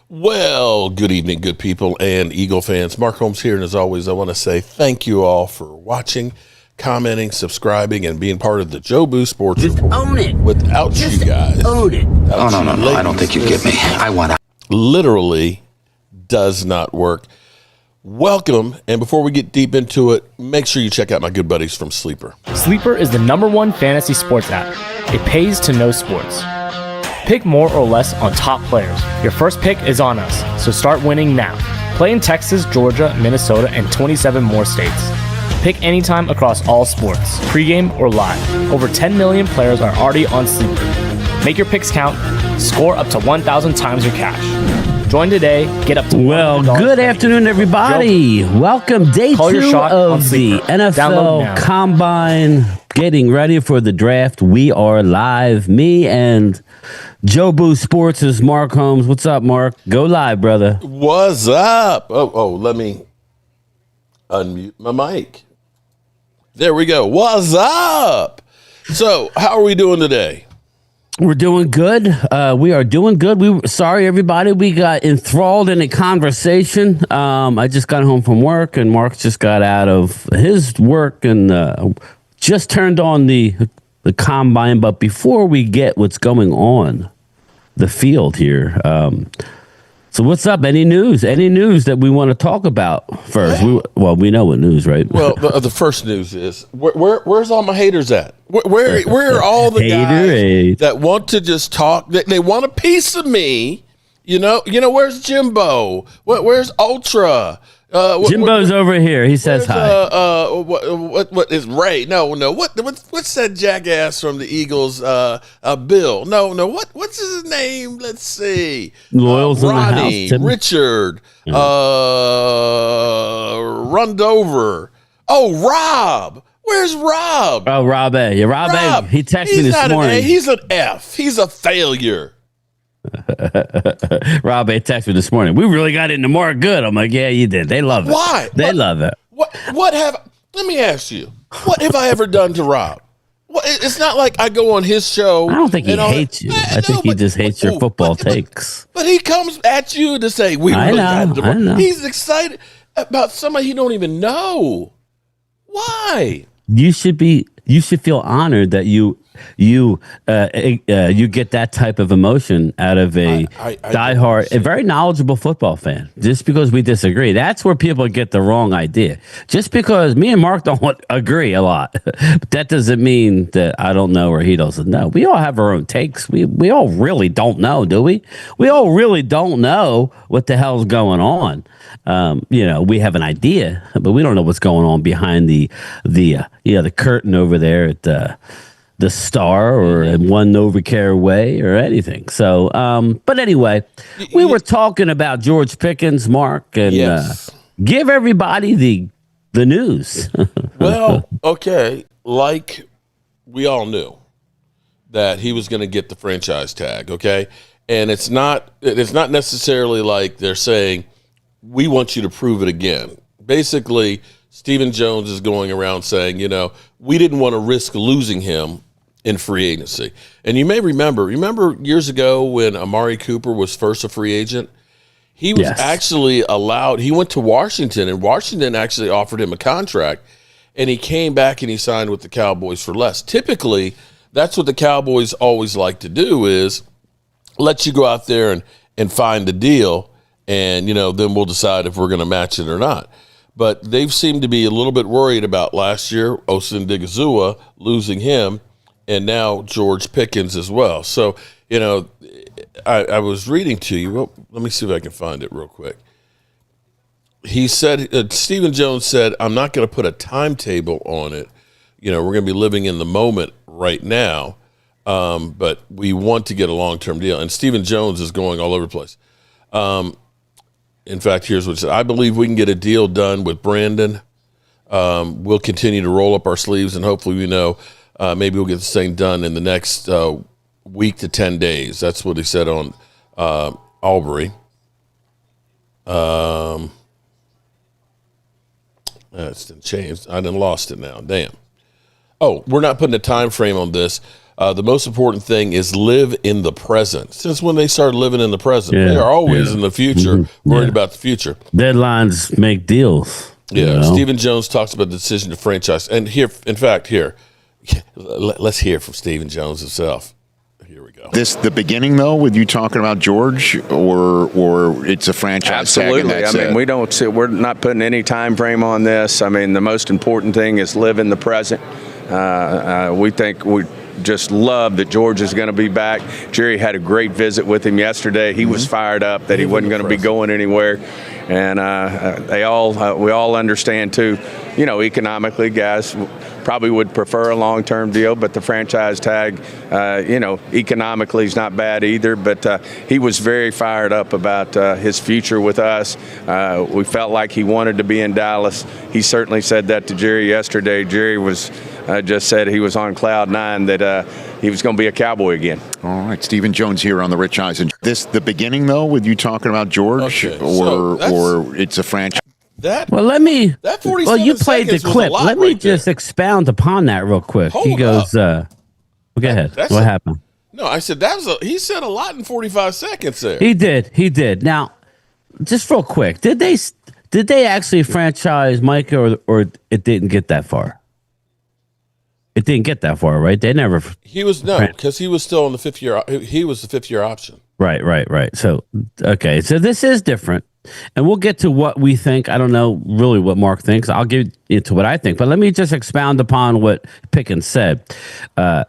Well, good evening, good people and Eagle fans. Mark Holmes here, and as always, I want to say thank you all for watching, commenting, subscribing, and being part of the Joe Boo Sports Report. Own it. Without Just you guys. own it. Oh, no. I don't think you get me. I want out. Literally does not work. Welcome, and before we get deep into it, make sure you check out my good buddies from Sleeper. Sleeper is the #1 fantasy sports app. It pays to know sports. Pick more or less on top players. Your first pick is on us, so start winning now. Play in Texas, Georgia, Minnesota, and 27 more states. Pick anytime across all sports, pregame or live. Over 10 million players are already on Sleeper. Make your picks count. Score up to 1,000 times your cash. Join today. Get up to Well, good afternoon, everybody. Welcome day Call your 2 shot on of the Sleeper. Download NFL now. Combine. Getting ready for the draft. We are live. Me and Joe Boo Sports is Mark Holmes. What's up, Mark? Go live, brother. What's up? Oh, let me unmute my mic. There we go. What's up? So, how are we doing today? We're doing good. We are doing good. Sorry, everybody. We got enthralled in a conversation. I just got home from work, and Mark just got out of his work and just turned on the combine. But before we get what's going on the field here, so what's up? Any news? Any news that we want to talk about first? We know what news, right? Well, the first news is where's all my haters at? Where are all the guys that want to just talk? They want a piece of me. You know. Where's Jimbo? Where's Ultra? Jimbo's over here. He says hi. What is Ray? No. What's that jackass from the Eagles? Bill. No. What's his name? Let's see. Loyal's Ronnie, in the house. Richard. Rundover. Oh, Rob. Where's Rob? Oh, Rob A. Yeah, Rob A. He texted me this morning. He's an F. He's a failure. Rob A. texted me this morning. We really got into more good. I'm like, yeah, you did. They love it. Why? They love it. Let me ask you, what have I ever done to Rob? Well, it's not like I go on his show. I don't think he hates you. I think he just hates your football takes. But he comes at you to say, I know. He's excited about somebody he don't even know. Why? You should feel honored that you get that type of emotion out of a diehard, a very knowledgeable football fan. Just because we disagree, that's where people get the wrong idea. Just because me and Mark don't agree a lot, that doesn't mean that I don't know or he doesn't know. We all have our own takes. We all really don't know, do we? We all really don't know what the hell's going on. We have an idea, but we don't know what's going on behind the curtain over there at the Star or in One Novacare Way or anything. So, but anyway, we were talking about George Pickens, Mark, and yes. Give everybody the news. Well, okay, like we all knew that he was going to get the franchise tag, okay? And it's not necessarily like they're saying, we want you to prove it again. Basically, Stephen Jones is going around saying, we didn't want to risk losing him in free agency. And you may remember years ago when Amari Cooper was first a free agent, he was actually allowed, he went to Washington, and Washington actually offered him a contract, and he came back and he signed with the Cowboys for less. Typically, that's what the Cowboys always like to do, is let you go out there and find a deal, and then we'll decide if we're going to match it or not. But they've seemed to be a little bit worried about last year, Osin Digizua, losing him, and now George Pickens as well. So, I was reading to you. Well, let me see if I can find it real quick. He said, Stephen Jones said, I'm not going to put a timetable on it. We're going to be living in the moment right now, but we want to get a long-term deal. And Stephen Jones is going all over the place. In fact, here's what it said. I believe we can get a deal done with Brandon. We'll continue to roll up our sleeves, and hopefully maybe we'll get this thing done in the next week to 10 days. That's what he said on Aubrey. It's changed. I done lost it now. Damn. Oh, we're not putting a time frame on this. The most important thing is live in the present. Since when they started living in the present, they are always in the future, worried about the future. Deadlines make deals. Yeah, Stephen Jones talks about the decision to franchise. And here, in fact, let's hear from Stephen Jones himself. Here we go. This the beginning, though, with you talking about George, or it's a franchise tag? Absolutely. We're not putting any time frame on this. I mean, the most important thing is live in the present. We think we just love that George is going to be back. Jerry had a great visit with him yesterday. He was fired up that he wasn't going to be going anywhere. And we all understand, too, economically, guys probably would prefer a long-term deal, but the franchise tag, economically is not bad either. But he was very fired up about his future with us. We felt like he wanted to be in Dallas. He certainly said that to Jerry yesterday. Jerry was just said he was on cloud nine that he was going to be a Cowboy again. All right, Stephen Jones here on the Rich Eisen. This the beginning, though, with you talking about George, or it's a franchise? That 47 you played the clip. Let me just expound upon that real quick. He goes, go ahead. What happened? No, I said he said a lot in 45 seconds there. He did. Now, just real quick, did they actually franchise Micah, or it didn't get that far? It didn't get that far, right? They never. Because he was still on the 5th year. He was the 5th year option. Right. So, okay. So this is different. And we'll get to what we think. I don't know really what Mark thinks. I'll get into what I think. But let me just expound upon what Pickens said. This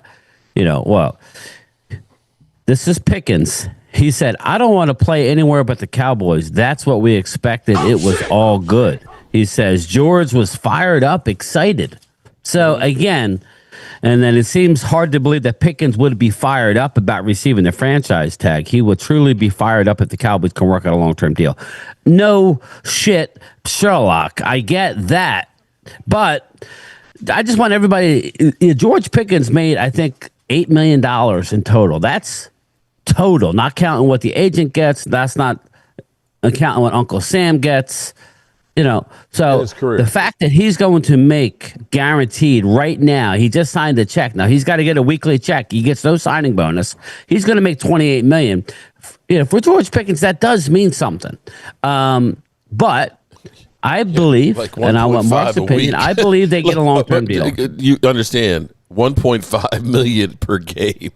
is Pickens. He said, I don't want to play anywhere but the Cowboys. That's what we expected. It was all good. He says, George was fired up, excited. So, again, and then it seems hard to believe that Pickens would be fired up about receiving the franchise tag. He would truly be fired up if the Cowboys can work out a long-term deal. No shit, Sherlock. I get that. But I just want everybody, George Pickens made, I think, $8 million in total. That's total, not counting what the agent gets. That's not counting what Uncle Sam gets. So the fact that he's going to make guaranteed right now, he just signed a check. Now he's got to get a weekly check. He gets no signing bonus. He's going to make $28 million. For George Pickens, that does mean something. But I believe, and I want Mark's opinion, I believe they get a long-term deal. You understand, $1.5 million per game.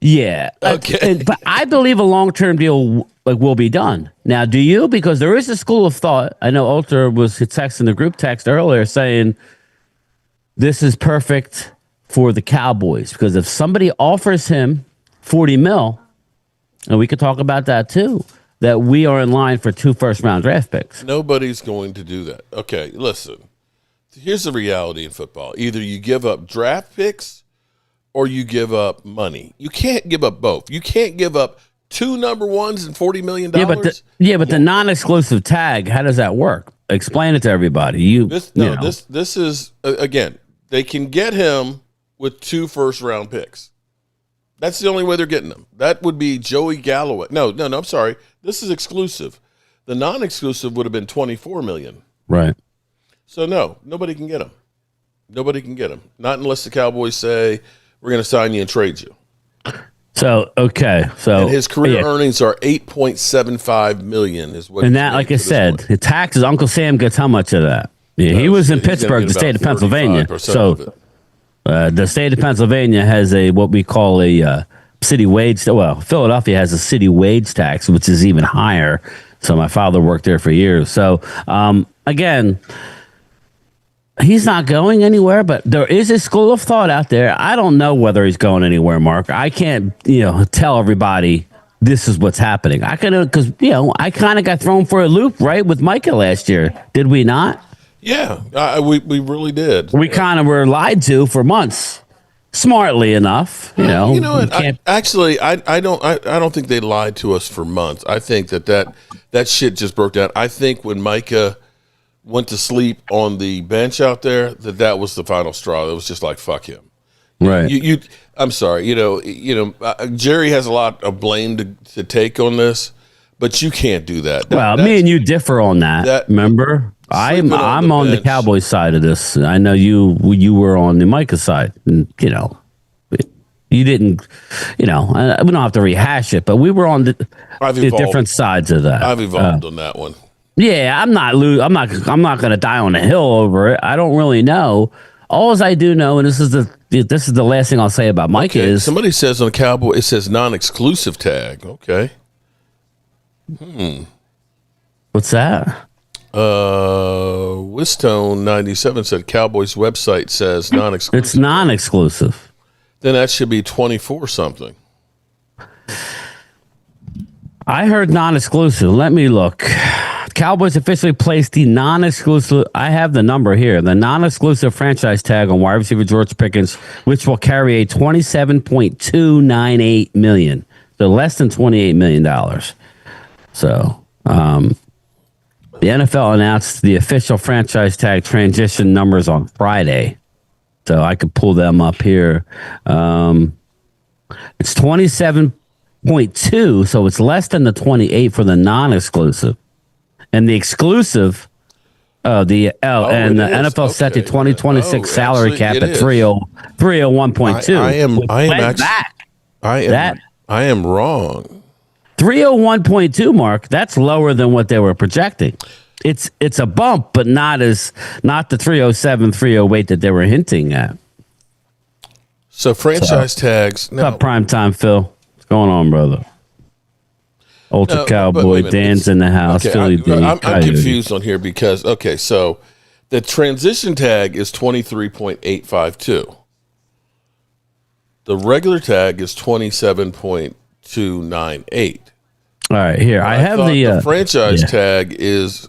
Yeah. Okay. But I believe a long-term deal will be done. Now, do you? Because there is a school of thought. I know Ulter was texting the group text earlier saying this is perfect for the Cowboys. Because if somebody offers him $40 million, and we could talk about that too, that we are in line for 2 first-round draft picks. Nobody's going to do that. Okay, listen. Here's the reality in football. Either you give up draft picks or you give up money. You can't give up both. You can't give up 2 number ones and $40 million. But the non-exclusive tag, how does that work? Explain it to everybody. This is again, they can get him with 2 first-round picks. That's the only way they're getting him. That would be Joey Galloway. No, I'm sorry. This is exclusive. The non-exclusive would have been $24 million. Right. So no, nobody can get him. Nobody can get him. Not unless the Cowboys say, we're going to sign you and trade you. So, okay. So, and his career earnings are $8.75 million is what. And that, like I said, the taxes, Uncle Sam gets how much of that? Yeah, he was in Pittsburgh, the state of Pennsylvania. So, the state of Pennsylvania has what we call a city wage. Well, Philadelphia has a city wage tax, which is even higher. So my father worked there for years. So, again, he's not going anywhere, but there is a school of thought out there. I don't know whether he's going anywhere, Mark. I can't, tell everybody this is what's happening. I kind of got thrown for a loop, right, with Micah last year. Did we not? Yeah, we really did. We kind of were lied to for months, smartly enough. You know what? I don't think they lied to us for months. I think that shit just broke down. I think when Micah went to sleep on the bench out there, that was the final straw. It was just like, fuck him. Right. I'm sorry. Jerry has a lot of blame to take on this, but you can't do that. Me and you differ on that. Remember, I'm on the Cowboys side of this. I know you were on the Micah side. And, You didn't, we don't have to rehash it, but we were on the different sides of that. I've evolved on that one. Yeah, I'm not going to die on a hill over it. I don't really know. All I do know, and this is the last thing I'll say about Mike is somebody says on the Cowboy it says non-exclusive tag. Okay. What's that? Wistone 97 said Cowboys website says non-exclusive. It's non-exclusive. Then that should be 24 something. I heard non-exclusive. Let me look. Cowboys officially placed the non-exclusive. I have the number here. The non-exclusive franchise tag on wide receiver George Pickens, which will carry a $27.298 million. So less than $28 million. So the NFL announced the official franchise tag transition numbers on Friday. So I could pull them up here. It's 27.2, so it's less than the 28 for the non-exclusive. And the exclusive, and the NFL set the 2026 salary cap at 301.2. I am wrong. 301.2, Mark. That's lower than what they were projecting. It's a bump, but not the 307, 308 that they were hinting at. So franchise tags. What's up, primetime Phil? What's going on, brother? Ultra Cowboy, Dan's in the house. Okay, Philly D. I'm confused on here because, so the transition tag is 23.852. The regular tag is 27.298. All right, here. I have the franchise tag is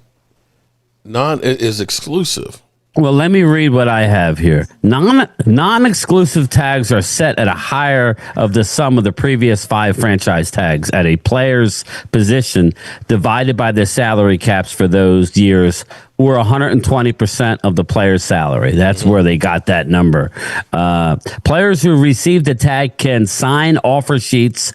exclusive. Well, let me read what I have here. Non-exclusive tags are set at a higher of the sum of the previous 5 franchise tags at a player's position divided by their salary caps for those years, or 120% of the player's salary. That's where they got that number. Players who receive the tag can sign offer sheets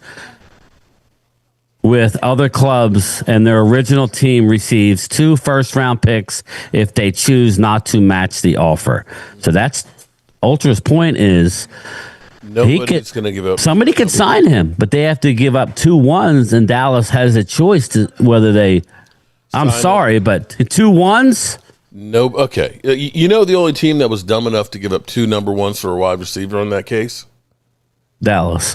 with other clubs, and their original team receives 2 first-round picks if they choose not to match the offer. So that's Ultra's point is nobody's going to give up. Somebody could sign him, but they have to give up 2 1s, and Dallas has a choice to whether they. I'm sorry, but 2 1s. No. Okay. The only team that was dumb enough to give up 2 number 1s for a wide receiver in that case. Dallas.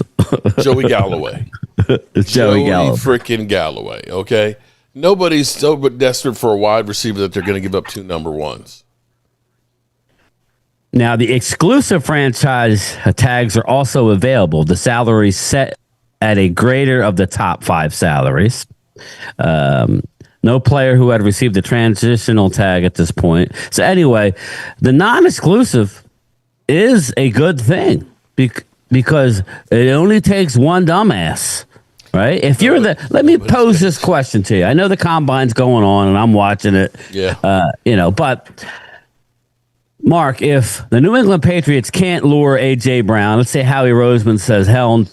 Joey Galloway. Joey Galloway. Freaking Galloway, okay? Nobody's so desperate for a wide receiver that they're going to give up 2 number 1s. Now, the exclusive franchise tags are also available. The salary set at a greater of the top 5 salaries. No player who had received a transitional tag at this point. So anyway, the non-exclusive is a good thing because it only takes one dumbass, right? If you're let me pose this question to you. I know the combine's going on and I'm watching it. Yeah. But Mark, if the New England Patriots can't lure A.J. Brown, let's say Howie Roseman says hell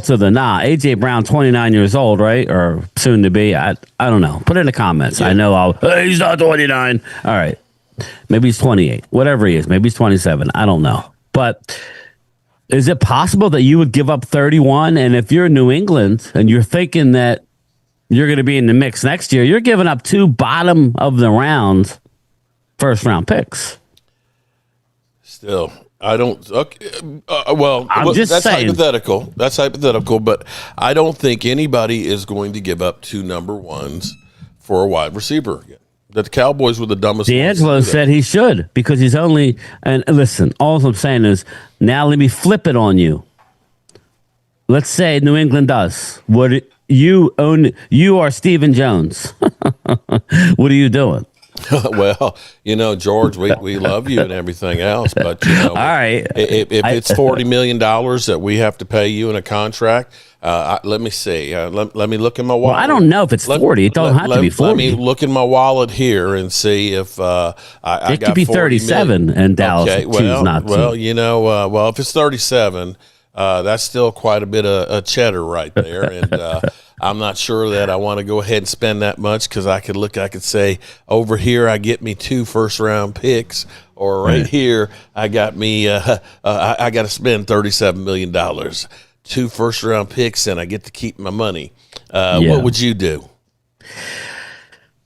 to the nah. A.J. Brown, 29 years old, right? Or soon to be. I don't know. Put it in the comments. Yeah. I know he's not 29. All right. Maybe he's 28. Whatever he is. Maybe he's 27. I don't know. But is it possible that you would give up 31? And if you're in New England and you're thinking that you're going to be in the mix next year, you're giving up 2 bottom of the round first round picks. Still, I don't. Okay, I'm just saying. Hypothetical. That's hypothetical, but I don't think anybody is going to give up 2 number 1s for a wide receiver again. The Cowboys were the dumbest. D'Angelo said he should because he's only. And listen, all I'm saying is now let me flip it on you. Let's say New England does. What you own? You are Stephen Jones. What are you doing? Well, George, we love you and everything else, but all right. If it's $40 million that we have to pay you in a contract, let me see. Let me look in my wallet. Well, I don't know if it's 40. It doesn't have to be 40. Let me look in my wallet here and see if I it could be 37 and Dallas choose not to. Well, if it's 37, that's still quite a bit of cheddar right there, and I'm not sure that I want to go ahead and spend that much because I could say over here I get me 2 first-round picks or right here, I got me. I got to spend $37 million, 2 first-round picks, and I get to keep my money. What would you do?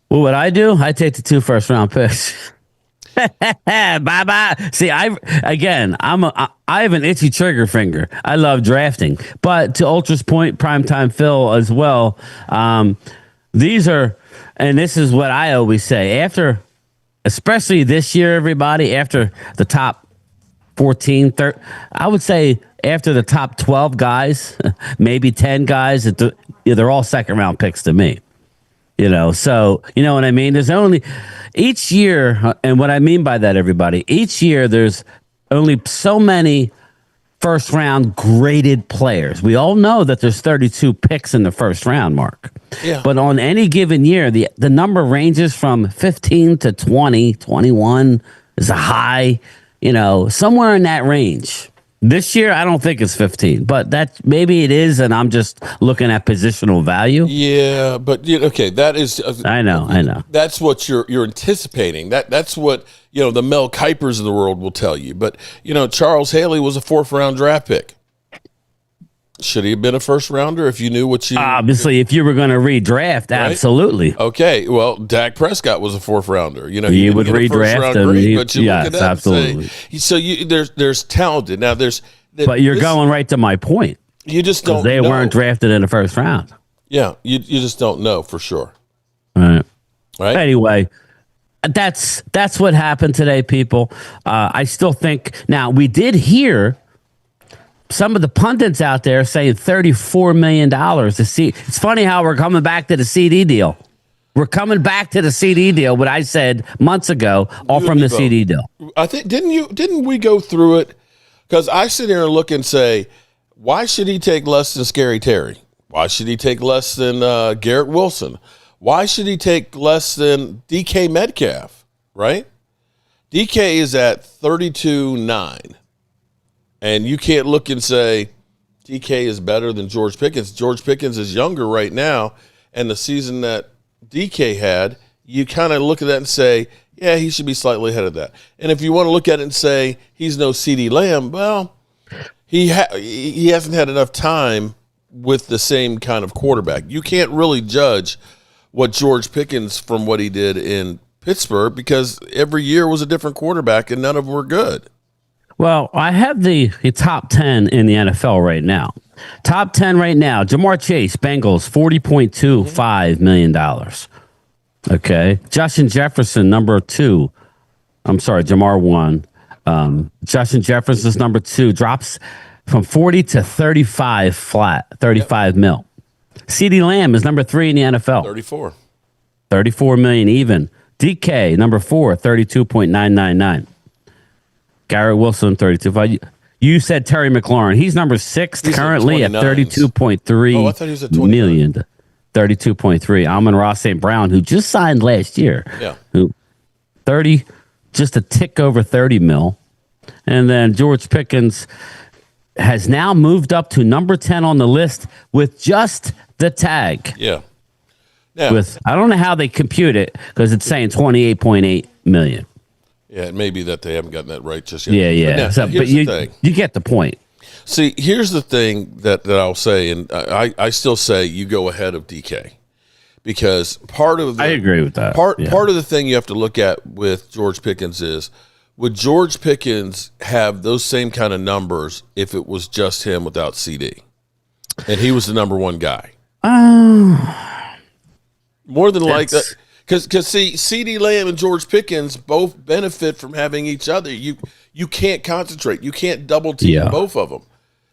What would I do? I take the 2 first-round picks. Bye bye. See, I have an itchy trigger finger. I love drafting, but to Ultra's point, primetime Phil as well. These are, and this is what I always say after, especially this year, everybody after the top 14, 30, I would say after the top 12 guys, maybe 10 guys, they're all second round picks to me. So you know what I mean? There's only each year, and what I mean by that, everybody, each year there's only so many first round graded players. We all know that there's 32 picks in the first round, Mark. Yeah. But on any given year, the number ranges from 15 to 20, 21 is a high, somewhere in that range. This year, I don't think it's 15, but maybe it is, and I'm just looking at positional value. Yeah, but okay, that is. I know. That's what you're anticipating. That's what the Mel Kipers of the world will tell you. But Charles Haley was a 4th round draft pick. Should he have been a first rounder if you knew what you? Obviously, if you were going to redraft, right? Absolutely. Okay, well, Dak Prescott was a 4th rounder. He would redraft him. But you look at that absolutely. So there's talented now. But you're going right to my point. You just don't. They weren't drafted in the first round. Yeah, you just don't know for sure. Right. Anyway, that's what happened today, people. I still think now we did hear some of the pundits out there saying $34 million to see. It's funny how we're coming back to the CD deal. We're coming back to the CD deal, what I said months ago, all from the CD deal. I think didn't we go through it? Because I sit here and look and say, why should he take less than Scary Terry? Why should he take less than Garrett Wilson? Why should he take less than DK Metcalf? Right? DK is at 32.9. And you can't look and say DK is better than George Pickens. George Pickens is younger right now, and the season that DK had, you kind of look at that and say, yeah, he should be slightly ahead of that. And if you want to look at it and say he's no CeeDee Lamb, well, he hasn't had enough time with the same kind of quarterback. You can't really judge what George Pickens from what he did in Pittsburgh because every year was a different quarterback, and none of them were good. Well, I have the top 10 in the NFL right now. Top 10 right now. Jamar Chase, Bengals, $40.25 million. Okay. Justin Jefferson, number 2. I'm sorry, Jamar 1. Justin Jefferson's number 2 drops from 40 to 35 flat, 35 mil. CeeDee Lamb is number 3 in the NFL. 34 million even. DK, number 4, 32.999. Garrett Wilson, 32. You said Terry McLaurin. He's number 6 currently at 32.3 million. 32.3. Amon-Ra St. Brown, who just signed last year. Yeah. Who 30, just a tick over 30 mil. And then George Pickens has now moved up to number 10 on the list with just the tag. Yeah. I don't know how they compute it because it's saying 28.8 million. Yeah, it may be that they haven't gotten that right just yet. Yeah. But you get the point. See, here's the thing that I'll say, and I still say you go ahead of DK because I agree with that. Part of the thing you have to look at with George Pickens is, would George Pickens have those same kind of numbers if it was just him without CD, and he was the number 1 guy? More than likely. Because see, CeeDee Lamb and George Pickens both benefit from having each other. You can't concentrate. You can't double team both of them.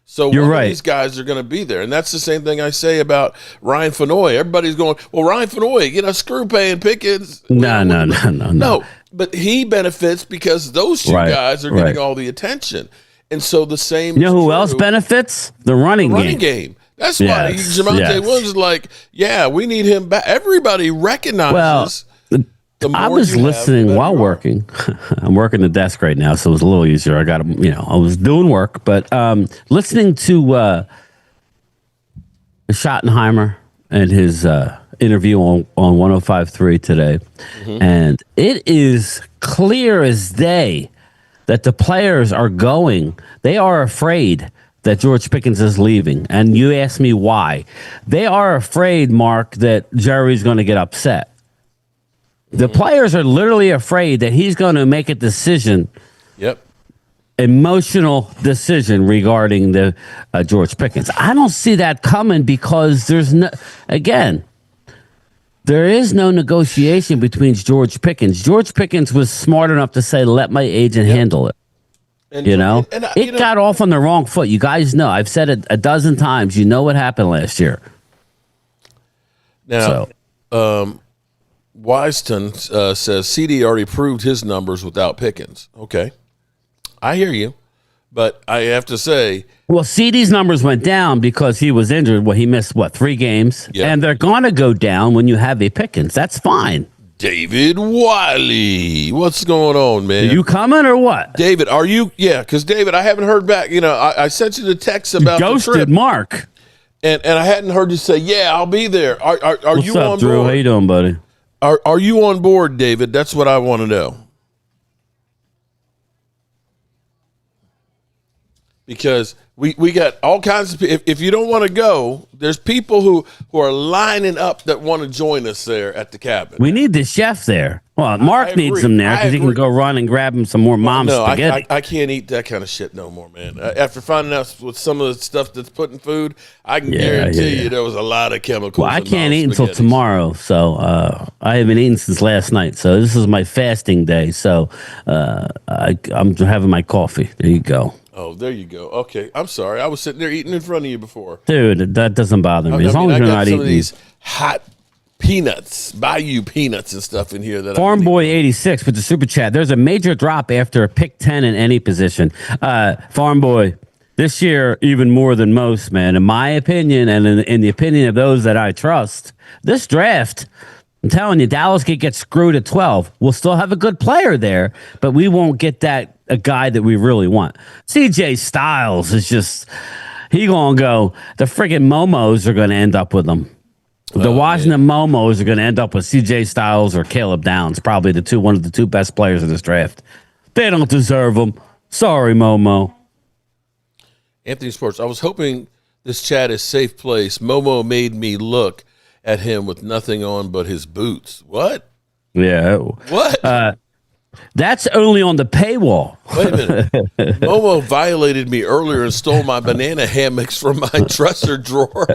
So one of these guys are going to be there. And that's the same thing I say about Ryan Fenoy. Everybody's going, well, Ryan Fenoy, screw paying Pickens. No. But he benefits because those two guys are getting all the attention. And so the same. You know who else benefits? The running game. That's why Javonte Williams is like, we need him back. Everybody recognizes. Well, I was listening while working. I'm working the desk right now, so it was a little easier. I got, I was doing work, but listening to Schottenheimer and his interview on 105.3 today, and it is clear as day that the players are going. They are afraid that George Pickens is leaving. And you ask me why. They are afraid, Mark, that Jerry's going to get upset. The players are literally afraid that he's going to make a decision. Yep. Emotional decision regarding the George Pickens. I don't see that coming because there is no negotiation between George Pickens. George Pickens was smart enough to say, let my agent handle it. And, It got off on the wrong foot. You guys know. I've said it a dozen times. You know what happened last year. Now, Wiston says CD already proved his numbers without Pickens. Okay. I hear you. But I have to say, well, CD's numbers went down because he was injured. Well, he missed, 3 games? Yeah. And they're going to go down when you have a Pickens. That's fine. David Wiley. What's going on, man? Are you coming or what? David, are you? Yeah, because David, I haven't heard back. I sent you the text about ghosted the trip. Mark. And I hadn't heard you say, yeah, I'll be there. Are What's you up, on Drew? board? How you doing, buddy? Are you on board, David? That's what I want to know. Because we got all kinds of people. If you don't want to go, there's people who are lining up that want to join us there at the cabin. We need the chef there. Well, Mark needs him there because he can go run and grab him some more mom's spaghetti. I can't eat that kind of shit no more, man. After finding out with some of the stuff that's put in food, I can guarantee you there was a lot of chemicals. Well, I can't eat until tomorrow, so I haven't eaten since last night. So this is my fasting day. So I'm having my coffee. There you go. Oh, there you go. Okay, I'm sorry. I was sitting there eating in front of you before. Dude, that doesn't bother me. As long as you're not eating. Some of these hot peanuts, Bayou peanuts and stuff in here. Farm Boy 86 with the super chat. There's a major drop after a pick 10 in any position. Farm Boy, this year, even more than most, man. In my opinion, and in the opinion of those that I trust, this draft, I'm telling you, Dallas could get screwed at 12. We'll still have a good player there, but we won't get a guy that we really want. CJ Styles is just, he gonna go. The friggin' Momos are gonna end up with him. The Washington Momos are gonna end up with CJ Styles or Caleb Downs, probably one of the two best players in this draft. They don't deserve them. Sorry, Momo. Anthony Sports, I was hoping this chat is safe place. Momo made me look at him with nothing on but his boots. What? Yeah. What? That's only on the paywall. Wait a minute. Momo violated me earlier and stole my banana hammocks from my dresser drawer.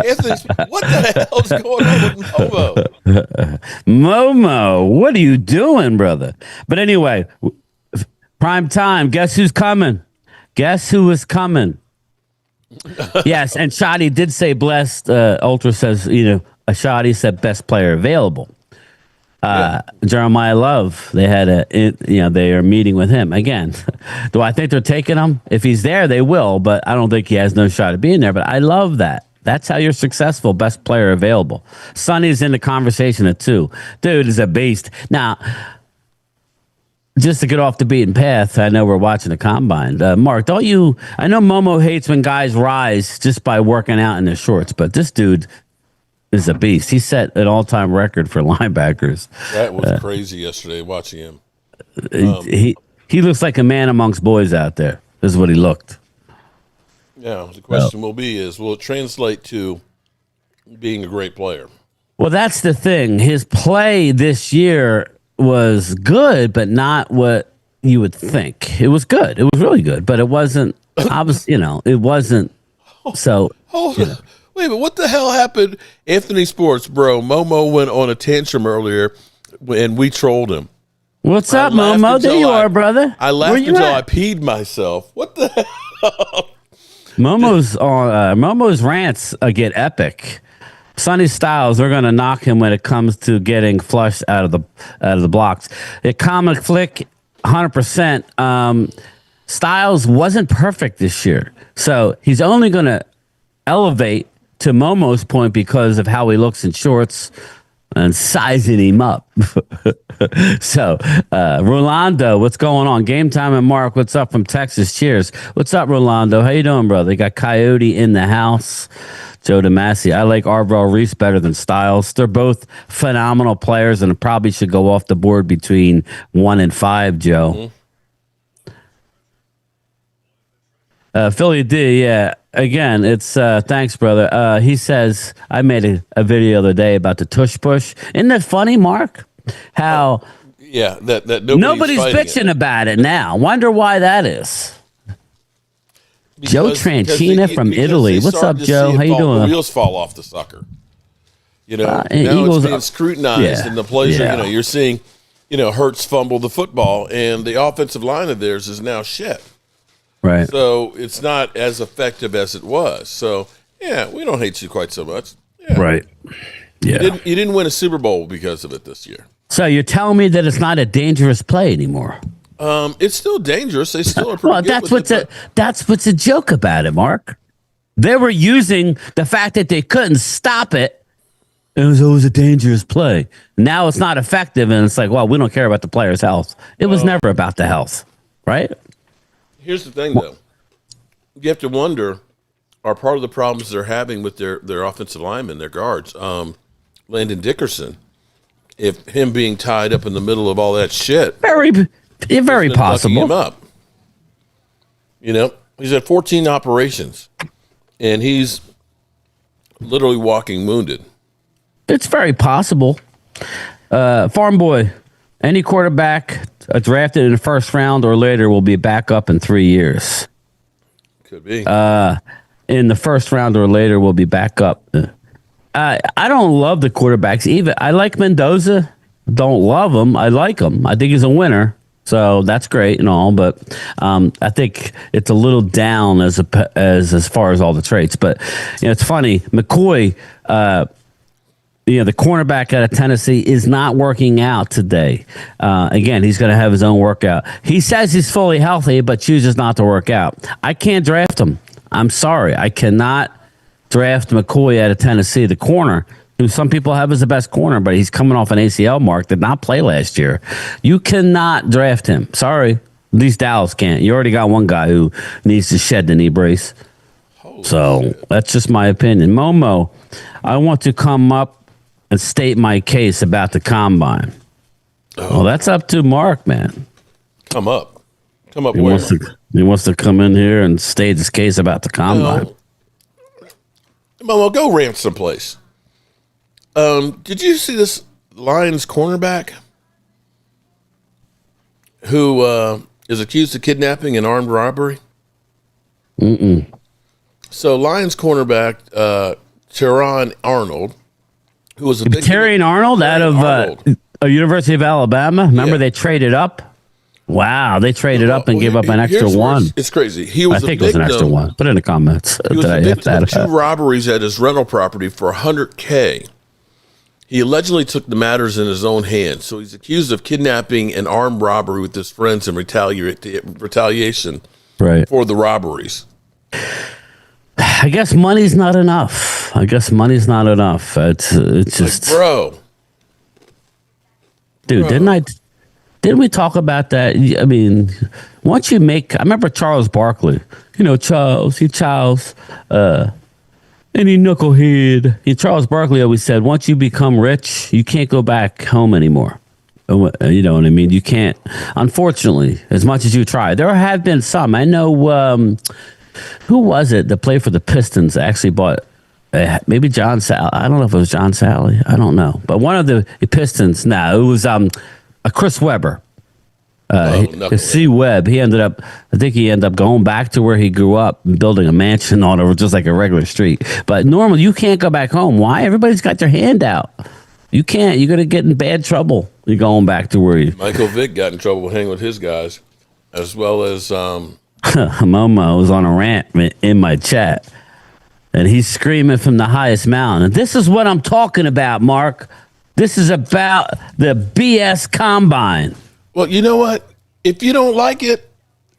Anthony, what the hell is going on with Momo? Momo, what are you doing, brother? But anyway, prime time. Guess who's coming? Guess who is coming? Yes, and Shadi did say blessed. Ultra says, Shadi said best player available. Jeremiah Love, they had they are meeting with him again. Do I think they're taking him? If he's there, they will, but I don't think he has no shot at being there. But I love that. That's how you're successful. Best player available. Sonny's in the conversation at 2. Dude is a beast. Now, just to get off the beaten path, I know we're watching the combine. Mark, don't you? I know Momo hates when guys rise just by working out in their shorts, but this dude is a beast. He set an all-time record for linebackers. That was crazy yesterday watching him. He looks like a man amongst boys out there. This is what he looked. Yeah, the question will it translate to being a great player? Well, that's the thing. His play this year was good, but not what you would think. It was good. It was really good, but it wasn't. It wasn't. So. Wait, but what the hell happened? Anthony Sports, bro. Momo went on a tantrum earlier, and we trolled him. What's up, Momo? There you are, brother. I laughed until I peed myself. What the hell? Momo's rants get epic. Sonny Styles, they're going to knock him when it comes to getting flushed out of the blocks. A comic flick, 100%. Styles wasn't perfect this year, so he's only going to elevate to Momo's point because of how he looks in shorts and sizing him up. So, Rolando, what's going on? Game time and Mark, what's up from Texas? Cheers. What's up, Rolando? How you doing, brother? You got Coyote in the house. Joe DeMasi. I like Arvell Reese better than Styles. They're both phenomenal players and probably should go off the board between 1 and 5, Joe. Philly D, yeah. Again, it's thanks, brother. He says, I made a video the other day about the tush push. Isn't that funny, Mark? How that nobody's bitching about it now. Wonder why that is. Joe Tranchina from Italy. What's up, Joe? How you doing? The wheels fall off the sucker. Now Eagles, it's being scrutinized, and the plays are, you're seeing, Hurts fumble the football, and the offensive line of theirs is now shit. Right. So it's not as effective as it was. So, we don't hate you quite so much. Yeah. Right. Yeah. You didn't win a Super Bowl because of it this year. So you're telling me that it's not a dangerous play anymore? It's still dangerous. They still are pretty good. That's what's a joke about it, Mark. They were using the fact that they couldn't stop it. It was always a dangerous play. Now it's not effective, and it's like, well, we don't care about the player's health. It was never about the health, right? Here's the thing, though. You have to wonder, are part of the problems they're having with their offensive linemen, their guards, Landon Dickerson, if him being tied up in the middle of all that shit. Very possible. Him up. He's had 14 operations, and he's literally walking wounded. It's very possible. Farm Boy, any quarterback drafted in the first round or later will be back up in 3 years. Could be. In the first round or later will be back up. I don't love the quarterbacks. Even I like Mendoza. Don't love him. I like him. I think he's a winner. So that's great and all, but I think it's a little down as far as all the traits. But it's funny. McCoy, the cornerback out of Tennessee is not working out today. Again, he's going to have his own workout. He says he's fully healthy, but chooses not to work out. I can't draft him. I'm sorry. I cannot draft McCoy out of Tennessee, the corner, who some people have as the best corner, but he's coming off an ACL mark, did not play last year. You cannot draft him. Sorry. At least Dallas can't. You already got one guy who needs to shed the knee brace. That's just my opinion. Momo, I want to come up and state my case about the combine. Well, that's up to Mark, man. Come up He where? wants to come in here and state his case about the combine. Momo, go rant someplace. Did you see this Lions cornerback who is accused of kidnapping and armed robbery? Mm-mm. So Lions cornerback Teron Arnold, who was Terrion Arnold out of University of Alabama. Remember they traded up? Wow, they traded up and gave up an extra one. It's crazy. I think it was an extra one. Put it in the comments. He was victim of 2 robberies at his rental property for $100K. He allegedly took the matters in his own hands. So he's accused of kidnapping and armed robbery with his friends in retaliation for the robberies. I guess money's not enough. It's just, like, bro. Dude, didn't we talk about that? I mean, once you make, I remember Charles Barkley, Charles, any knucklehead. Charles Barkley always said, once you become rich, you can't go back home anymore. You know what I mean? You can't, unfortunately, as much as you try. There have been some. I know, who was it that played for the Pistons actually bought, maybe John Sally. I don't know if it was John Sally. I don't know. But one of the Pistons, it was a Chris Webber. C. Webb, I think he ended up going back to where he grew up and building a mansion on it, just like a regular street. But normally you can't go back home. Why? Everybody's got their hand out. You can't. You're going to get in bad trouble. You're going back to where you. Michael Vick got in trouble hanging with his guys, as well as Momo was on a rant in my chat, and he's screaming from the highest mountain. And this is what I'm talking about, Mark. This is about the BS combine. Well, you know what? If you don't like it,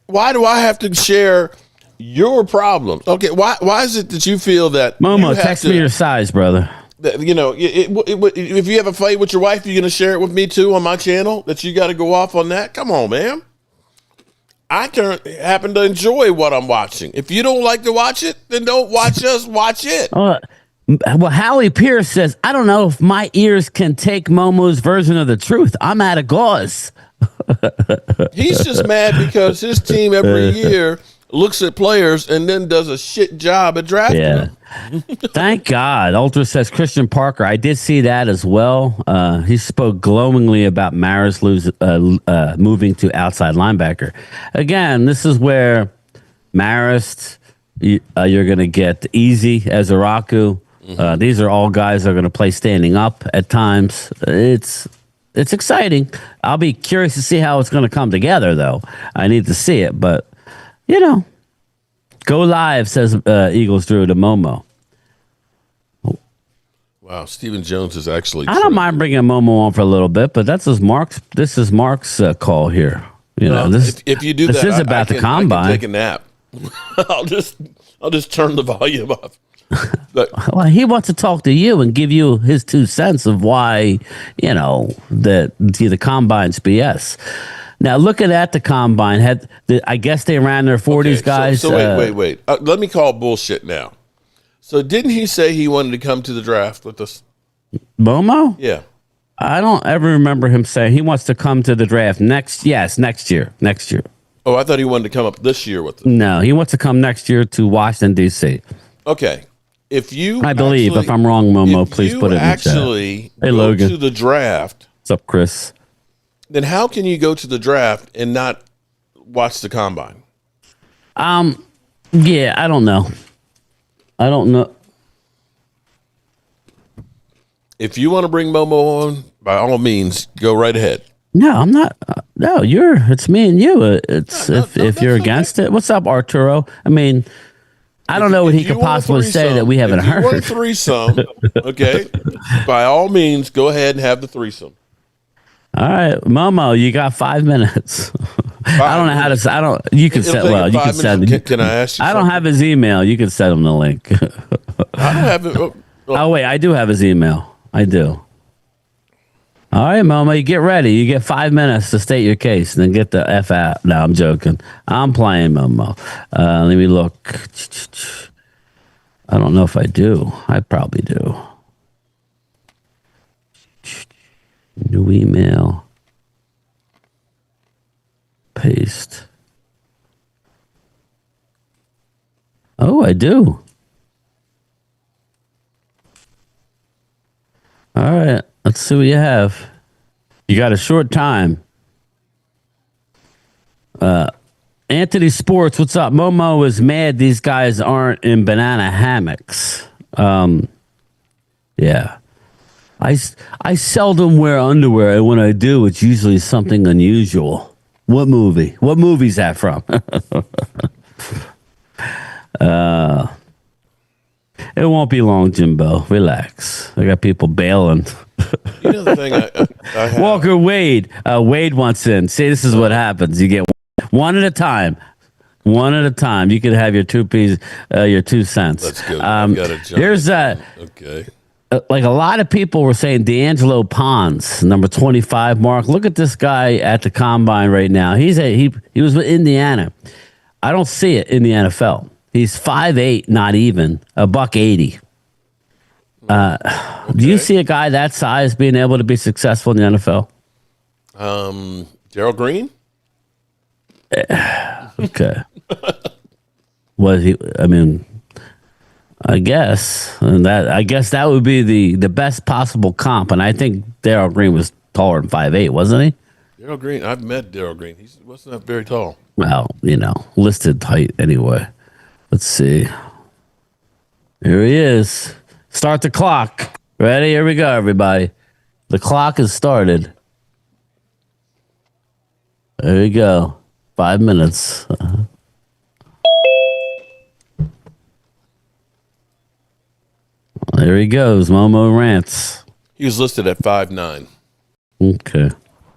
why do I have to share your problems? Okay, why is it that you feel that Momo, text me your size, brother. That, if you have a fight with your wife, you're going to share it with me too on my channel, that you got to go off on that? Come on, man. I happen to enjoy what I'm watching. If you don't like to watch it, then don't watch us watch it. Well, Hallie Pierce says, I don't know if my ears can take Momo's version of the truth. I'm out of gauze. He's just mad because his team every year looks at players and then does a shit job at drafting them. Thank God. Ultra says Christian Parker. I did see that as well. He spoke glowingly about Maris moving to outside linebacker. Again, this is where Maris, you're going to get Easy as Araku. These are all guys that are going to play standing up at times. It's exciting. I'll be curious to see how it's going to come together, though. I need to see it, but go live, says Eagles Drew to Momo. Wow, Stephen Jones is actually. I don't mind bringing Momo on for a little bit, but this is Mark's call here. If you do this that, is about the combine. I can take a nap. I'll just turn the volume off. Well, he wants to talk to you and give you his 2 cents of why, that the combine's BS. Now, looking at the combine, I guess they ran their 40s, guys. So wait. Let me call bullshit now. So didn't he say he wanted to come to the draft with us? Momo? Yeah. I don't ever remember him saying he wants to come to the draft next year. Oh, I thought he wanted to come up this year with us. No, he wants to come next year to Washington, D.C. Okay. I believe, if I'm wrong, Momo, please put it in the chat. Hey, Logan. To the draft. What's up, Chris? Then how can you go to the draft and not watch the combine? Yeah, I don't know. If you want to bring Momo on, by all means, go right ahead. No, I'm not. No, it's me and you. If you're against it. What's up, Arturo? I mean, I don't know what he could possibly say that we haven't heard. If you want a threesome, okay, by all means, go ahead and have the threesome. All right, Momo, you got 5 minutes. I don't know how to. I don't. You can set. Well, you can send. Can I ask you? I don't have his email. You can send him the link. I don't have it. Oh wait, I do have his email. I do. All right, Momo, you get ready. You get 5 minutes to state your case, and then get the F out. No, I'm joking. I'm playing, Momo. Let me look. I don't know if I do. I probably do. New email. Paste. Oh, I do. All right. Let's see what you have. You got a short time. Anthony Sports, what's up? Momo is mad these guys aren't in banana hammocks. Yeah. I seldom wear underwear, and when I do, it's usually something unusual. What movie? What movie's that from? It won't be long, Jimbo. Relax. I got people bailing. You know the thing I have. Walker Wade. Wade wants in. See, this is what happens. You get one at a time. One at a time. You can have your 2 cents. Let's go. Here's okay. Like a lot of people were saying D'Angelo Pons, number 25, Mark. Look at this guy at the combine right now. He was with Indiana. I don't see it in the NFL. He's 5'8", not even, $180. Okay. Do you see a guy that size being able to be successful in the NFL? Gerald Green? Okay. Was he? I mean, I guess that would be the best possible comp, and I think Darryl Green was taller than 5'8", wasn't he? Darryl Green. I've met Darryl Green. He wasn't that very tall. Well, listed height anyway. Let's see. Here he is. Start the clock. Ready? Here we go, everybody. The clock has started. There you go. 5 minutes. There he goes. Momo rants. He was listed at 5'9". Okay.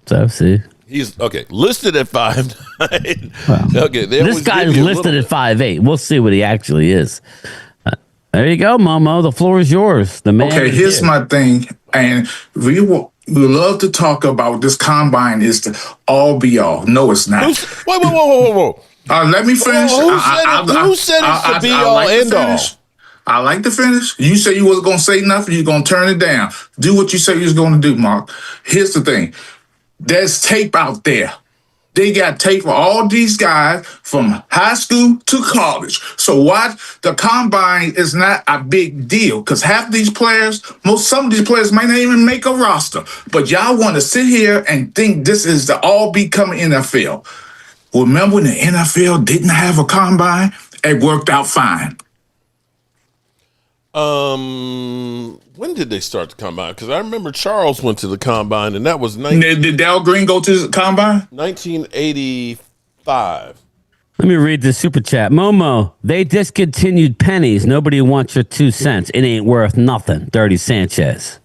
So, see. He's listed at 5'9". Wow. Okay, this guy is listed at 5'8". We'll see what he actually is. There you go, Momo. The floor is yours. The man. Okay, here's my thing, and we love to talk about this combine is the all be all. No, it's not. Whoa. Let me finish. Who said it's the be all end all? I like the finish. You say you wasn't going to say nothing. You're going to turn it down. Do what you say you was going to do, Mark. Here's the thing. There's tape out there. They got tape for all these guys from high school to college. So what? The combine is not a big deal because half these players, some of these players might not even make a roster. But y'all want to sit here and think this is the all becoming NFL. Remember when the NFL didn't have a combine? It worked out fine. When did they start the combine? Because I remember Charles went to the combine, and that was Did Dal Green go to the combine? 1985. Let me read the super chat. Momo, they discontinued pennies. Nobody wants your 2 cents. It ain't worth nothing. Dirty Sanchez.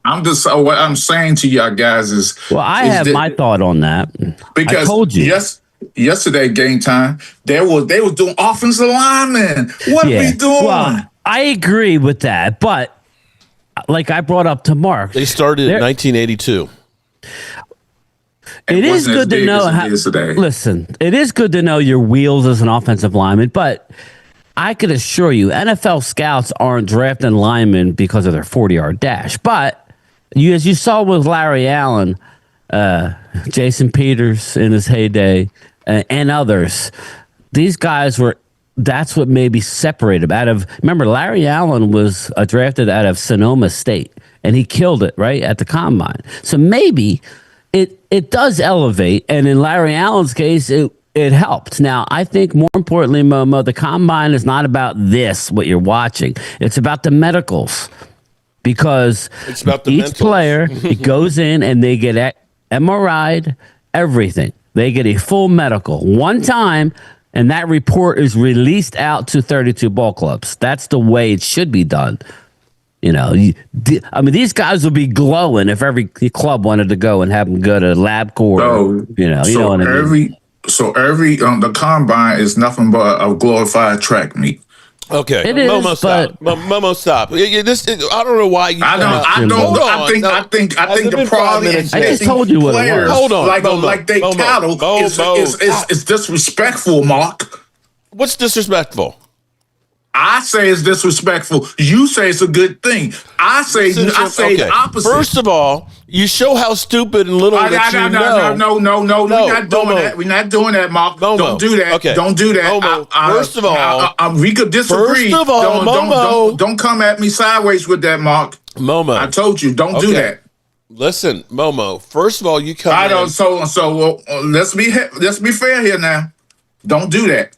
What I'm saying to y'all guys is. Well, I have my thought on that. Because I told you. Yesterday game time, they was doing offensive linemen. What are we doing? Well, I agree with that, but like I brought up to Mark, they started in 1982. It is good to know listen, it is good to know your wheels as an offensive lineman, but I could assure you NFL scouts aren't drafting linemen because of their 40-yard dash. But as you saw with Larry Allen, Jason Peters in his heyday, and others, these guys that's what maybe separated them remember, Larry Allen was drafted out of Sonoma State, and he killed it right at the combine. So maybe it does elevate, and in Larry Allen's case, it helped. Now, I think more importantly, Momo, the combine is not about what you're watching. It's about the medicals, because it's about each player goes in and they get MRI'd, everything. They get a full medical one time, and that report is released out to 32 ball clubs. That's the way it should be done. These guys would be glowing if every club wanted to go and have them go to LabCorp. The combine is nothing but a glorified track meet. Okay, it is, Momo, stop. Momo, stop. I don't know why you. I think the problem is I just told you what it was. Hold on, like they cattle is disrespectful, Mark. What's disrespectful? I say it's disrespectful. You say it's a good thing. I say the opposite. First of all, you show how stupid and little that you know. No. We're not doing that. We're not doing that, Mark. Momo. Don't do that. Okay. Don't do that. Momo, first of all, we could disagree. First of all, Momo, don't come at me sideways with that, Mark. Momo, I told you, don't do that. Listen, Momo. First of all, you come. I don't. So let's be fair here now. Don't do that,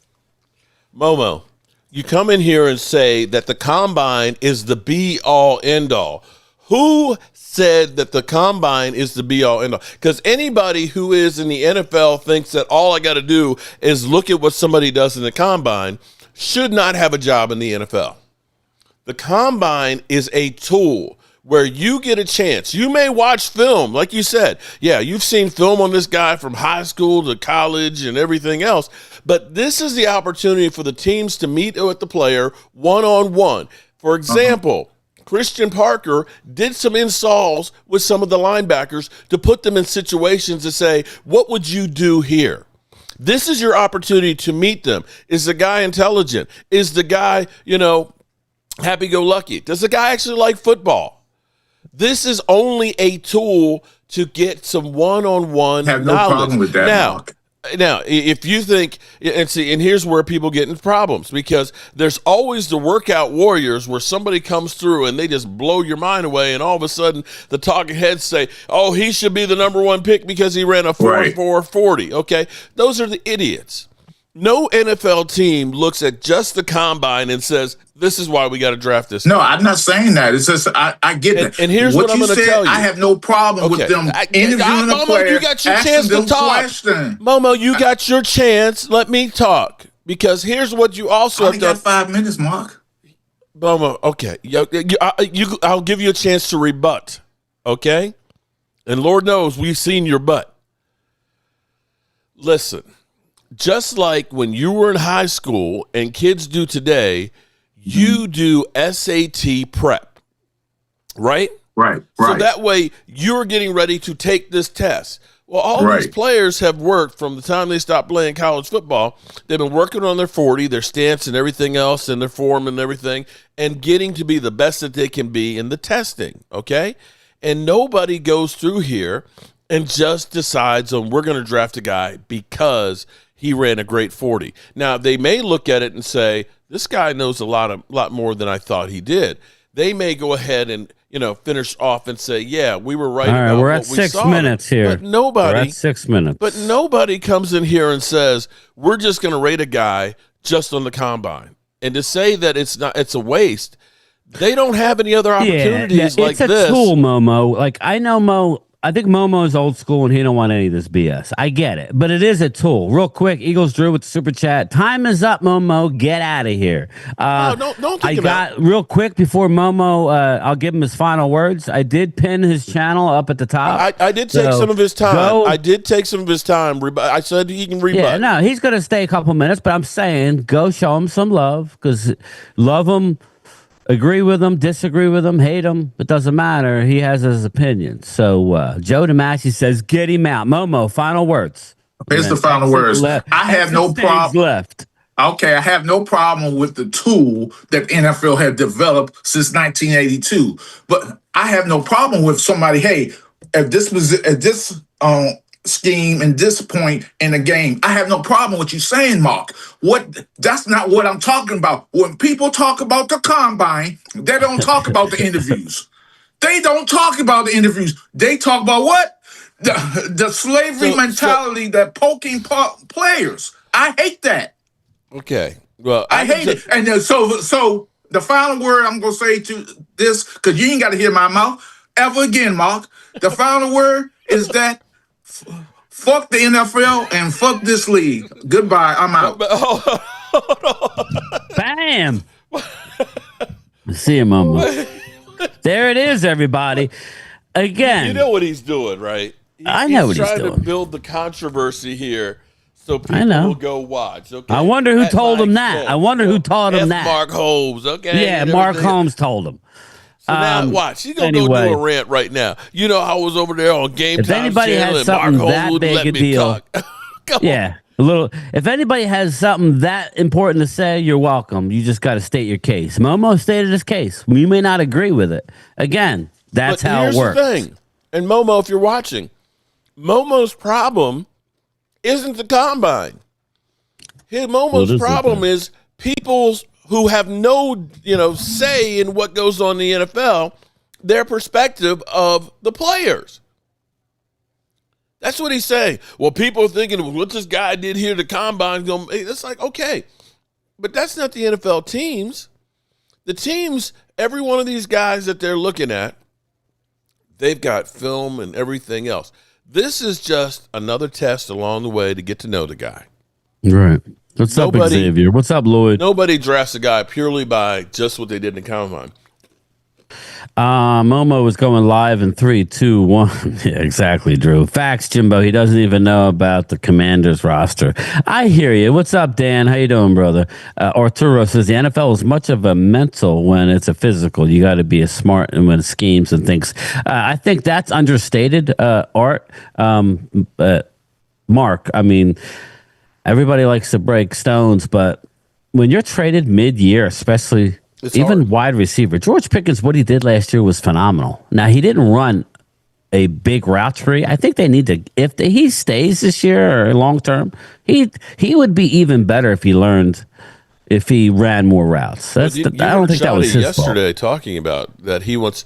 Momo. You come in here and say that the combine is the be-all, end-all. Who said that the combine is the be-all, end-all? Because anybody who is in the NFL thinks that all I got to do is look at what somebody does in the combine should not have a job in the NFL. The combine is a tool where you get a chance. You may watch film, like you said. Yeah, you've seen film on this guy from high school to college and everything else. But this is the opportunity for the teams to meet with the player one-on-one. For example, Christian Parker did some installs with some of the linebackers to put them in situations to say, what would you do here? This is your opportunity to meet them. Is the guy intelligent? Is the guy, happy-go-lucky? Does the guy actually like football? This is only a tool to get some one-on-one knowledge. No problem with that, Mark. Now, if you think, and here's where people get into problems, because there's always the workout warriors where somebody comes through and they just blow your mind away, and all of a sudden the talking heads say, oh, he should be the number one pick because he ran a 4.40. Okay, those are the idiots. No NFL team looks at just the combine and says, this is why we got to draft this. No, I'm not saying that. It's just I get that. And here's what I'm going to tell you. I have no problem with them interviewing a player. You got your chance to talk. Momo, you got your chance. Let me talk. Because here's what you also have done. I got 5 minutes, Mark. Momo, okay. I'll give you a chance to rebut. Okay? And Lord knows we've seen your butt. Listen. Just like when you were in high school and kids do today, you do SAT prep, right? Right. So that way you're getting ready to take this test. Well, all these players have worked from the time they stopped playing college football. They've been working on their 40, their stance and everything else, and their form and everything, and getting to be the best that they can be in the testing, okay? And nobody goes through here and just decides on we're going to draft a guy because he ran a great 40. Now, they may look at it and say, this guy knows a lot more than I thought he did. They may go ahead and finish off and say, yeah, we were right. All right, about we're what at we 6 saw. minutes here. But nobody, we're at 6 minutes. But nobody comes in here and says, we're just going to rate a guy just on the combine. And to say that it's a waste, they don't have any other opportunities like this. It's a tool, Momo. Like, I know I think Momo is old school and he don't want any of this BS. I get it, but it is a tool. Real quick, Eagles Drew with the super chat. Time is up, Momo. Get out of here. Don't I got real quick before Momo. I'll give him his final words. I did pin his channel up at the top. I did take some of his time. I did take some of his time. I said he can rebut. Yeah, no, he's gonna stay a couple minutes, but I'm saying go show him some love because love him. Agree with him, disagree with him, hate him. It doesn't matter. He has his opinion. So Joe DeMassi says, get him out. Momo, final words. Here's the final words. I have no problem. Left. Okay, I have no problem with the tool that NFL had developed since 1982. But I have no problem with somebody, hey, at this scheme and this point in the game, I have no problem with you saying, Mark. That's not what I'm talking about. When people talk about the combine, they don't talk about the interviews. They don't talk about the interviews. They talk about what? The slavery mentality that poking players. I hate that. Okay. Well, I hate it. And so the final word I'm gonna say to this, because you ain't got to hear my mouth ever again, Mark. The final word is that fuck the NFL and fuck this league. Goodbye. I'm out. Bam. See you, Momo. There it is, everybody. Again. You know what he's doing, right? I know what he's doing. He's trying to build the controversy here so people will go watch. Okay. I wonder who told him that. I wonder who taught him that. Mark Holmes. Okay. Yeah, Mark Holmes told him. So now watch. He's going to go do a rant right now. You know, I was over there on Game Time. If anybody has something that big a deal, if anybody has something that important to say, you're welcome. You just got to state your case. Momo stated his case. You may not agree with it. Again, that's how it works. Here's the thing. And Momo, if you're watching, Momo's problem isn't the combine. Momo's problem is people's who have no, say in what goes on in the NFL, their perspective of the players. That's what he's saying. Well, people are thinking, what this guy did here, the combine, it's like, okay. But that's not the NFL teams. The teams, every one of these guys that they're looking at, they've got film and everything else. This is just another test along the way to get to know the guy. Right. What's up, Xavier? What's up, Lloyd? Nobody drafts a guy purely by just what they did in the combine. Momo is going live in 3, 2, 1. Yeah, exactly, Drew. Facts, Jimbo. He doesn't even know about the Commanders roster. I hear you. What's up, Dan? How you doing, brother? Arturo says the NFL is much of a mental when it's a physical. You got to be a smart and when it schemes and thinks. I think that's understated, Art. Mark, I mean, everybody likes to break stones, but when you're traded mid-year, especially even wide receiver, George Pickens, what he did last year was phenomenal. Now, he didn't run a big route tree. I think they need to, if he stays this year or long term, he would be even better if he ran more routes. I don't think that was his yesterday fault. Talking about that he wants,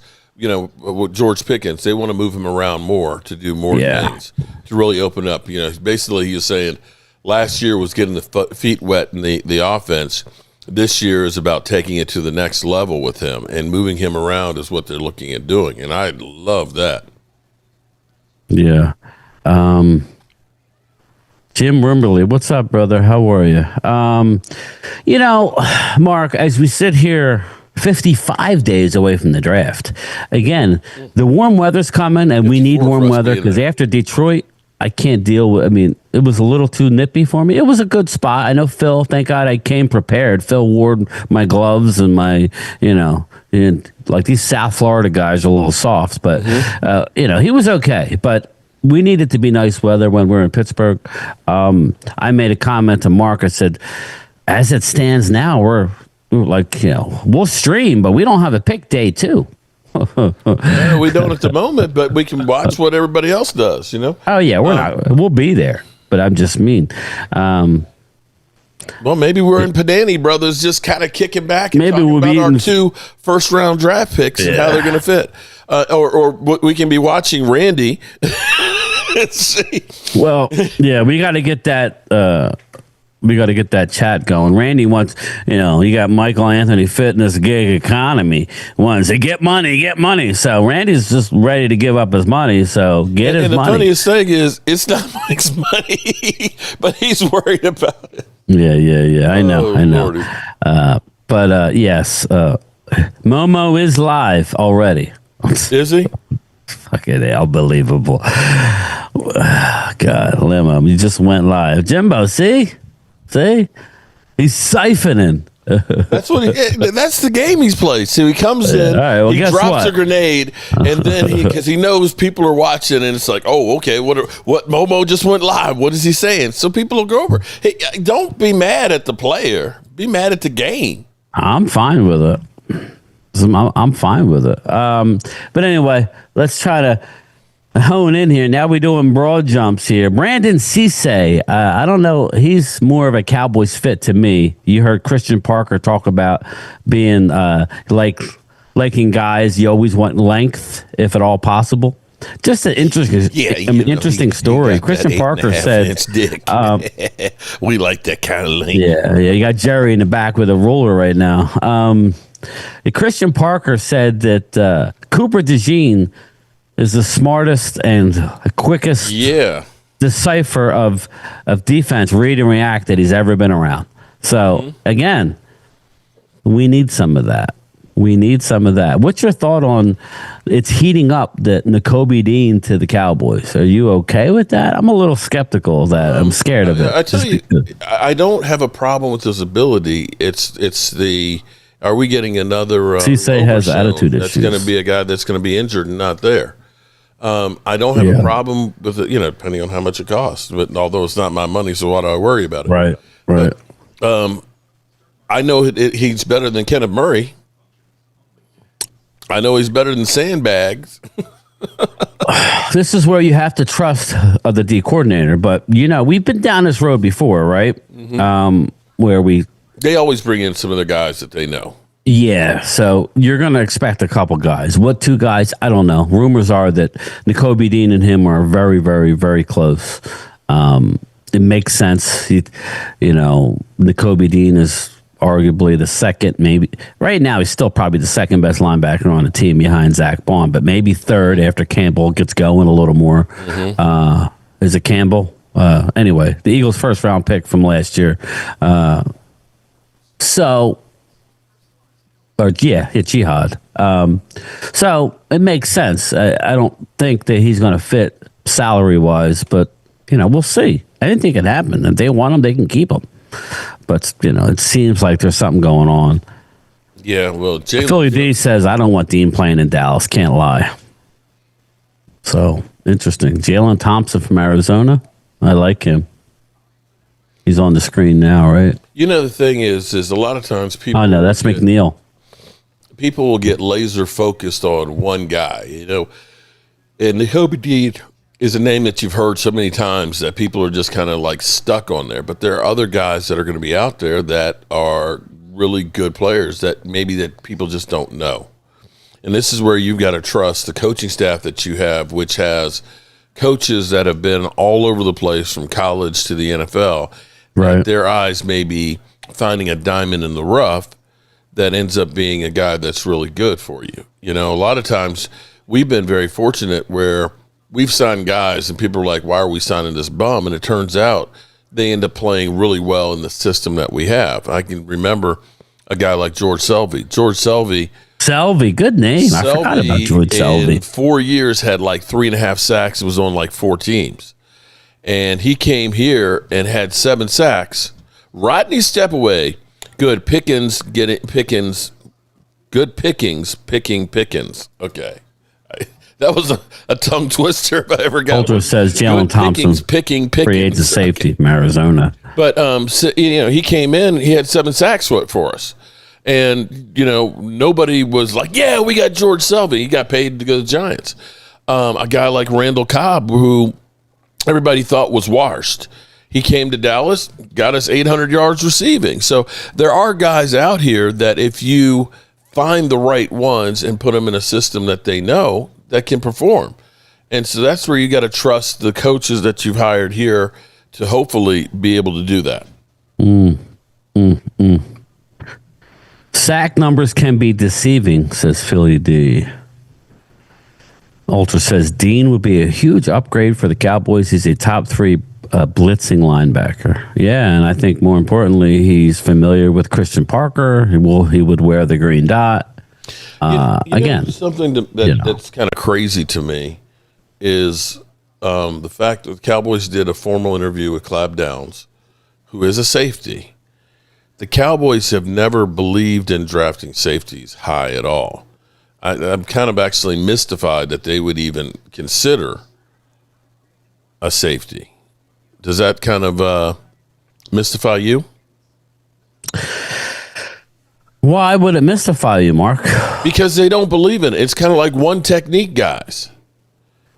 George Pickens, they want to move him around more to do more things, to really open up. Basically he was saying last year was getting the feet wet in the offense. This year is about taking it to the next level with him, and moving him around is what they're looking at doing. And I love that. Yeah. Jim Rimberly, what's up, brother? How are you? Mark, as we sit here 55 days away from the draft, again, the warm weather's coming, and we need warm weather because after Detroit, I can't deal with, it was a little too nippy for me. It was a good spot. I know Phil, thank God I came prepared. Phil wore my gloves and my, and like these South Florida guys are a little soft, but, he was okay. But we need it to be nice weather when we're in Pittsburgh. I made a comment to Mark. I said, as it stands now, we're like, we'll stream, but we don't have a pick day too. Yeah, we don't at the moment, but we can watch what everybody else does, Oh yeah, we'll be there, but I'm just mean. Well, maybe we're in Panani Brothers just kind of kicking back and maybe talking we'll about be our 2 first-round draft picks and how they're going to fit. Or we can be watching Randy and see. Well, yeah, we got to get that chat going. Randy wants, you got Michael Anthony Fitness Gig Economy wants to get money. So Randy's just ready to give up his money. So get his money. And the funniest thing is, it's not Mike's money, but he's worried about it. Yeah. I know. But yes, Momo is live already. Is he? Fucking unbelievable. God, Limo, you just went live. Jimbo, see? He's siphoning. That's the game he's played. So he comes in, he drops a grenade, and then because he knows people are watching, and it's like, oh, okay, what Momo just went live. What is he saying? So people will go over. Hey, don't be mad at the player. Be mad at the game. I'm fine with it. I'm fine with it. But anyway, let's try to hone in here. Now we're doing broad jumps here. Brandon Cisse, I don't know. He's more of a Cowboys fit to me. You heard Christian Parker talk about being liking guys. You always want length, if at all possible. Just an interesting story. Christian Parker said, dick. We like that kind of length. Yeah. You got Jerry in the back with a ruler right now. Christian Parker said that Cooper DeJean is the smartest and quickest decipher of defense, read and react that he's ever been around. So, again, we need some of that. What's your thought on it's heating up that Nakobe Dean to the Cowboys? Are you okay with that? I'm a little skeptical of that. I'm scared of it. I tell you, I don't have a problem with his ability. It's the, are we getting another Cisse has attitude that's issues. going to be a guy that's going to be injured and not there. I don't have a problem with it, depending on how much it costs. But although it's not my money, so why do I worry about it? Right. But, I know he's better than Kenneth Murray. I know he's better than Sandbags. This is where you have to trust the D coordinator. But, we've been down this road before, right? Mm-hmm. Where they always bring in some of the guys that they know. Yeah, so you're going to expect a couple guys. What 2 guys? I don't know. Rumors are that Nakobe Dean and him are very, very, very close. It makes sense. Nakobe Dean is arguably the second, maybe. Right now, he's still probably the second best linebacker on the team behind Zach Bond, but maybe third after Campbell gets going a little more. Mm-hmm. Is it Campbell? Anyway, the Eagles' first-round pick from last year. Jihad. So it makes sense. I don't think that he's going to fit salary-wise, but, we'll see. Anything can happen. If they want him, they can keep him. But, it seems like there's something going on. Yeah, well, Philly D says, I don't want Dean playing in Dallas. Can't lie. So, interesting. Jalen Thompson from Arizona. I like him. He's on the screen now, right? The thing is a lot of times people... Oh, no, that's McNeil. People will get laser focused on one guy, and Nakobe Dean is a name that you've heard so many times that people are just kind of like stuck on there. But there are other guys that are going to be out there that are really good players that people just don't know. And this is where you've got to trust the coaching staff that you have, which has coaches that have been all over the place from college to the NFL. Right. Their eyes may be finding a diamond in the rough that ends up being a guy that's really good for you. A lot of times we've been very fortunate where we've signed guys and people are like, why are we signing this bum? And it turns out they end up playing really well in the system that we have. I can remember a guy like George Selvey. Selvey, good name. I forgot about George Selvey. In 4 years had like 3.5 sacks. It was on like 4 teams. And he came here and had 7 sacks. Rodney Stepaway, good Pickens, Pickens. Okay. That was a tongue twister if I ever got Ultra one. says Jalen Thompson Pickens. creates a safety from Arizona. But, he came in, he had 7 sacks for us. And, nobody was like, yeah, we got George Selvey. He got paid to go to the Giants. A guy like Randall Cobb, who everybody thought was washed. He came to Dallas, got us 800 yards receiving. So there are guys out here that if you find the right ones and put them in a system that they know, that can perform. And so that's where you got to trust the coaches that you've hired here to hopefully be able to do that. Sack numbers can be deceiving, says Philly D. Ultra says Dean would be a huge upgrade for the Cowboys. He's a top 3 blitzing linebacker. Yeah, and I think more importantly, he's familiar with Christian Parker. He would wear the green dot. Again, something that's kind of crazy to me is the fact that the Cowboys did a formal interview with Clab Downs, who is a safety. The Cowboys have never believed in drafting safeties high at all. I'm kind of actually mystified that they would even consider a safety. Does that kind of mystify you? Why would it mystify you, Mark? Because they don't believe in it. It's kind of like one technique guys.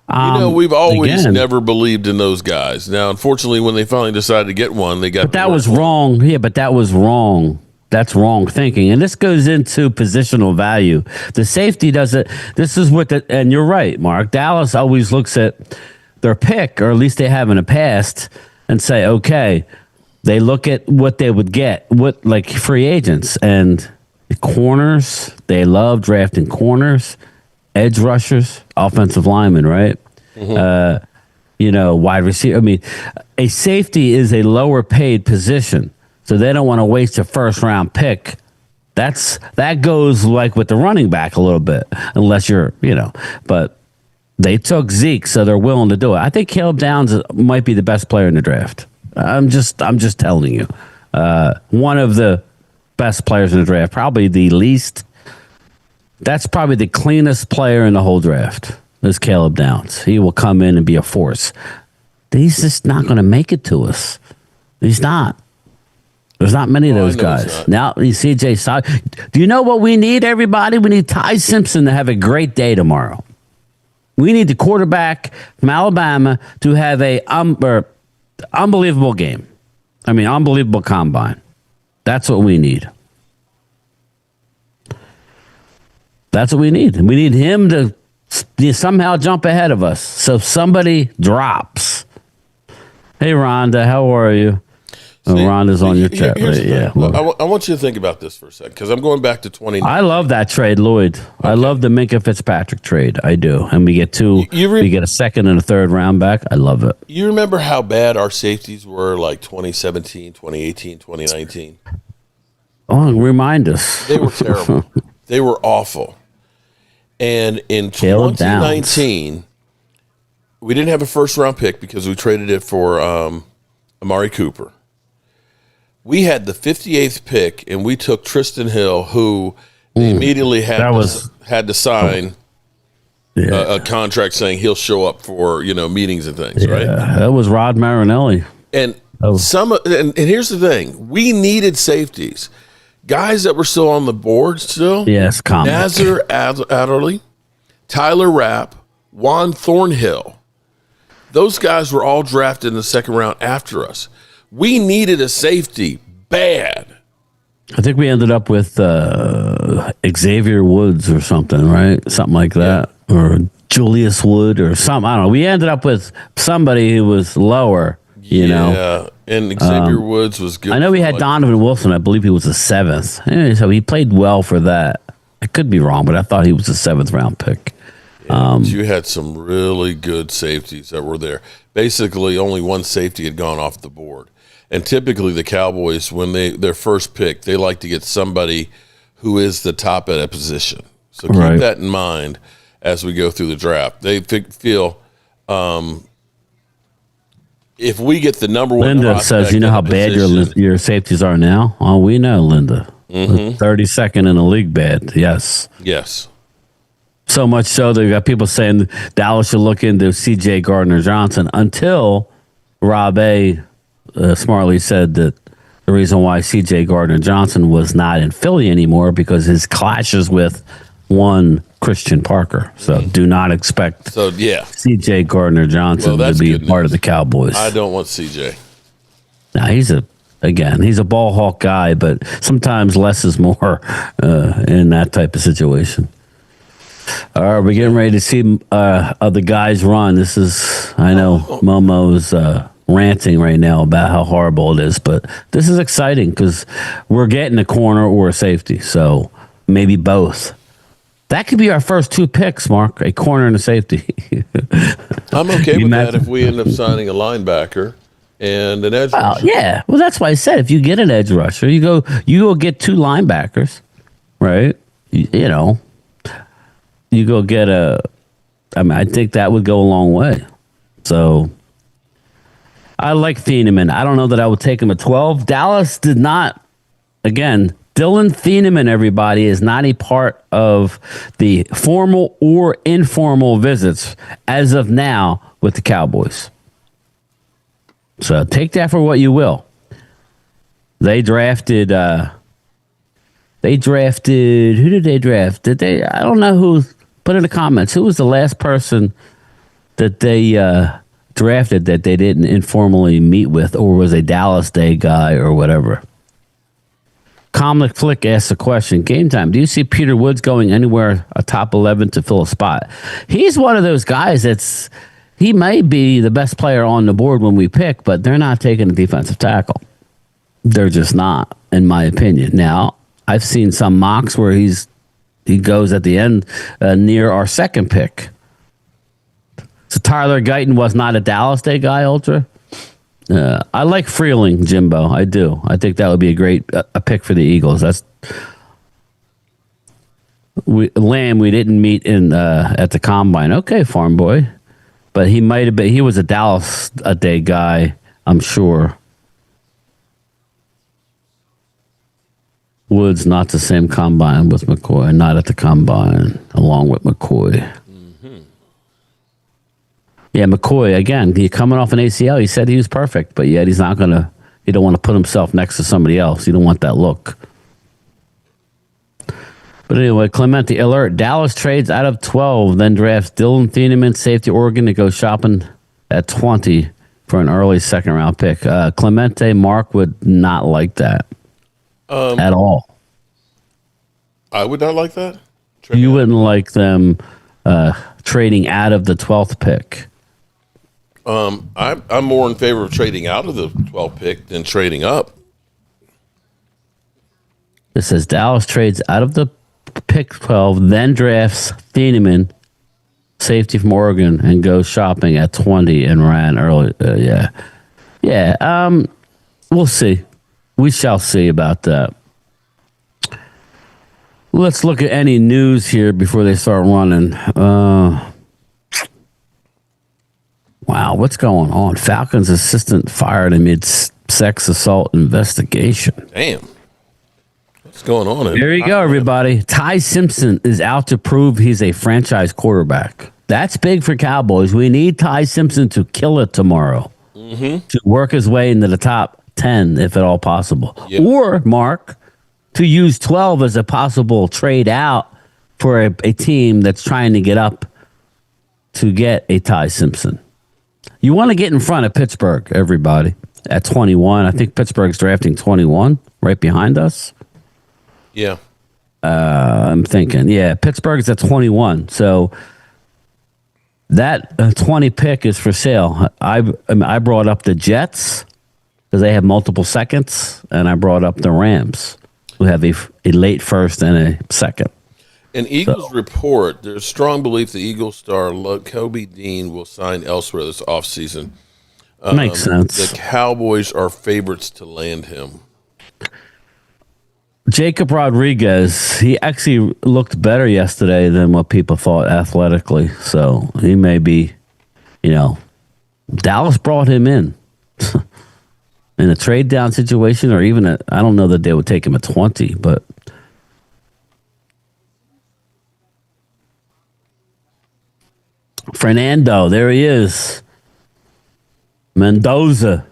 We've always never believed in those guys. Now, unfortunately, when they finally decided to get one, they got. But that was wrong. Yeah, but that was wrong. That's wrong thinking. And this goes into positional value. The safety doesn't. This is what and you're right, Mark. Dallas always looks at their pick, or at least they have in the past, and say, okay, they look at what they would get, like free agents and corners. They love drafting corners, edge rushers, offensive linemen, right? Wide receiver. I mean, a safety is a lower paid position, so they don't want to waste a first round pick. That goes like with the running back a little bit, unless you're, but. They took Zeke, so they're willing to do it. I think Caleb Downs might be the best player in the draft. I'm just telling you. One of the best players in the draft, probably the least. That's probably the cleanest player in the whole draft is Caleb Downs. He will come in and be a force. He's just not going to make it to us. He's not. There's not many of those guys. Now, CJ Side. Do you know what we need, everybody? We need Ty Simpson to have a great day tomorrow. We need the quarterback from Alabama to have a unbelievable game. I mean, unbelievable combine. That's what we need. That's what we need. We need him to somehow jump ahead of us. So somebody drops. Hey, Rhonda, how are you? Rhonda's on your chat, right? Yeah. I want you to think about this for a second, because I'm going back to 2019. I love that trade, Lloyd. Okay. I love the Minka Fitzpatrick trade. I do. And we get we get a second and a third round back. I love it. You remember how bad our safeties were like 2017, 2018, 2019? Oh, remind us. They were terrible. They were awful. And in 2019, we didn't have a first round pick because we traded it for Amari Cooper. We had the 58th pick, and we took Tristan Hill, who immediately had to sign a contract saying he'll show up for meetings and things. Right? That was Rod Marinelli. And and here's the thing: we needed safeties, guys that were still on the board. Still, yes, Nazir Adderley, Tyler Rapp, Juan Thornhill. Those guys were all drafted in the second round after us. We needed a safety bad. I think we ended up with Xavier Woods or something, right? Something like that. Yeah. Or Julius Wood or something. I don't know. We ended up with somebody who was lower, you know. Yeah, and Xavier Woods was good. I know we had Donovan Wilson. I believe he was the 7th. Anyway, so he played well for that. I could be wrong, but I thought he was a 7th round pick. You had some really good safeties that were there. Basically, only one safety had gone off the board. And typically the Cowboys, when their first pick, they like to get somebody who is the top at a position. So keep that in mind as we go through the draft. They feel if we get the number one Linda says, you know how bad your safeties are now? Oh, we know, Linda. 32nd in the league bad. Yes. Yes. So much so that you got people saying Dallas should look into C.J. Gardner-Johnson until Rob A. Smartly said that the reason why C.J. Gardner-Johnson was not in Philly anymore because his clashes with one Christian Parker. So do not expect C.J. Gardner-Johnson to be part of the Cowboys. I don't want C.J. Now, he's a ball hawk guy, but sometimes less is more in that type of situation. All right, we're getting ready to see other guys run. This is, I know Momo's ranting right now about how horrible it is, but this is exciting because we're getting a corner or a safety, so maybe both. That could be our first 2 picks, Mark, a corner and a safety. I'm okay with that if we end up signing a linebacker and an edge rusher. Yeah, well, that's why I said if you get an edge rusher, you go get 2 linebackers, right? You know, you go get I think that would go a long way. So I like Thieneman. I don't know that I would take him at 12. Dallas did not. Again, Dylan Thieneman, everybody, is not a part of the formal or informal visits as of now with the Cowboys. So take that for what you will. They drafted. Who did they draft? I don't know who. Put in the comments. Who was the last person that they drafted that they didn't informally meet with, or was a Dallas Day guy or whatever? Comlick Flick asks a question. Game time. Do you see Peter Woods going anywhere a top 11 to fill a spot? He's one of those guys he may be the best player on the board when we pick, but they're not taking a defensive tackle. They're just not, in my opinion. Now, I've seen some mocks where he goes at the end near our second pick. So Tyler Guyton was not a Dallas Day guy, Ultra. I like Freeling, Jimbo. I do. I think that would be a great a pick for the Eagles. Lamb we didn't meet in at the combine. Okay, farm boy, but he might have been. He was a Dallas Day guy, I'm sure. Woods not the same combine with McCoy. Not at the combine along with McCoy. Yeah, McCoy, again, he coming off an ACL. He said he was perfect, but yet he don't want to put himself next to somebody else. You don't want that look. But anyway, Clemente alert. Dallas trades out of 12, then drafts Dylan Thieneman, safety Oregon, to go shopping at 20 for an early second-round pick. Clemente, Mark would not like that at all. I would not like that? You wouldn't like them trading out of the 12th pick. I'm more in favor of trading out of the 12th pick than trading up. It says Dallas trades out of the pick 12, then drafts Thieneman, safety from Oregon, and goes shopping at 20 and ran early. We'll see. We shall see about that. Let's look at any news here before they start running. Wow, what's going on? Falcons assistant fired amid sex assault investigation. Damn. What's going on? There you go, everybody. Ty Simpson is out to prove he's a franchise quarterback. That's big for Cowboys. We need Ty Simpson to kill it tomorrow. To work his way into the top 10, if at all possible. Yep. Or, Mark, to use 12 as a possible trade out for a team that's trying to get up to get a Ty Simpson. You want to get in front of Pittsburgh, everybody, at 21. I think Pittsburgh's drafting 21, right behind us. Yeah. I'm thinking, Pittsburgh's at 21. So that 20 pick is for sale. I brought up the Jets because they have multiple seconds, and I brought up the Rams, who have a late first and a second. An Eagles report, there's strong belief the Eagles star Kobe Dean will sign elsewhere this offseason. Makes sense. The Cowboys are favorites to land him. Jacob Rodriguez, he actually looked better yesterday than what people thought athletically. So he may be, Dallas brought him in a trade down situation, or even I don't know that they would take him at 20, but Fernando, there he is. Mendoza.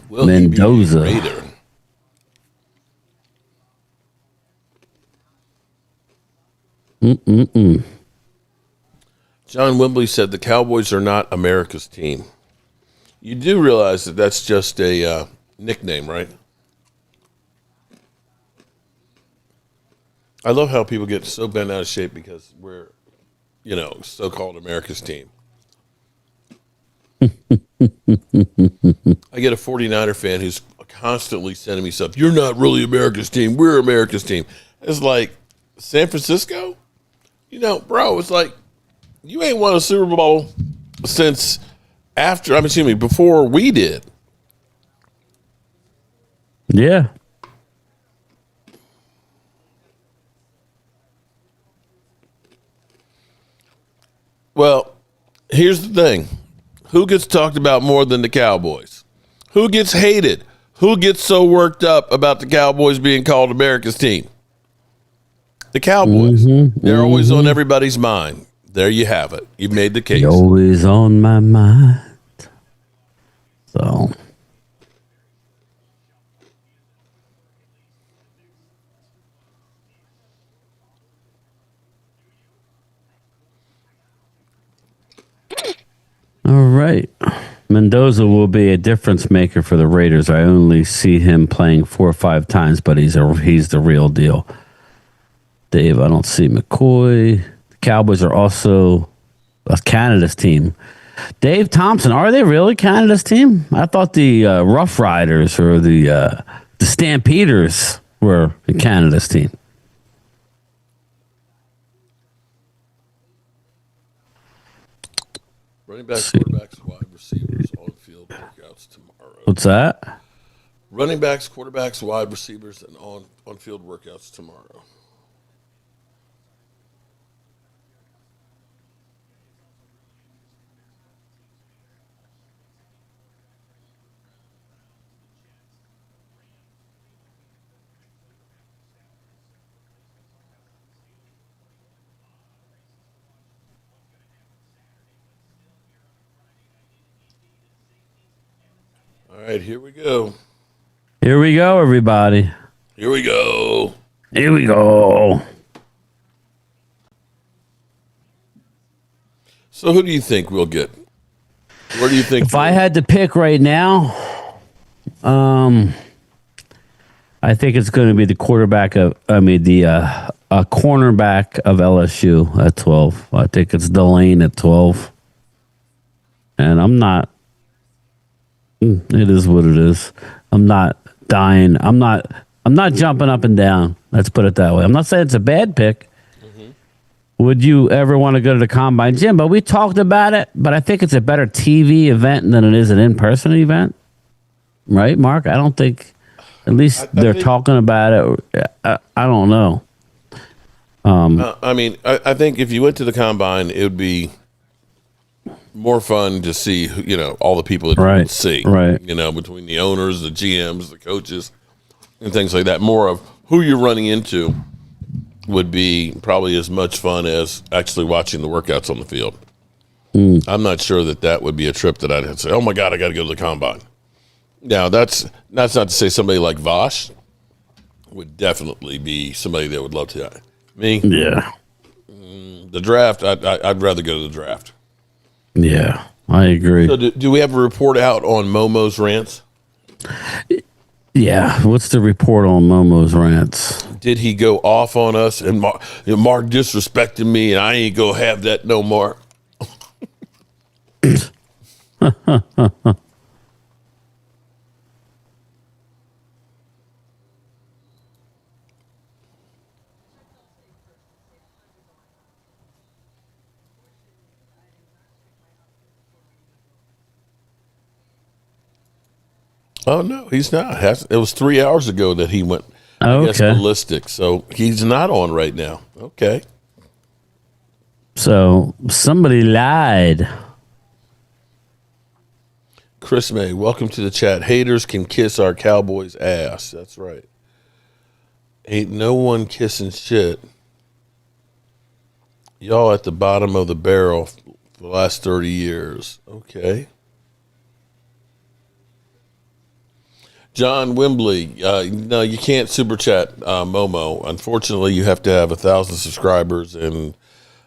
Will Mendoza. he be a Raider? John Wembley said the Cowboys are not America's team. You do realize that that's just a nickname, right? I love how people get so bent out of shape because we're, so-called America's team. I get a 49er fan who's constantly sending me stuff. You're not really America's team. We're America's team. It's like, San Francisco? Bro, it's like, you ain't won a Super Bowl since before we did. Yeah. Well, here's the thing. Who gets talked about more than the Cowboys? Who gets hated? Who gets so worked up about the Cowboys being called America's team? The Cowboys. They're always on everybody's mind. There you have it. You've made the case. You're always on my mind. So. All right. Mendoza will be a difference maker for the Raiders. I only see him playing 4 or 5 times, but he's the real deal. Dave, I don't see McCoy. The Cowboys are also Canada's team. Dave Thompson, are they really Canada's team? I thought the Rough Riders or the Stampeders were Canada's team. Running backs, quarterbacks, wide receivers, on-field workouts tomorrow. What's that? Running backs, quarterbacks, wide receivers, and on-field workouts tomorrow. All right, here we go. Here we go, everybody. Here we go. Here we go. So who do you think we'll get? Where do you think? If I had to pick right now, I think it's going to be the cornerback of LSU at 12. I think it's Delane at 12. And I'm not. It is what it is. I'm not dying. I'm not jumping up and down. Let's put it that way. I'm not saying it's a bad pick. Would you ever want to go to the Combine, Jim? But we talked about it. But I think it's a better TV event than it is an in-person event. Right, Mark? I don't think, at least they're talking about it. I don't know. I think if you went to the Combine, it would be more fun to see, all the people that you would see. Right. Between the owners, the GMs, the coaches, and things like that. More of who you're running into would be probably as much fun as actually watching the workouts on the field. I'm not sure that would be a trip that I'd say, oh, my God, I got to go to the Combine. Now, that's not to say somebody like Vosh would definitely be somebody that would love to. Me? Yeah. The draft, I'd rather go to the draft. Yeah, I agree. So do we have a report out on Momo's rants? Yeah, what's the report on Momo's rants? Did he go off on us and Mark disrespected me and I ain't gonna have that no more? Oh, no, he's not. It was 3 hours ago that he went ballistic, so he's not on right now. Okay. So somebody lied. Chris May, welcome to the chat. Haters can kiss our Cowboys' ass. That's right. Ain't no one kissing shit. Y'all at the bottom of the barrel for the last 30 years. Okay. John Wembley, no, you can't super chat Momo. Unfortunately, you have to have 1,000 subscribers and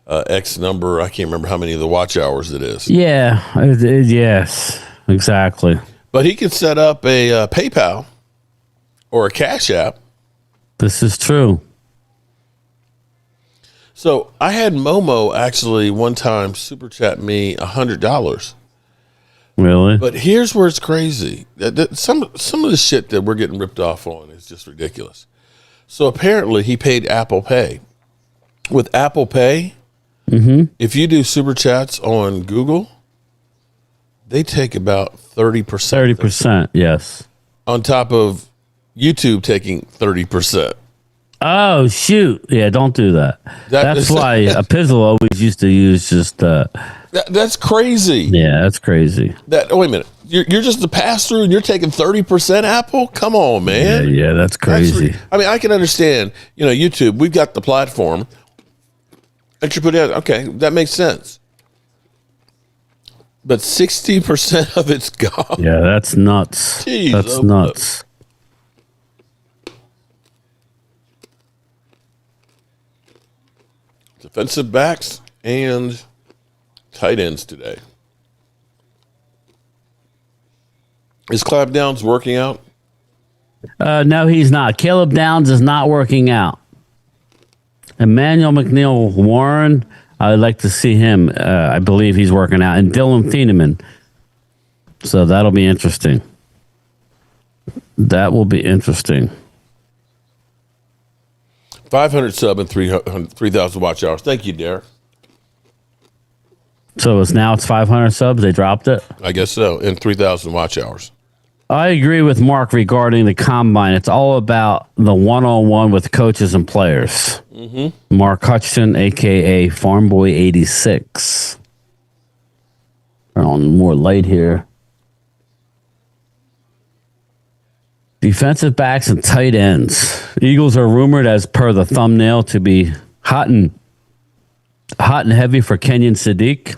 X number. I can't remember how many of the watch hours it is. Yeah, yes, exactly. But he could set up a PayPal or a Cash App. This is true. So I had Momo actually one time super chat me $100. Really? But here's where it's crazy. Some of the shit that we're getting ripped off on is just ridiculous. So apparently he paid Apple Pay. With Apple Pay, if you do super chats on Google, they take about 30%. 30%, yes. On top of YouTube taking 30%. Oh, shoot. Yeah, don't do that. That's why a Pizzle always used to use just... that's crazy. Yeah, that's crazy. Wait a minute. You're just a pass-through and you're taking 30% Apple? Come on, man. Yeah, that's crazy. I can understand, YouTube, we've got the platform that you put out. Okay, that makes sense. But 60% of it's gone. Yeah, that's nuts. Jeez, that's nuts. Defensive backs and tight ends today. Is Clap Downs working out? No, he's not. Caleb Downs is not working out. Emmanuel McNeil Warren, I'd like to see him. I believe he's working out. And Dylan Thieneman. So that'll be interesting. That will be interesting. 500 sub and 3,000 watch hours. Thank you, Derek. So it's 500 subs. They dropped it? I guess so. And 3,000 watch hours. I agree with Mark regarding the combine. It's all about the one-on-one with coaches and players. Mm-hmm. Mark Hutchinson, a.k.a. Farmboy86. Turn on more light here. Defensive backs and tight ends. Eagles are rumored, as per the thumbnail, to be hot and heavy for Kenyon Sadiq.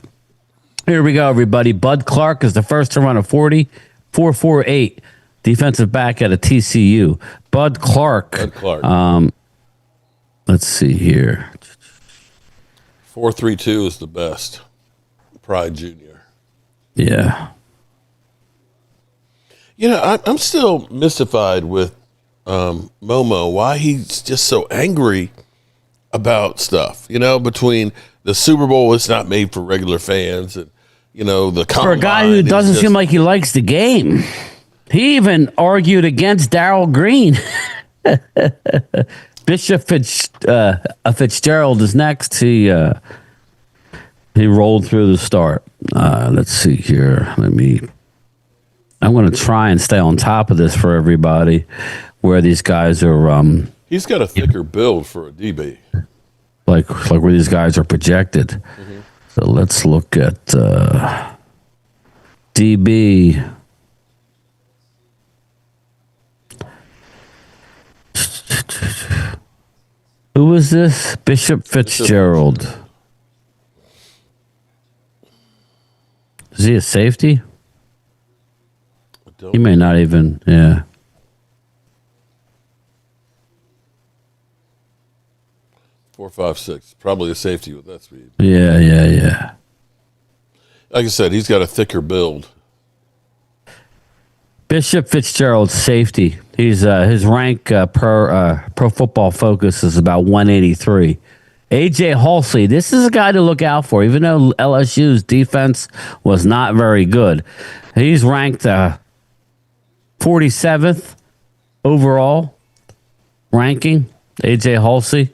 Here we go, everybody. Bud Clark is the first to run a 40. 4.48, defensive back at a TCU. Bud Clark. Let's see here. 4.32 is the best. Pride Junior. Yeah. I'm still mystified with Momo, why he's just so angry about stuff. Between the Super Bowl, it's not made for regular fans, and the combine. For a guy who doesn't seem like he likes the game. He even argued against Darryl Green. Bishop Fitzgerald is next. He rolled through the start. Let's see here. I'm going to try and stay on top of this for everybody, where these guys are. He's got a thicker build for a DB. Like where these guys are projected. Mm-hmm. So let's look at DB. Who was this? Bishop Fitzgerald. Is he a safety? He may not even, yeah. 4.56, probably a safety with that speed. Yeah. Like I said, he's got a thicker build. Bishop Fitzgerald, safety. He's his rank per Pro Football Focus is about 183. AJ Halsey, this is a guy to look out for, even though LSU's defense was not very good. He's ranked 47th overall ranking. AJ Halsey.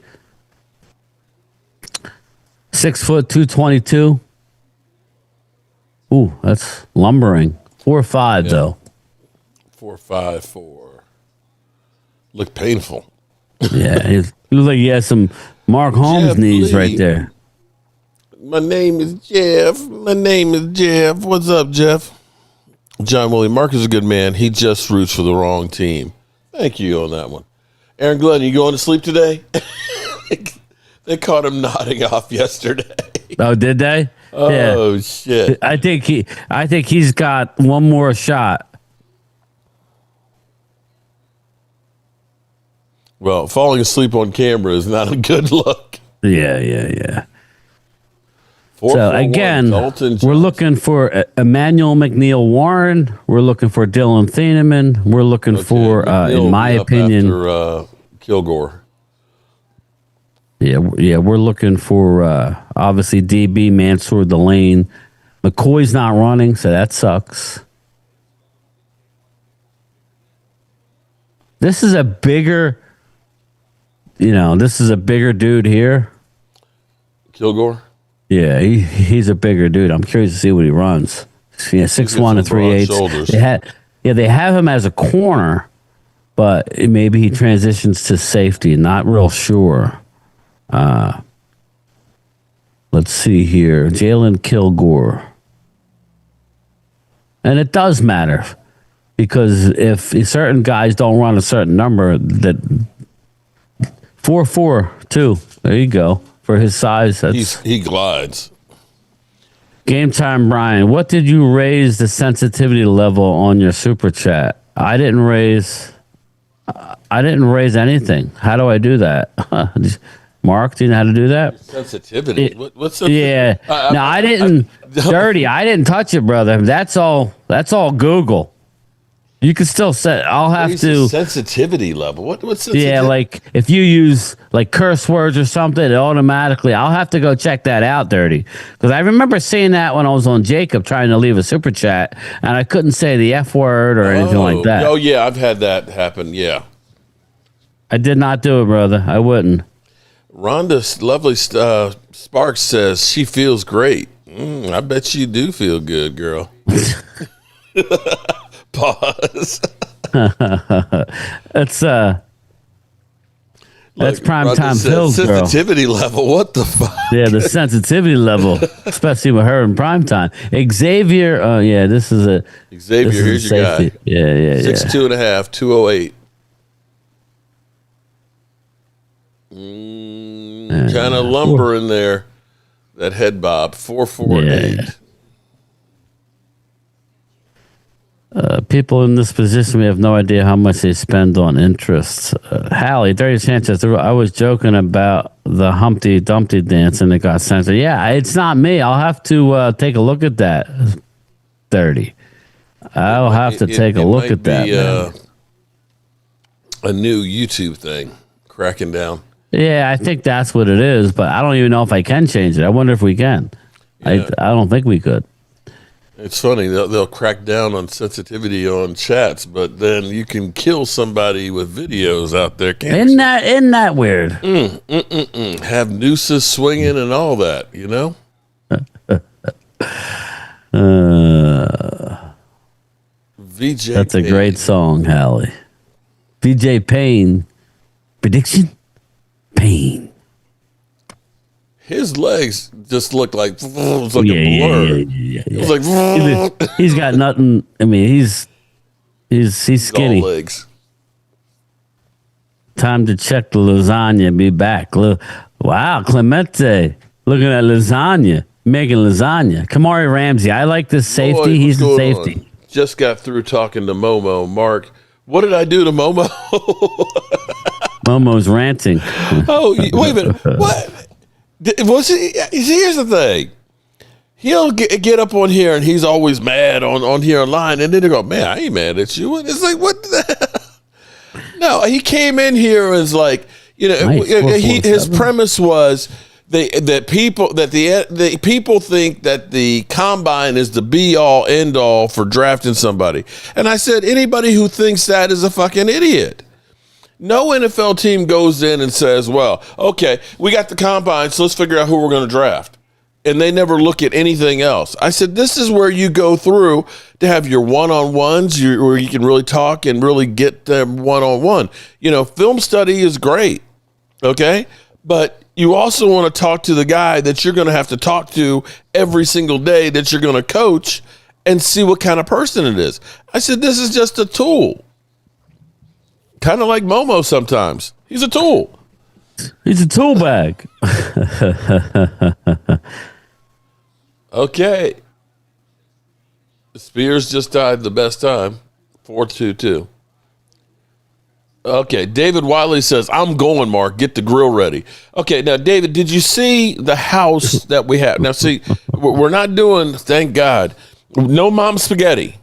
6 foot 222. Ooh, that's lumbering. 4'5", though. 4.54. Look painful. Yeah, he looks like he has some Mark Holmes knees right there. My name is Jeff. What's up, Jeff? John Willie, Mark is a good man. He just roots for the wrong team. Thank you on that one. Aaron Glenn, you going to sleep today? They caught him nodding off yesterday. Oh, did they? Oh, shit. I think he's got one more shot. Well, falling asleep on camera is not a good look. Yeah. 4-4-1, So again, we're looking for Emmanuel McNeil Warren. We're looking for Dylan Thieneman. We're looking for, in my opinion, after, Kilgore. Yeah, we're looking for obviously DB Mansour Delane. McCoy's not running, so that sucks. This is a bigger dude here. Kilgore? Yeah, he's a bigger dude. I'm curious to see what he runs. Yeah, 6'1" and 3/8. They have him as a corner, but maybe he transitions to safety. Not real sure. Let's see here. Jalen Kilgore. And it does matter because if certain guys don't run a certain number, that 4.42. There you go. For his size, he glides. Game time, Bryan. What did you raise the sensitivity level on your super chat? I didn't raise anything. How do I do that? Mark, do you know how to do that? Sensitivity. What's sensitivity? Yeah. No, I didn't. Dirty. I didn't touch it, brother. That's all Google. You can still set. I'll have to sensitivity level. What's sensitivity? Yeah, like if you use like curse words or something, it automatically. I'll have to go check that out, Dirty, because I remember seeing that when I was on Jacob trying to leave a super chat, and I couldn't say the F word or anything like that. Oh yeah, I've had that happen. Yeah, I did not do it, brother. I wouldn't. Rhonda Lovely Sparks says she feels great. I bet you do feel good, girl. Pause. That's prime time pills, girl. Sensitivity level. What the fuck? Yeah, the sensitivity level, especially with her in prime time. Xavier. Yeah, this is a Xavier. Here's your guy. Yeah. 6'2.5", 208. Kind of lumber in there. That head bob. 4'4'8". People in this position, we have no idea how much they spend on interest. Hallie, Dirty Sanchez, I was joking about the Humpty Dumpty dance and it got censored. Yeah, it's not me. I'll have to take a look at that. Dirty. I'll have to take a look at that. A new YouTube thing, cracking down. Yeah, I think that's what it is, but I don't even know if I can change it. I wonder if we can. Yeah. I don't think we could. It's funny, they'll crack down on sensitivity on chats, but then you can kill somebody with videos out there, can't you? Isn't that weird? Have nooses swinging and all that, you know? VJ That's Payne. A great song, Hallie. VJ Payne. Prediction? Payne. His legs just look like it was like a blur. Yeah. It was like he's got nothing. I mean, he's skinny. All legs. Time to check the lasagna. Be back. Wow, Clemente looking at lasagna, making lasagna. Kamari Ramsey. I like this safety. Boy, he's the safety. On? Just got through talking to Momo. Mark, what did I do to Momo? Momo's ranting. Oh, wait a minute. What? Here's the thing. He'll get up on here and he's always mad on here online, and then they go, "Man, I ain't mad at you." And it's like, what the hell? No, he came in here and was like, his premise was the people think that the combine is the be all end all for drafting somebody, and I said anybody who thinks that is a fucking idiot. No NFL team goes in and says, well, okay, we got the combine, so let's figure out who we're going to draft. And they never look at anything else. I said, this is where you go through to have your one-on-ones where you can really talk and really get them one-on-one. Film study is great, okay? But you also want to talk to the guy that you're going to have to talk to every single day that you're going to coach and see what kind of person it is. I said, this is just a tool. Kind of like Momo sometimes. He's a tool. He's a tool bag. Okay. Spears just died the best time. 4-2-2. Okay, David Wiley says, I'm going, Mark. Get the grill ready. Okay, now, David, did you see the house that we have? Now, see, we're not doing, thank God, no mom spaghetti.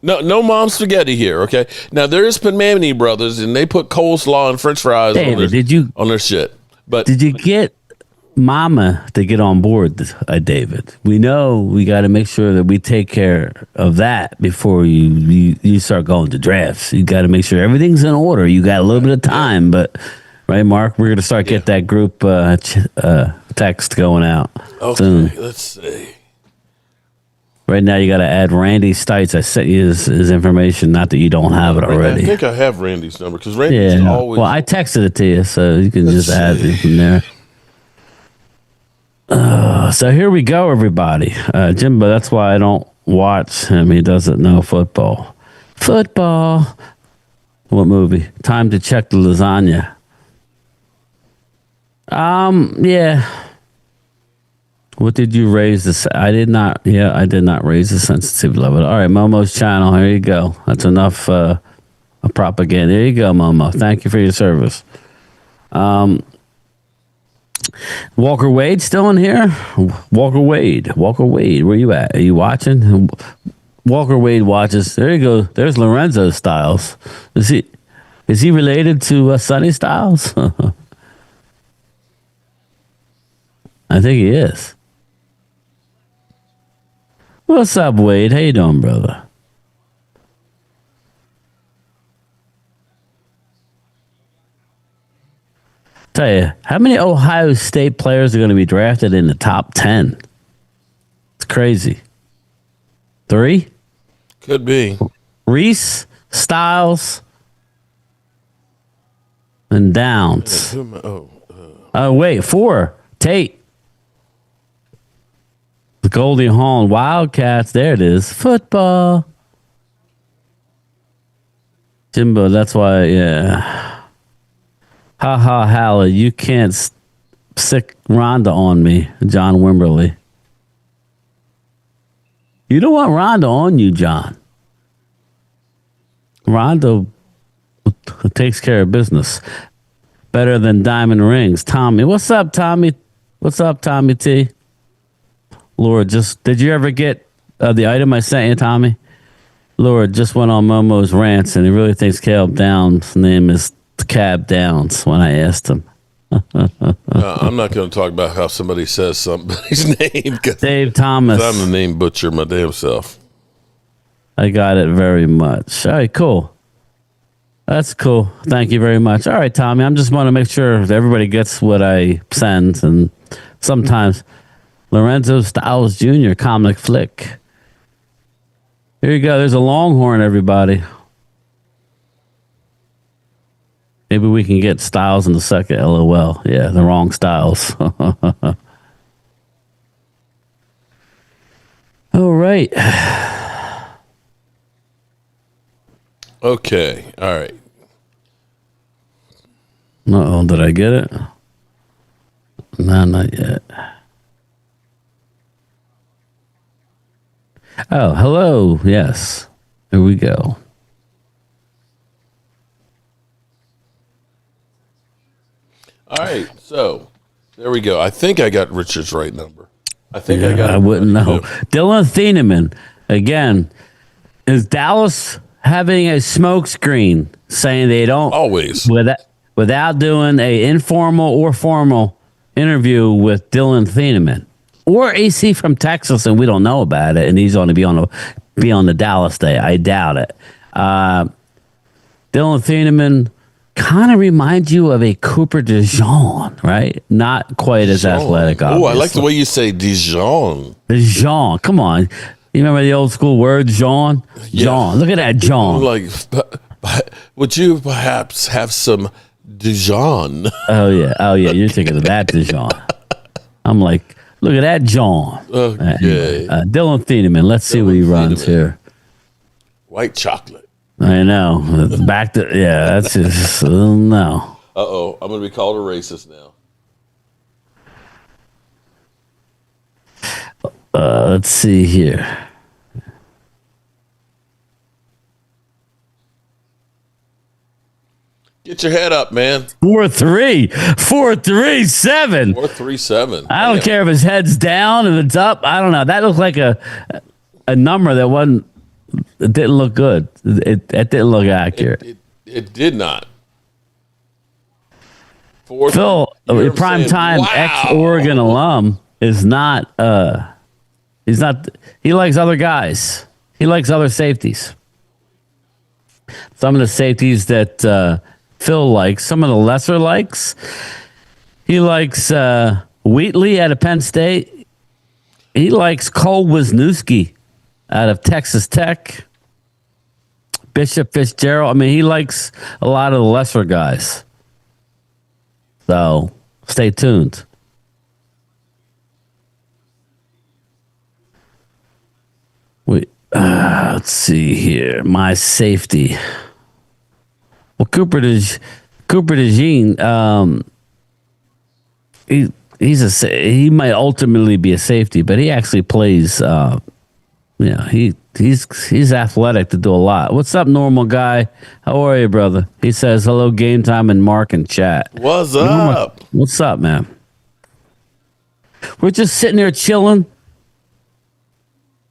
No mom spaghetti here, okay? Now, there is Panmani Brothers, and they put coleslaw and french fries on their shit. But did you get Mama to get on board, David? We know we got to make sure that we take care of that before you start going to drafts. You got to make sure everything's in order. You got a little bit of time, but right, Mark, we're going to start get that group text going out. Okay, soon. Let's see. Right now, you got to add Randy Stites. I sent you his information. Not that you don't have it already. I think I have Randy's number because Randy's always. Well, I texted it to you, so you can just add it from there. So here we go, everybody. Jimbo, that's why I don't watch him. He doesn't know football. Football. What movie? Time to check the lasagna. Yeah. What did you raise this? I did not raise the sensitivity level. All right, Momo's channel. Here you go. That's enough propaganda. There you go, Momo. Thank you for your service. Walker Wade still in here? Walker Wade, where you at? Are you watching? Walker Wade watches. There you go. There's Lorenzo Styles. Is he related to Sonny Styles? I think he is. What's up, Wade? How you doing, brother? Tell you, how many Ohio State players are going to be drafted in the top 10? It's crazy. 3? Could be. Reese, Styles, and Downs. Oh, wait, 4. Tate. The Goldie Hawn Wildcats. There it is. Football. Jimbo, that's why, yeah. Ha ha, Halla, you can't sick Rhonda on me, John Wimberly. You don't want Rhonda on you, John. Rhonda takes care of business better than diamond rings. Tommy, what's up, Tommy? What's up, Tommy T? Laura, did you ever get the item I sent you, Tommy? Laura just went on Momo's rants, and he really thinks Caleb Downs' name is Cab Downs when I asked him. I'm not going to talk about how somebody says somebody's name. Dave Thomas. I'm the name butcher my damn self. I got it very much. All right, cool. That's cool. Thank you very much. All right, Tommy. I'm just want to make sure everybody gets what I send, and sometimes Lorenzo Styles Jr. comic flick. Here you go. There's a Longhorn, everybody. Maybe we can get Styles in the second. LOL. Yeah, the wrong Styles. All right. Okay. All right. Uh-oh, did I get it? No, not yet. Oh, hello. Yes. Here we go. All right. So there we go. I think I got Richard's right number. I got I wouldn't know. Dylan Thieneman, again, is Dallas having a smoke screen saying they don't always without doing a informal or formal interview with Dylan Thieneman or AC from Texas, and we don't know about it, and he's going to be on the Dallas day. I doubt it. Dylan Thieneman kind of reminds you of a Cooper DeJean, right? Not quite as athletic, obviously. Oh, I like the way you say Dijon. DeJean, come on. You remember the old school word, Jean? Yeah. Jean, look at that Jean. Like, would you perhaps have some Dijon? Oh, yeah, you're thinking of that Dijon. I'm like, look at that John. Okay. Dylan Thieneman, let's see what he runs here. White chocolate. I know. Back to, yeah, that's just, no. Uh-oh, I'm going to be called a racist now. Let's see here. Get your head up, man. 4-3. 4-3-7. 4-3-7. I don't care if his head's down, if it's up. I don't know. That looked like a number that wasn't. It didn't look good. It didn't look accurate. It did not. Phil, prime time ex-Oregon alum is not. He's not. He likes other guys. He likes other safeties. Some of the safeties that Phil likes, some of the lesser likes. He likes Wheatley out of Penn State. He likes Cole Wisniewski out of Texas Tech. Bishop Fitzgerald. I mean, he likes a lot of the lesser guys. So stay tuned. Let's see here. My safety. Well, Cooper DeJean, he might ultimately be a safety, but he actually plays. He's athletic to do a lot. What's up, normal guy? How are you, brother? He says hello, game time, and Mark and chat. What's up? What's up, man? We're just sitting there chilling.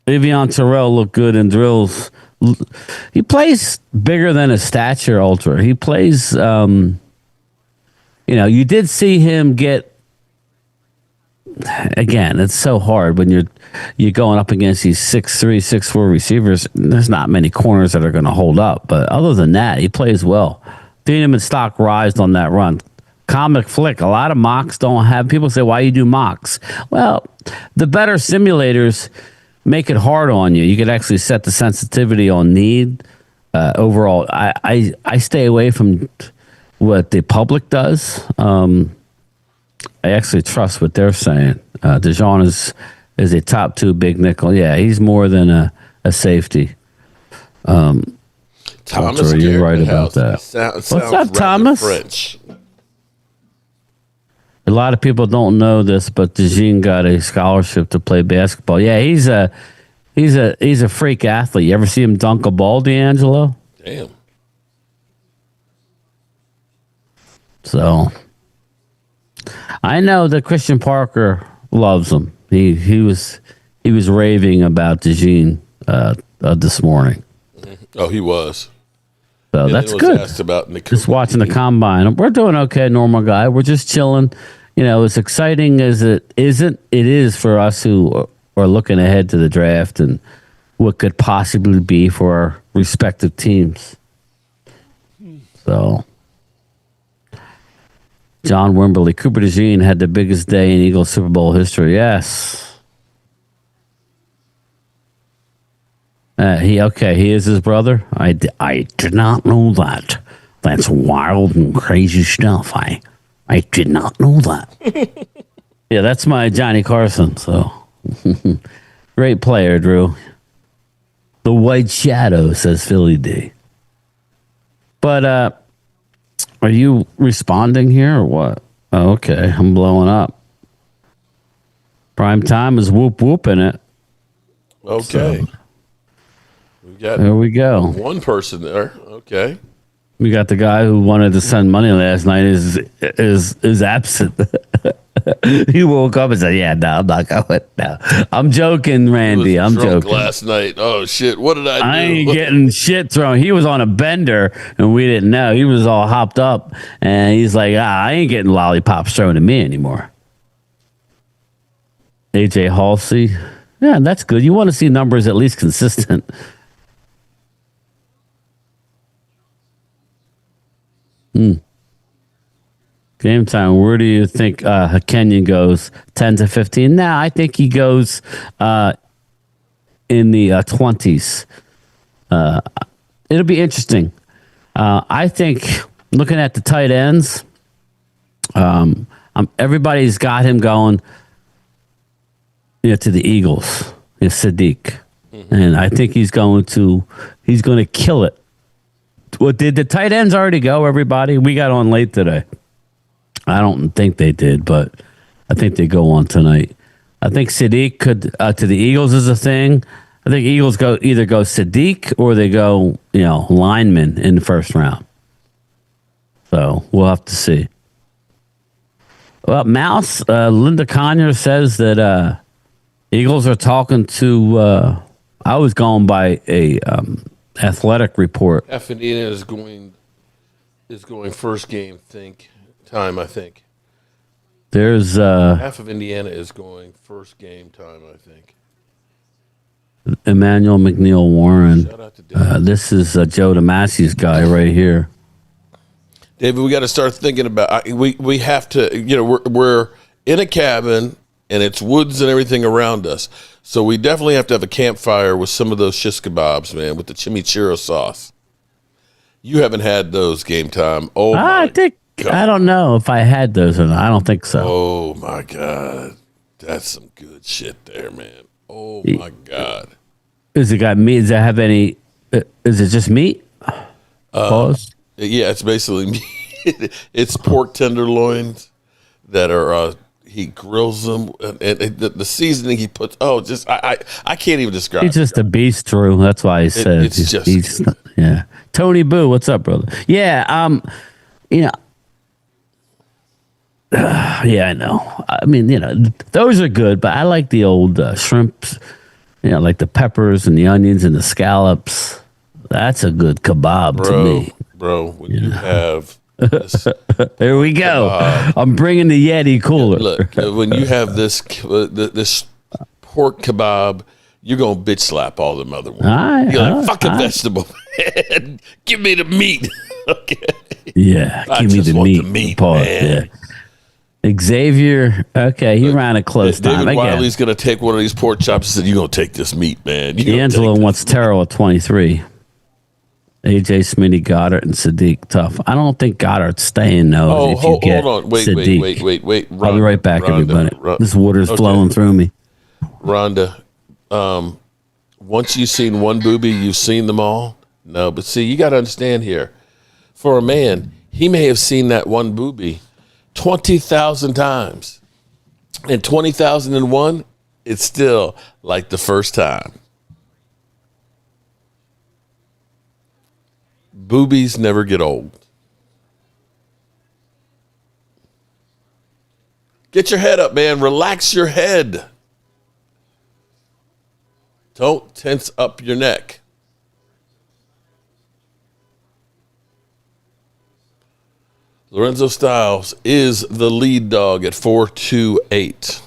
Vivian Terrell looked good in drills. He plays bigger than his stature, Ultra. He plays, you did see him get, again, it's so hard when you're going up against these 6'3", 6'4" receivers. There's not many corners that are going to hold up. But other than that, he plays well. Thieneman stock rised on that run. Comic flick. A lot of mocks don't have. People say, why you do mocks? Well, the better simulators make it hard on you. You could actually set the sensitivity on need. Overall, I stay away from what the public does. I actually trust what they're saying. DeJean is a top 2 big nickel. Yeah, he's more than a safety. Thomas, you're right about that. What's up, Thomas? French. A lot of people don't know this, but DeJean got a scholarship to play basketball. Yeah, he's a freak athlete. You ever see him dunk a ball, D'Angelo? Damn. So I know that Christian Parker loves him. He was raving about DeJean this morning. Oh, he was. So and that's good. Just watching the combine. We're doing okay, normal guy. We're just chilling. As exciting as it isn't, it is for us who are looking ahead to the draft and what could possibly be for our respective teams. So, John Wimberly, Cooper DeJean had the biggest day in Eagles Super Bowl history. Yes. He is his brother. I did not know that. That's wild and crazy stuff. I did not know that. Yeah, that's my Johnny Carson. So great player, Drew. The White Shadow, says Philly D. But are you responding here or what? Oh, okay, I'm blowing up. Prime time is whoop whoop in it. Okay. So. There we go. One person there. Okay. We got the guy who wanted to send money last night is absent. He woke up and said, "Yeah, no, I'm not going. No, I'm joking, Randy. I'm joking." Last night. Oh shit! What did I do? I ain't getting shit thrown. He was on a bender and we didn't know. He was all hopped up and he's like, "I ain't getting lollipops thrown at me anymore." AJ Halsey, yeah, that's good. You want to see numbers at least consistent. Game time. Where do you think Kenyon goes? 10 to 15? Nah, I think he goes in the 20s. It'll be interesting. I think looking at the tight ends, everybody's got him going to the Eagles. Sadiq. And I think he's going to kill it did the tight ends already go, everybody? We got on late today. I don't think they did, but I think they go on tonight. I think Sadiq could to the Eagles is a thing. I think Eagles either go Sadiq or they go, lineman in the first round. So we'll have to see. Well, Mouse, Linda Conyer says that Eagles are talking to. I was going by a athletic report. Half Indiana is going first game time. I think there's half of Indiana is going first game time. I think. Emmanuel McNeil Warren. Shout out to David. This is Joe DeMassi's guy right here. David, we got to start thinking about. We have to. We're in a cabin and it's woods and everything around us, so we definitely have to have a campfire with some of those shish kebabs, man, with the chimichurri sauce. You haven't had those game time. Oh, I don't know if I had those or not. I don't think so. Oh my God, that's some good shit there, man. Oh my God. Is it got meat? Does it have any? Is it just meat? Pause. Yeah, it's basically meat. It's pork tenderloins that are. He grills them, and the seasoning he puts. Oh, just I can't even describe. He's just a beast, Drew. That's why he said he's yeah. Tony Boo, what's up, brother? Yeah, yeah, I know. I mean, those are good, but I like the old shrimps. Like the peppers and the onions and the scallops. That's a good kebab to me, bro. When you have. There we go. I'm bringing the Yeti cooler. Look, when you have this pork kebab, you're gonna bitch slap all them other ones. You're like, fucking vegetable. Give me the meat. Okay. Yeah, give me the meat part. Yeah. Xavier, okay, he ran it close time. David Wiley's gonna take one of these pork chops and said, "You're gonna take this meat, man." D'Angelo wants Terrell at 23. AJ, Smitty, Goddard, and Sadiq. Tough. I don't think Goddard's staying, though. Hold on. Wait. Rhonda, I'll be right back, everybody. This water's flowing through me. Rhonda, once you've seen one booby, you've seen them all? No, but see, you got to understand here. For a man, he may have seen that one booby 20,000 times. And 20,001, it's still like the first time. Boobies never get old. Get your head up, man. Relax your head. Don't tense up your neck. Lorenzo Styles is the lead dog at 428.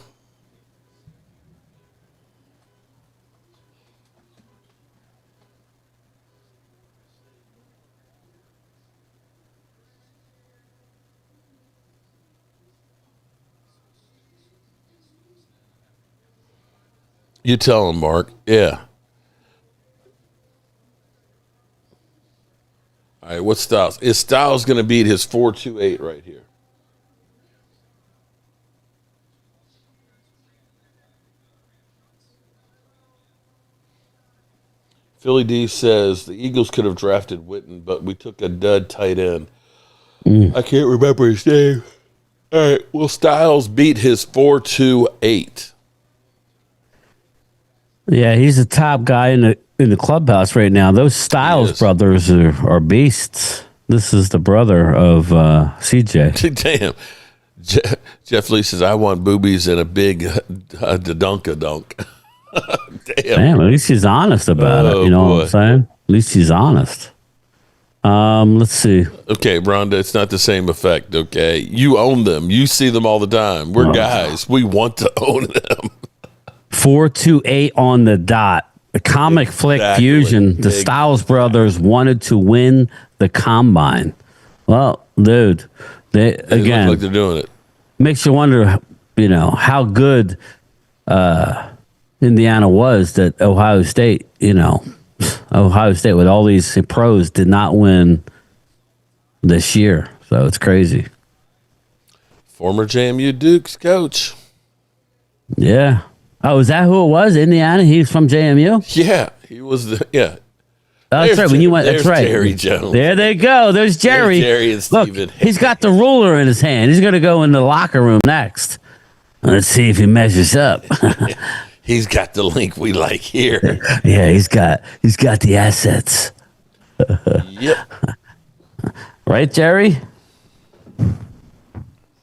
You tell him, Mark. Yeah. All right, what's Styles? Is Styles going to beat his 428 right here? Philly D says the Eagles could have drafted Witten, but we took a dud tight end. I can't remember his name. All right, will Styles beat his 428? Yeah, he's the top guy in the clubhouse right now. Those Styles brothers are beasts. This is the brother of CJ. Damn. Jeff Lee says, I want boobies and a big dunk. Damn, at least he's honest about it. You know what I'm saying? At least he's honest. Let's see. Okay, Rhonda, it's not the same effect, okay? You own them. You see them all the time. We're guys. We want to own them. 428 on the dot. The comic flick fusion. The Styles brothers wanted to win the combine. Well, dude, they again look like they're doing it. Makes you wonder, how good Indiana was that Ohio State, Ohio State with all these pros did not win this year. So it's crazy. Former JMU Dukes coach. Yeah. Oh, is that who it was? Indiana? He's from JMU? Yeah, he was That's right. When you went, there's that's right. Jerry Jones. There they go. There's Jerry. There's Jerry and Look, Steven. he's got the ruler in his hand. He's going to go in the locker room next. Let's see if he measures up. He's got the link we like here. Yeah, he's got the assets. Yep. Right, Jerry?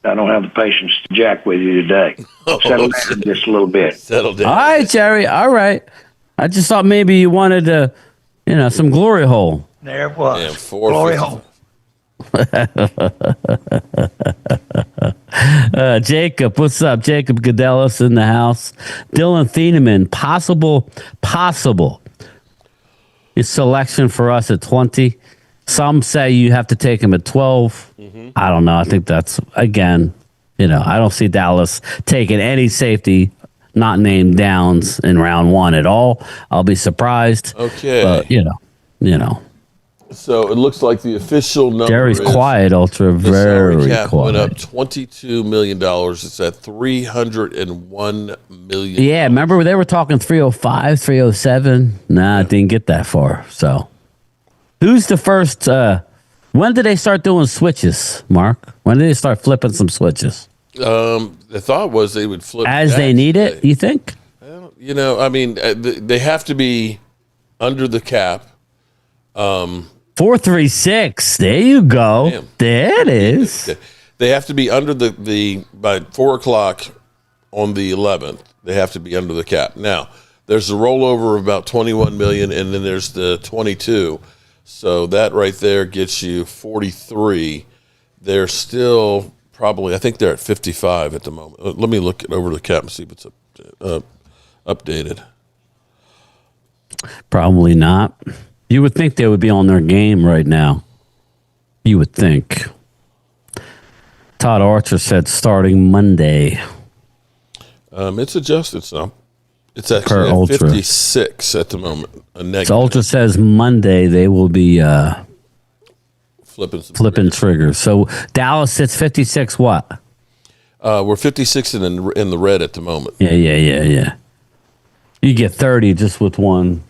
I don't have the patience to jack with you today. Settle down just a little bit. Settle down. All right, Jerry. All right. I just thought maybe you wanted to, some glory hole. There it was. Damn, Glory hole. Jacob, what's up? Jacob Godellis in the house. Dylan Thieneman, possible his selection for us at 20. Some say you have to take him at 12. I don't know. I think that's, again, I don't see Dallas taking any safety not named Downs in round 1 at all. I'll be surprised. Okay. But, So it looks like the official number Jerry's is quiet, ultra, the very salary cap quiet. went up $22 million. It's at $301 million. Yeah, remember they were talking 305, 307? Nah, it didn't get that far. So, who's the first? When did they start doing switches, Mark? When did they start flipping some switches? The thought was they would flip As they need it, you think? They have to be under the cap. 436. There you go. Damn. There it is. They have to be under the by 4:00 on the 11th. They have to be under the cap. Now, there's a rollover of about 21 million, and then there's the 22. So that right there gets you 43. They're still probably, I think they're at 55 at the moment. Let me look over the cap and see if it's updated. Probably not. You would think they would be on their game right now. You would think. Todd Archer said starting Monday. It's adjusted some. It's Per actually at Ultra. 56 at the moment. A negative. So Ultra says Monday they will be flipping triggers. So Dallas sits 56 what? We're 56 in the red at the moment. Yeah. You get 30 just with one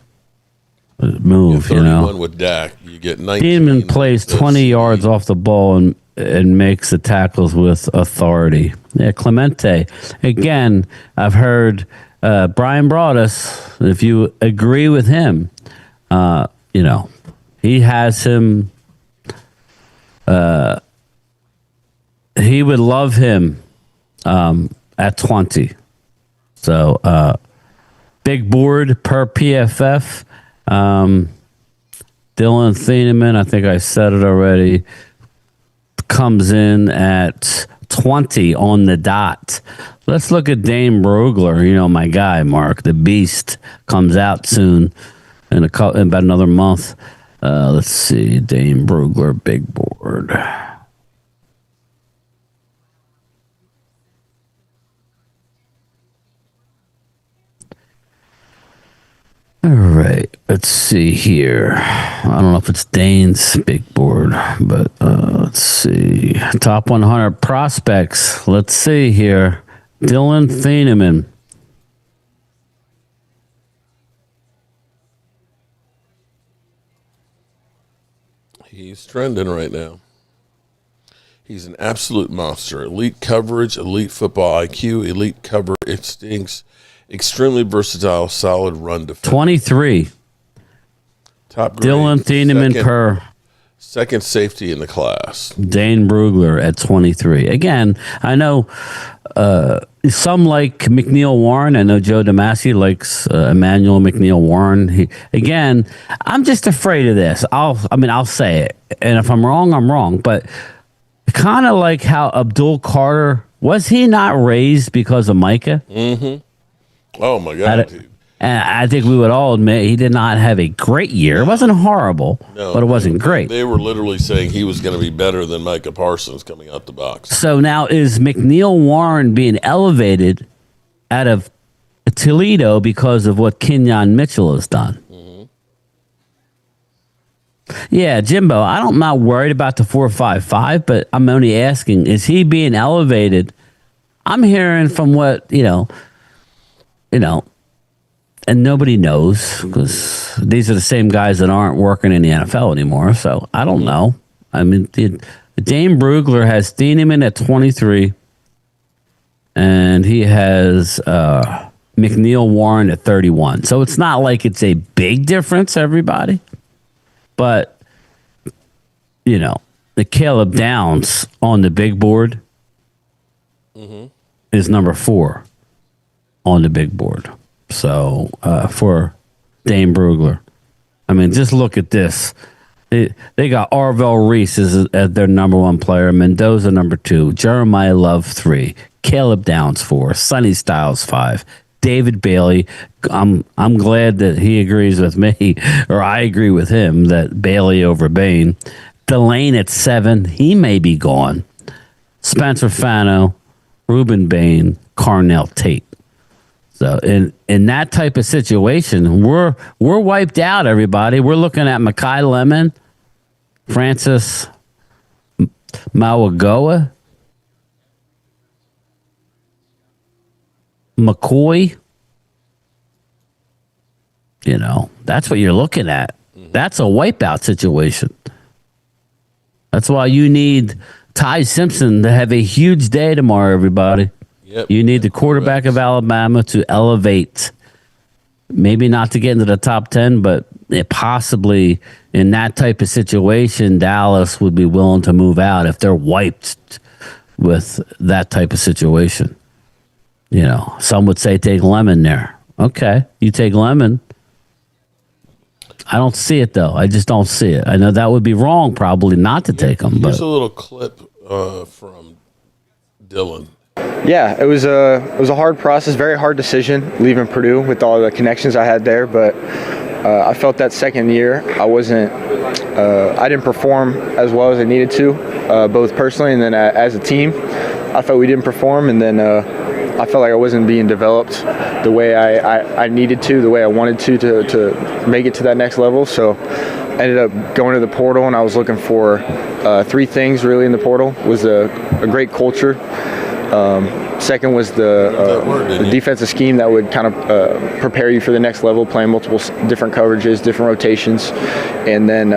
move, 31 with Dak. You get 19. Demon plays 20 yards off the ball and makes the tackles with authority. Yeah, Clemente. Again, I've heard Bryan brought us, if you agree with him, he has him, he would love him at 20. So, big board per PFF. Dylan Thieneman, I think I said it already, comes in at 20 on the dot. Let's look at Dane Brugler, my guy, Mark. The Beast comes out soon in about another month. Let's see, Dane Brugler, big board. All right, let's see here. I don't know if it's Dane's big board, but let's see. Top 100 prospects. Let's see here. Dylan Thieneman. He's trending right now. He's an absolute monster. Elite coverage, elite football IQ, elite cover instincts. Extremely versatile, solid run defense. 23. Top grade, Dylan Thieneman per. Second safety in the class. Dane Brugler at 23. Again, I know some like McNeil Warren. I know Joe Damasio likes Emmanuel McNeil Warren. Again, I'm just afraid of this. I'll say it. And if I'm wrong, I'm wrong. But kind of like how Abdul Carter, was he not raised because of Micah? Mm-hmm. Oh, my God. And I think we would all admit he did not have a great year. It wasn't horrible, but it wasn't great. They were literally saying he was going to be better than Micah Parsons coming out the box. So now is McNeil Warren being elevated out of Toledo because of what Kenyon Mitchell has done? Mm-hmm. Yeah, Jimbo, I'm not worried about the 4.55, but I'm only asking, is he being elevated? I'm hearing from what, and nobody knows because these are the same guys that aren't working in the NFL anymore. So I don't know. I mean, Dane Brugler has Thieneman at 23, and he has McNeil Warren at 31. So it's not like it's a big difference, everybody. But, the Caleb Downs on the big board is number 4 on the big board. So for Dane Brugler. I mean, just look at this. They got Arvell Reese as their number 1 player, Mendoza number 2, Jeremiah Love 3, Caleb Downs 4, Sonny Styles 5, David Bailey. I'm glad that he agrees with me, or I agree with him that Bailey over Bain. Delane at 7, he may be gone. Spencer Fano, Ruben Bain, Carnell Tate. So in that type of situation, we're wiped out, everybody. We're looking at Makai Lemon, Francis Mawagoa, McCoy. That's what you're looking at. That's a wipeout situation. That's why you need Ty Simpson to have a huge day tomorrow, everybody. Yep. You need the quarterback of Alabama to elevate, maybe not to get into the top 10, but possibly in that type of situation, Dallas would be willing to move out if they're wiped with that type of situation. Some would say take Lemon there. Okay, you take Lemon. I don't see it, though. I just don't see it. I know that would be wrong probably not to take him. Here's but a little clip from Dylan. Yeah, it was a hard process, very hard decision leaving Purdue with all the connections I had there. But I felt that second year I didn't perform as well as I needed to, both personally and then as a team. I felt we didn't perform, and then I felt like I wasn't being developed the way I needed to, the way I wanted to make it to that next level. So I ended up going to the portal, and I was looking for 3 things really in the portal. Was a great culture. Second was the defensive scheme that would kind of prepare you for the next level, playing multiple different coverages, different rotations. And then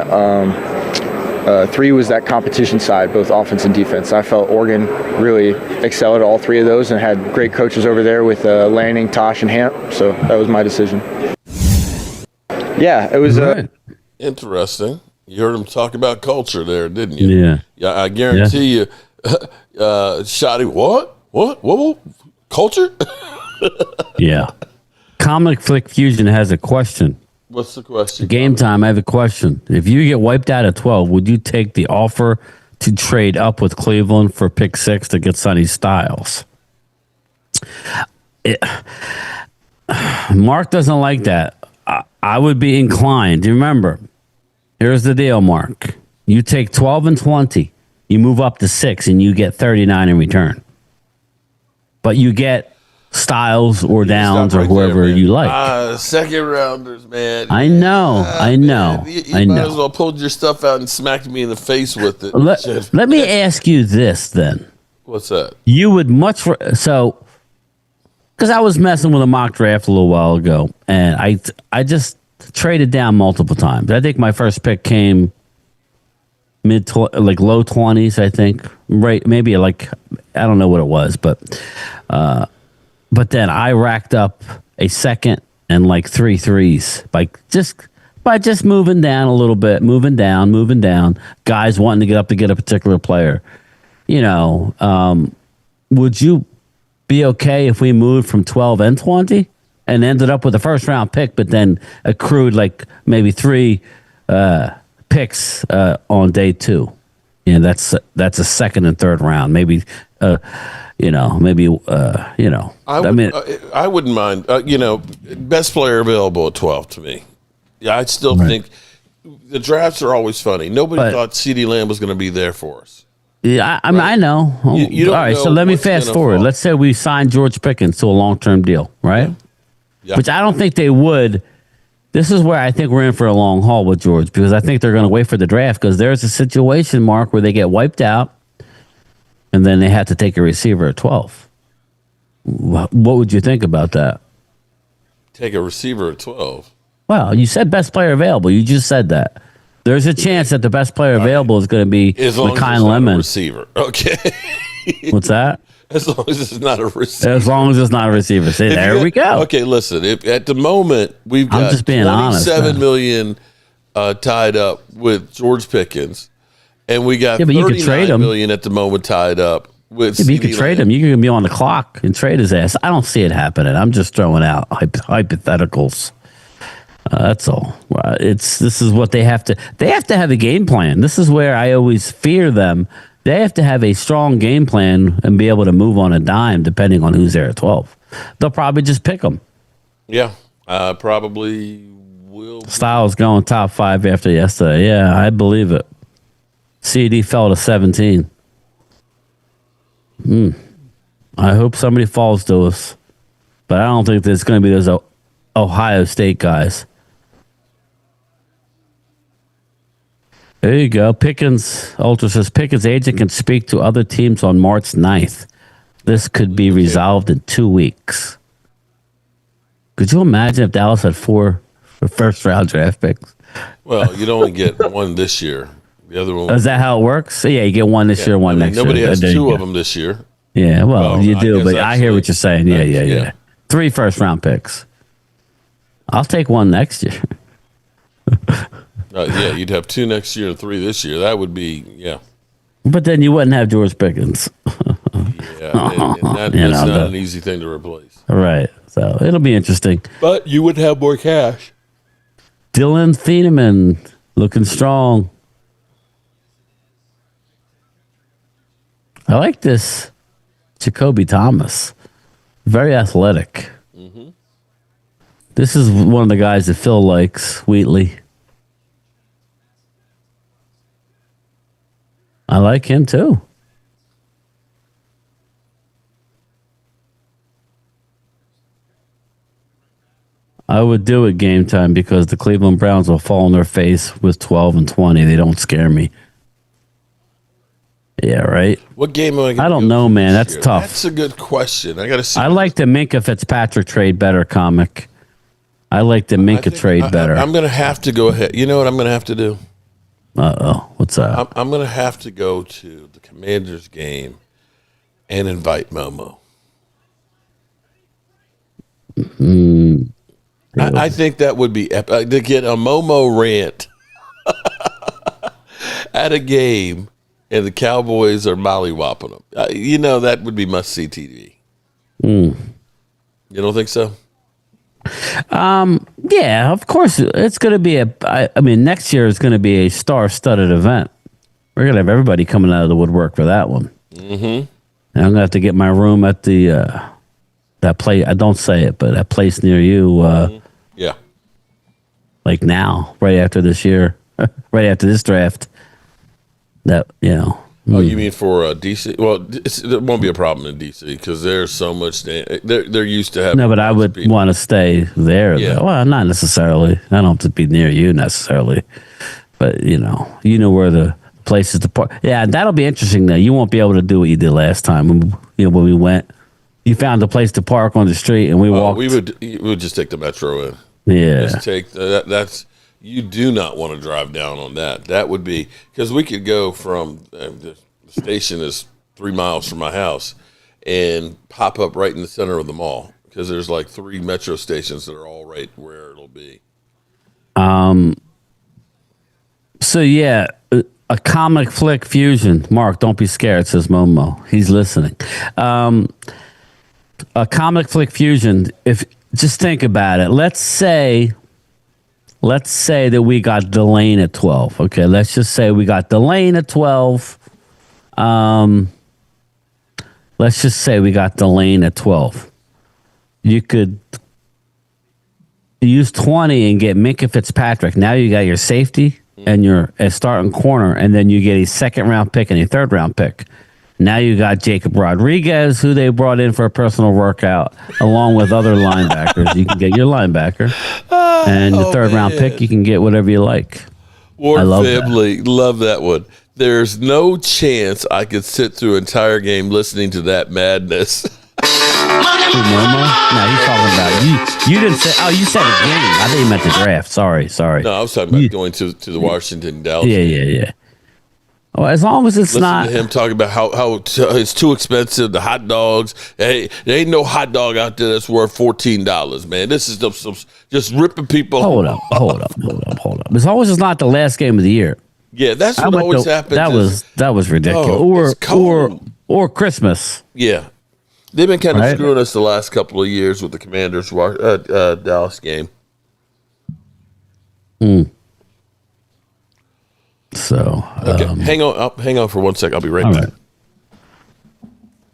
3 was that competition side, both offense and defense. I felt Oregon really excelled at all 3 of those and had great coaches over there with Lanning, Tosh, and Hamp. So that was my decision. Yeah, it was interesting. You heard him talk about culture there, didn't you? Yeah. Yeah, I guarantee you. Shotty, what? Culture? Yeah. Comic Flick Fusion has a question. What's the question? Game time, I have a question. If you get wiped out at 12, would you take the offer to trade up with Cleveland for pick 6 to get Sonny Styles? Mark doesn't like that. I would be inclined. Remember, here's the deal, Mark. You take 12 and 20. You move up to 6 and you get 39 in return. But you get Styles or Downs or whoever you like. Second rounders, man. I know. You might as well pull your stuff out and smack me in the face with it. Let me ask you this then. What's that? You would because I was messing with a mock draft a little while ago, and I just traded down multiple times. I think my first pick came low 20s, I think. Right, maybe I don't know what it was, but then I racked up a second and 3 threes by just moving down a little bit, moving down. Guys wanting to get up to get a particular player. Would you be okay if we moved from 12 and 20 and ended up with a first round pick, but then accrued maybe 3 picks on day 2? That's a second and third round. Maybe, I wouldn't mind. Best player available at 12 to me. Yeah, I still think the drafts are always funny. Nobody thought CeeDee Lamb was going to be there for us. Yeah, I know. You don't all right, know so let me fast forward. Fall. Let's say we signed George Pickens to a long-term deal, right? Yeah. Which I don't think they would. This is where I think we're in for a long haul with George, because I think they're going to wait for the draft, because there's a situation, Mark, where they get wiped out and then they have to take a receiver at 12. What would you think about that? take a receiver at 12. Well, you said best player available. You just said that. There's a chance that the best player available is going to be Makai Lemon. Receiver. Okay. What's that? As long as it's not a receiver. As long as it's not a receiver. See, there we go. Okay, listen. At the moment, we've got $27 million tied up with George Pickens, and we got $39 million at the moment tied up with you could trade him. You can be on the clock and trade his ass. I don't see it happening. I'm just throwing out hypotheticals. That's all. This is what they have to. They have to have a game plan. This is where I always fear them. They have to have a strong game plan and be able to move on a dime depending on who's there at 12. They'll probably just pick them. Yeah, probably will. Styles going top 5 after yesterday. Yeah, I believe it. CD fell to 17. I hope somebody falls to us, but I don't think there's going to be those Ohio State guys. There you go. Pickens, Ultra says, Pickens' agent can speak to other teams on March 9th. This could be resolved in 2 weeks. Could you imagine if Dallas had 4 first-round draft picks? Well, you'd only get one this year. The other one. Is that how it works? So, yeah, you get one this year, one next nobody year. Nobody has 2 of them this year. Yeah, well you do, but I hear what you're saying. Yeah. 3 first-round picks. I'll take one next year. Yeah, you'd have 2 next year and 3 this year. That would be, yeah. But then you wouldn't have George Pickens. Yeah, and that's not an easy thing to replace. Right. So it'll be interesting. But you would have more cash. Dylan Thieneman looking strong. I like this Jacoby Thomas. Very athletic. Mm-hmm. This is one of the guys that Phil likes, Wheatley. I like him too. I would do it game time because the Cleveland Browns will fall on their face with 12 and 20. They don't scare me. Yeah, right. What game am I going to I don't know, man. That's tough. That's a good question. I got to see. I like the Minka Fitzpatrick trade better, comic. I like the Minka trade better. I'm going to have to go ahead. You know what I'm going to have to do? Uh-oh. What's that? I'm going to have to go to the Commanders game and invite Momo. I think that would be epic. To get a Momo rant at a game and the Cowboys are mollywopping them. That would be must-see TV. You don't think so? Yeah, of course. It's going to be next year is going to be a star-studded event. We're going to have everybody coming out of the woodwork for that one. Mm-hmm. And I'm going to have to get my room at the that place. I don't say it, but that place near you. Yeah. Like now, right after this year, right after this draft. That, Oh, you mean for D.C.? Well, it won't be a problem in D.C. because there's so much. They're used to having. No, but I would want to stay there. Yeah. Well, not necessarily. I don't have to be near you necessarily. But, you know where the places to park. Yeah, that'll be interesting, though. You won't be able to do what you did last time. When we went, you found a place to park on the street and we walked. We would just take the metro in. Yeah. Just take that's. You do not want to drive down on that. That would be because we could go from the station is 3 miles from my house and pop up right in the center of the mall because there's like 3 metro stations that are all right where it'll be. So yeah, a comic flick fusion. Mark, don't be scared, says Momo. He's listening. A comic flick fusion. If just think about it. Let's say that we got Delane at 12. Okay, let's just say we got Delane at 12. Let's just say we got Delane at 12. You could use 20 and get Minka Fitzpatrick. Now you got your safety and your starting corner, and then you get a 2nd-round pick and a 3rd-round pick. Now you got Jacob Rodriguez, who they brought in for a personal workout, along with other linebackers. You can get your linebacker. And the 3rd-round pick, you can get whatever you like. Ward family, love that one. There's no chance I could sit through an entire game listening to that madness. Momo? No, he's talking about you. you didn't say. Oh, you said a game. I think you meant the draft. Sorry. No, I was talking about going to the Washington Dallas. Yeah. Well, as long as it's Listen not to him talking about how it's too expensive. The hot dogs. Hey, there ain't no hot dog out there that's worth $14, man. This is just ripping people. Hold up. As long as it's not the last game of the year. Yeah, that's what always happens. That was ridiculous. Or Christmas. Yeah, they've been kind of screwing us the last couple of years with the Commanders Dallas game. So okay, hang on for 1 sec. I'll be right back. Right.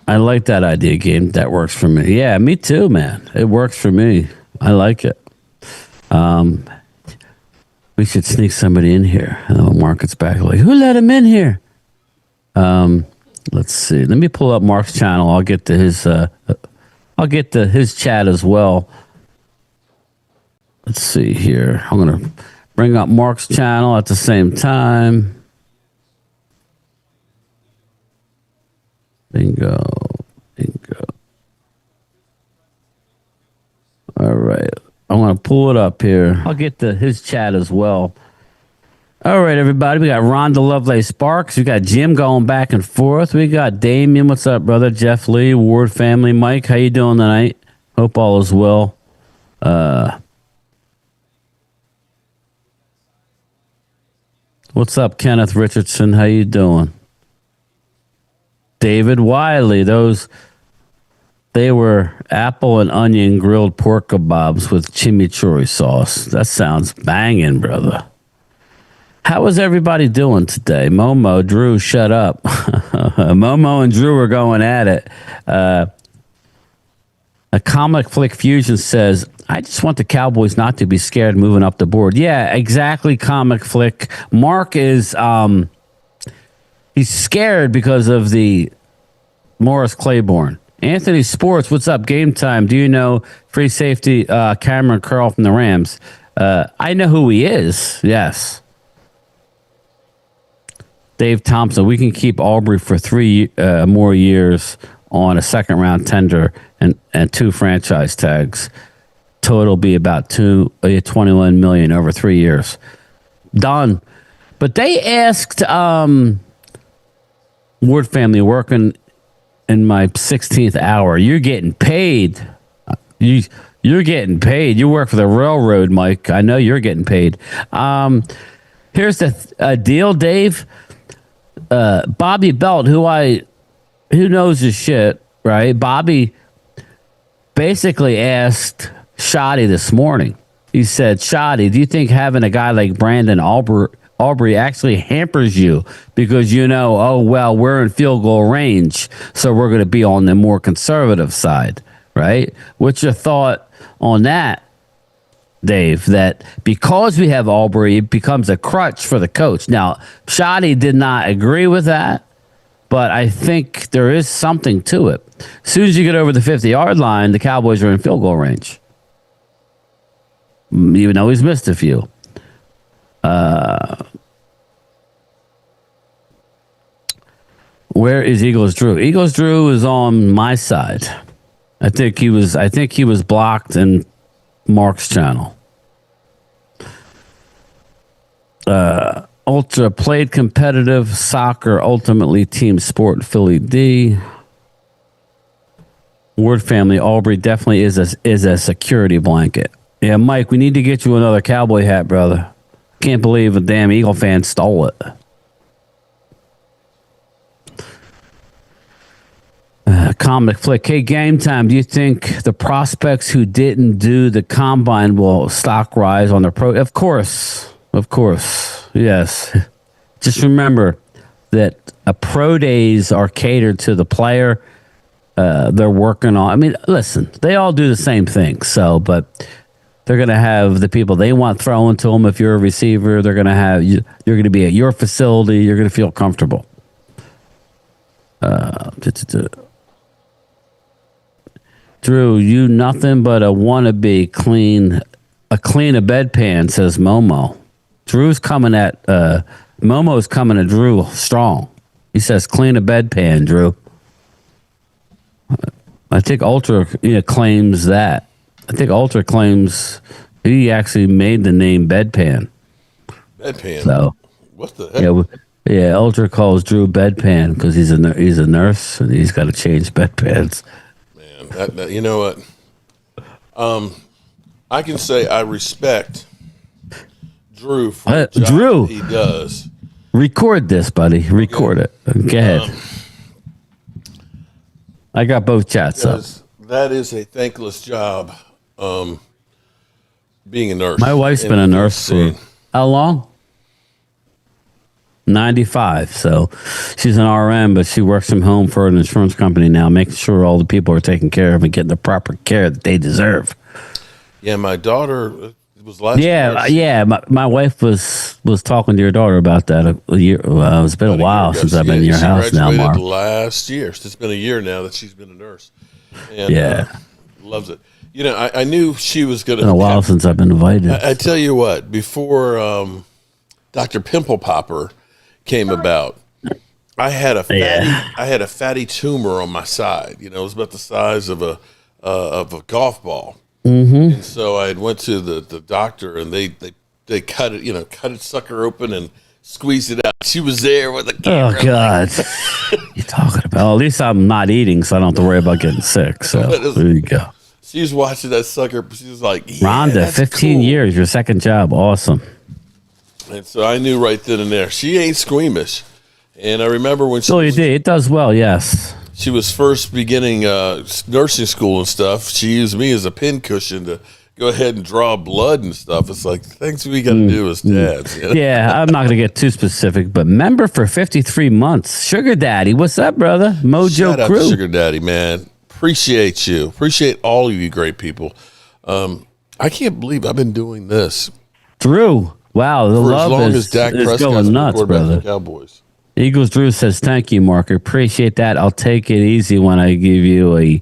I like that idea game. That works for me. Yeah, me too, man. It works for me. I like it. We should sneak somebody in here. Market's back. Like, who let him in here? Let's see. Let me pull up Mark's channel. I'll get to his. His chat as well. Let's see here. I'm gonna bring up Mark's channel at the same time. Bingo. All right. I'm going to pull it up here. I'll get to his chat as well. All right, everybody. We got Rhonda Lovelace Sparks. We got Jim going back and forth. We got Damien. What's up, brother? Jeff Lee, Ward family. Mike, how you doing tonight? Hope all is well. What's up, Kenneth Richardson? How you doing? David Wiley. They were apple and onion grilled pork kebabs with chimichurri sauce. That sounds banging, brother. How is everybody doing today? Momo, Drew, shut up. Momo and Drew are going at it. A Comic Flick Fusion says, I just want the Cowboys not to be scared moving up the board. Yeah, exactly, Comic Flick. Mark is he's scared because of the Morris Claiborne. Anthony Sports, what's up? Game time. Do you know free safety Cameron Curl from the Rams? I know who he is. Yes. Dave Thompson, we can keep Aubrey for 3 more years on a second round tender and 2 franchise tags. Total be about $21 million over 3 years. Done. But they asked Ward family working in my 16th hour. You're getting paid. You're getting paid. You work for the railroad, Mike. I know you're getting paid. Here's the deal, Dave. Bobby Belt, who knows his shit, right? Bobby basically asked Shoddy this morning. He said, Shoddy, do you think having a guy like Brandon Aubrey actually hampers you because we're in field goal range, so we're going to be on the more conservative side, right? What's your thought on that, Dave? That because we have Aubrey, it becomes a crutch for the coach. Now, Shoddy did not agree with that, but I think there is something to it. As soon as you get over the 50-yard line, the Cowboys are in field goal range, even though he's missed a few. Where is Eagles Drew? Eagles Drew is on my side. I think he was blocked in Mark's channel. Ultra played competitive soccer, ultimately team sport, Philly D. Ward family, Aubrey definitely is a security blanket. Yeah, Mike, we need to get you another cowboy hat, brother. Can't believe a damn Eagle fan stole it. Comic Flick. Hey, game time. Do you think the prospects who didn't do the combine will stock rise on their pro? Of course. Yes. Just remember that pro days are catered to the player. They're working on. I mean, listen, they all do the same thing. So, but they're going to have the people they want throwing to them. If you're a receiver, they're going to have you. You're going to be at your facility. You're going to feel comfortable. Drew, you nothing but a wannabe clean a bedpan, says Momo. Drew's coming at Momo's coming at Drew strong. He says clean a bedpan, Drew. I think Ultra claims that. I think Ultra claims he actually made the name Bedpan. Bedpan. So what the heck? Yeah. Ultra calls Drew Bedpan because he's a nurse and he's got to change bedpans. Man, you know what? I can say I respect Drew for the job Drew, he does. Record this, buddy. Record it. Go ahead. I got both chats up. That is a thankless job. Being a nurse. My wife's been a nurse for how long? 95. So she's an RM, but she works from home for an insurance company now, making sure all the people are taken care of and getting the proper care that they deserve. Yeah, my daughter was last year. Yeah. My wife was talking to your daughter about that a year. It's been a while since I've been in your house now, Mark. Last year. It's been a year now that she's been a nurse. And, loves it. You know, I knew she was going to. It's been a while since I've been invited. I tell you what, before Dr. Pimple Popper came about, I had a fatty tumor on my side. You know, it was about the size of a golf ball. Mm-hmm. And so I went to the doctor, and they cut it, cut it sucker open and squeezed it out. She was there with a camera. Oh God, you're talking about? Well, at least I'm not eating, so I don't have to worry about getting sick. So there you go. She was watching that sucker. She was like, Rhonda, 15 years, your second job, awesome. And so I knew right then and there, she ain't squeamish. And I remember when it does well, yes. She was first beginning nursing school and stuff. She used me as a pincushion to go ahead and draw blood and stuff. It's like things we got to do as dads. You know? Yeah, I'm not going to get too specific, but member for 53 months, Sugar Daddy. What's up, brother? Mojo Shout out Crew. to Sugar Daddy, man. Appreciate you. Appreciate all of you great people. I can't believe I've been doing this. Drew, wow, the for love as long is, as Dak is Prescott's going nuts, brother. Cowboys. Eagles Drew says, thank you, Mark. Appreciate that. I'll take it easy when I give you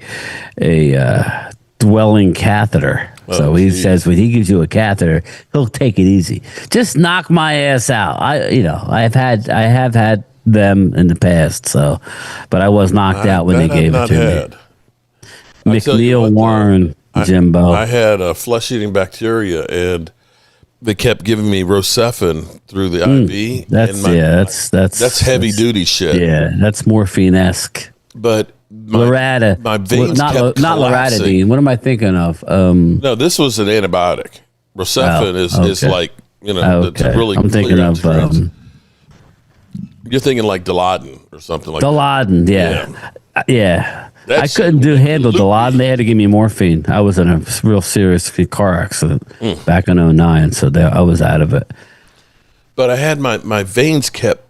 a dwelling catheter. So he says when he gives you a catheter, he'll take it easy. Just knock my ass out. I have had them in the past, but I was knocked out when they gave it to me. McNeil Warren, Jimbo. I had flesh-eating bacteria, and they kept giving me Rocephin through the IV. That's heavy duty shit. Yeah, that's morphine-esque. But my veins not kept collapsing. loratadine. What am I thinking of? No, this was an antibiotic. Rocephin is like it's really. I'm thinking of. You're thinking like Dilaudid or something like Dilaudid, that. Yeah. I couldn't handle Dilaudid. They had to give me morphine. I was in a real serious car accident back in 2009, so I was out of it. But I had my veins kept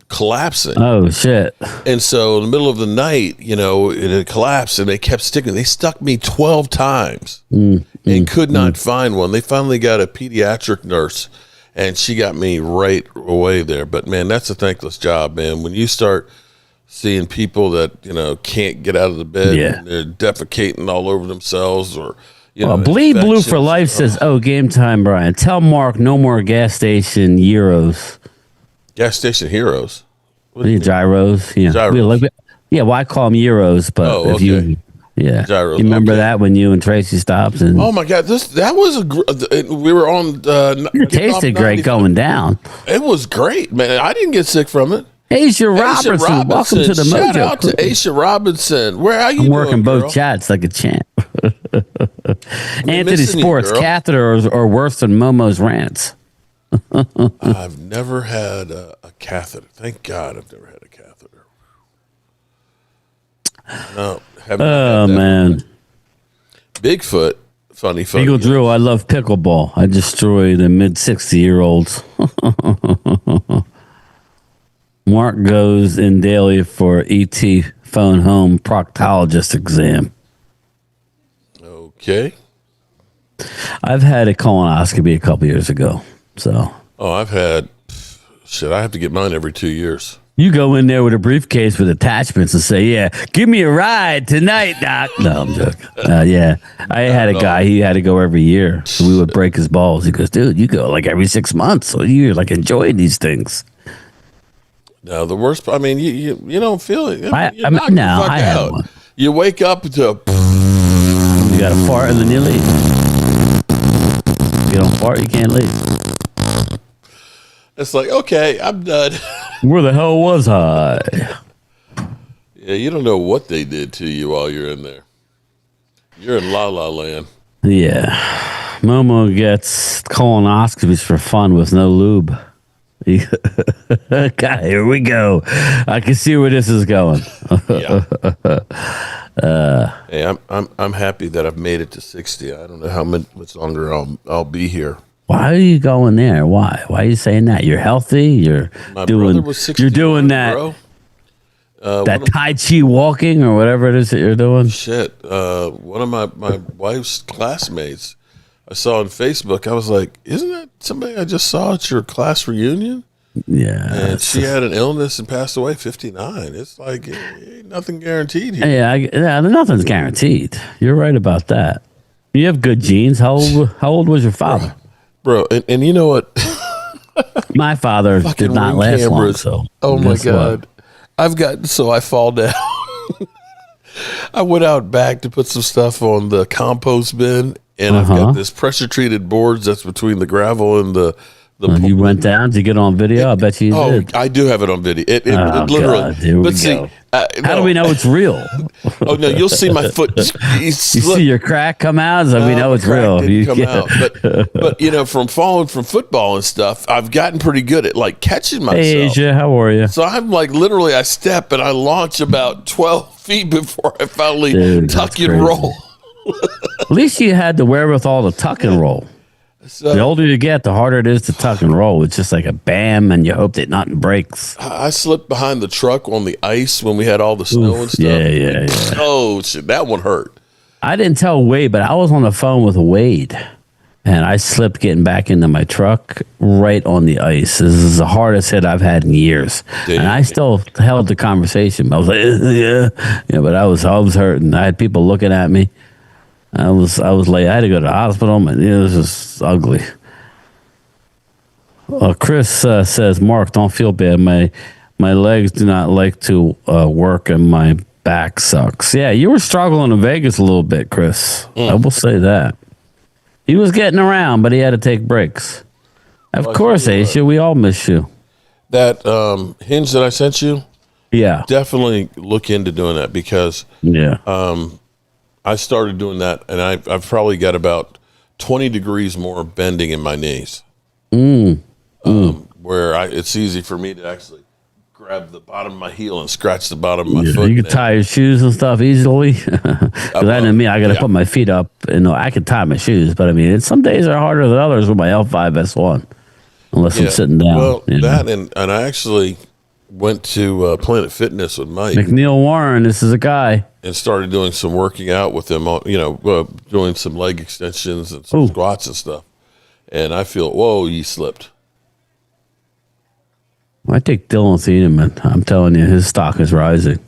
collapsing. Oh, shit. And so in the middle of the night, it had collapsed, and they kept sticking. They stuck me 12 times and could not find one. They finally got a pediatric nurse, and she got me right away there. But, man, that's a thankless job, man. When you start seeing people that, can't get out of the bed and they're defecating all over themselves or, Bleed Blue for Life says, game time, Brian. Tell Mark no more gas station Euros. Gas station heroes? Gyros. Yeah. Gyros. Well, I call them Euros, but Gyros. You remember that when you and Tracy stopped? And oh my God, that was we were on. It tasted great going down. It was great, man. I didn't get sick from it. Aisha Robinson, welcome to the Mojo. Shout out to Aisha Robinson. Where are you? I'm working both chats like a champ. Anthony Sports, catheter or worse than Momo's rants. I've never had a catheter. Thank God I've never had a catheter. No, haven't. Oh, man. Bigfoot, funny. Eagle Drew, I love pickleball. I destroy the mid-60-year-olds. Mark goes in daily for ET phone home proctologist exam. Okay. I've had a colonoscopy a couple years ago. So. Oh, I've had shit. I have to get mine every 2 years. You go in there with a briefcase with attachments and say, "Yeah, give me a ride tonight, doc." No, I'm joking. I had a guy. He had to go every year. So we would break his balls. He goes, "Dude, you go like every 6 months, so you're like enjoying these things." No, the worst. I mean, you don't feel it. I had one. You wake up to. You got to fart and then you leave. If you don't fart, you can't leave. It's like, okay, I'm done. Where the hell was I? Yeah, you don't know what they did to you while you're in there. You're in La La Land. Yeah. Momo gets colonoscopies for fun with no lube. God, here we go. I can see where this is going. Yeah. Hey, I'm happy that I've made it to 60. I don't know how much longer I'll be here. Why are you going there? Why? Why are you saying that? You're healthy. You're doing that. Bro. That Tai Chi walking or whatever it is that you're doing. Shit. One of my wife's classmates I saw on Facebook. I was like, isn't that somebody I just saw at your class reunion? Yeah. And she had an illness and passed away 59. It's like ain't nothing guaranteed here. Yeah, nothing's guaranteed. You're right about that. You have good genes. How old was your father? Bro, and you know what? My father did not last long. So, oh my God. I fall down. I went out back to put some stuff on the compost bin, and I've got this pressure treated boards that's between the gravel and the you went down to get on video? I bet you did. I do have it on video. It literally. God, here we go. How do we know it's real? Oh no, you'll see my foot. You see your crack come out, so we know it's real. Didn't come out. But from falling from football and stuff, I've gotten pretty good at like catching myself. Hey Asia, how are you? So I'm like literally, I step and I launch about 12 feet before I finally tuck and roll. At least you had the wherewithal to tuck and roll. So, the older you get, the harder it is to tuck and roll. It's just like a bam, and you hope that nothing breaks. I slipped behind the truck on the ice when we had all the snow and stuff. Yeah. Oh, shit, that one hurt. I didn't tell Wade, but I was on the phone with Wade, and I slipped getting back into my truck right on the ice. This is the hardest hit I've had in years. And I still held the conversation. I was like, yeah, but I was hurting. I had people looking at me. I was late. I had to go to the hospital. It was just ugly. Chris says, Mark, don't feel bad. My legs do not like to work, and my back sucks. Yeah, you were struggling in Vegas a little bit, Chris. I will say that. He was getting around, but he had to take breaks. Of course, Aisha, we all miss you. That hinge that I sent you? Yeah. Definitely look into doing that because I started doing that, and I've probably got about 20 degrees more bending in my knees. Where it's easy for me to actually grab the bottom of my heel and scratch the bottom of my foot. You can tie your shoes and stuff easily. Because I got to put my feet up. I can tie my shoes, but I mean, some days are harder than others with my L5S1, unless I'm sitting down. Well, and I actually went to Planet Fitness with Mike. McNeil Warren, this is a guy. And started doing some working out with him, doing some leg extensions and some squats and stuff. And I feel, whoa, you slipped. I take Dylan Thieneman. I'm telling you, his stock is rising.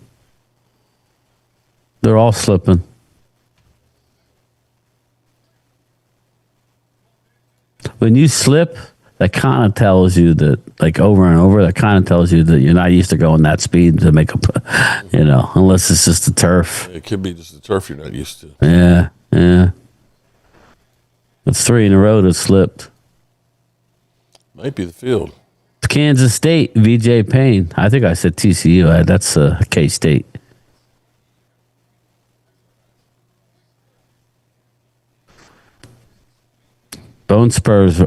They're all slipping. When you slip, that kind of tells you that, like over and over, that kind of tells you that you're not used to going that speed to make unless it's just the turf. It could be just the turf you're not used to. Yeah. It's 3 in a row that slipped. Might be the field. Kansas State, VJ Payne. I think I said TCU. That's K-State. Bone spurs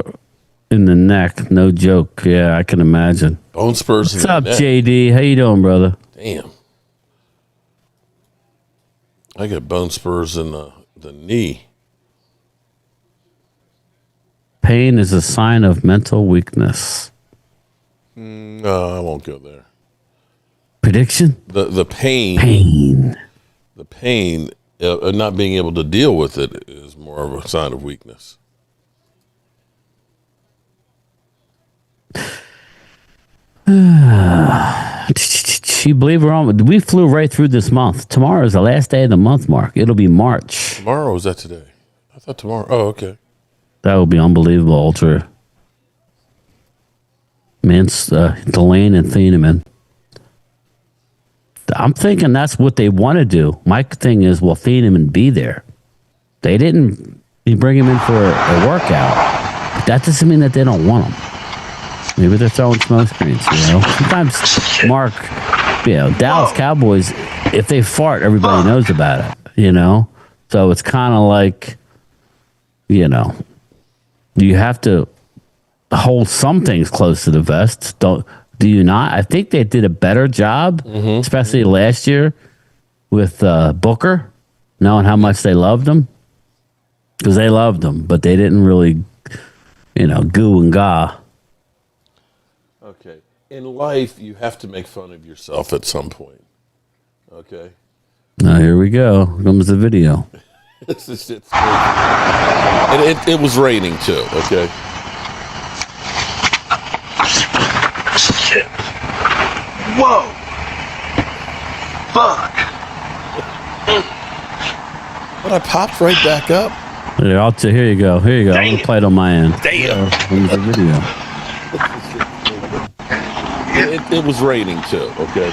in the neck, no joke. Yeah, I can imagine. Bone spurs. What's up, JD? How you doing, brother? Damn. I got bone spurs in the knee. Pain is a sign of mental weakness. No, I won't go there. Prediction? The pain. The pain of not being able to deal with it is more of a sign of weakness. You believe we're on? We flew right through this month. Tomorrow is the last day of the month, Mark. It'll be March. Tomorrow, or is that today? I thought tomorrow. Oh, okay. That would be unbelievable, Ultra. Delane and Thieneman. I'm thinking that's what they want to do. My thing is, will Thieneman be there? They didn't bring him in for a workout. But that doesn't mean that they don't want him. Maybe they're throwing smoke screens, Sometimes, Mark, Dallas Cowboys, if they fart, everybody knows about it, So it's kind of like, you have to hold some things close to the vest. Do you not? I think they did a better job, especially last year with Booker, knowing how much they loved him. Because they loved him, but they didn't really, goo and gah. Okay. In life, you have to make fun of yourself at some point. Okay? Now, here we go. Here comes the video. This is shit's crazy. And it was raining, too, okay? Shit. Whoa. Fuck. But I popped right back up. Yeah, here you go. Here you go. I'm going to play it on my end. Damn. Here's the video. It was raining, too, okay?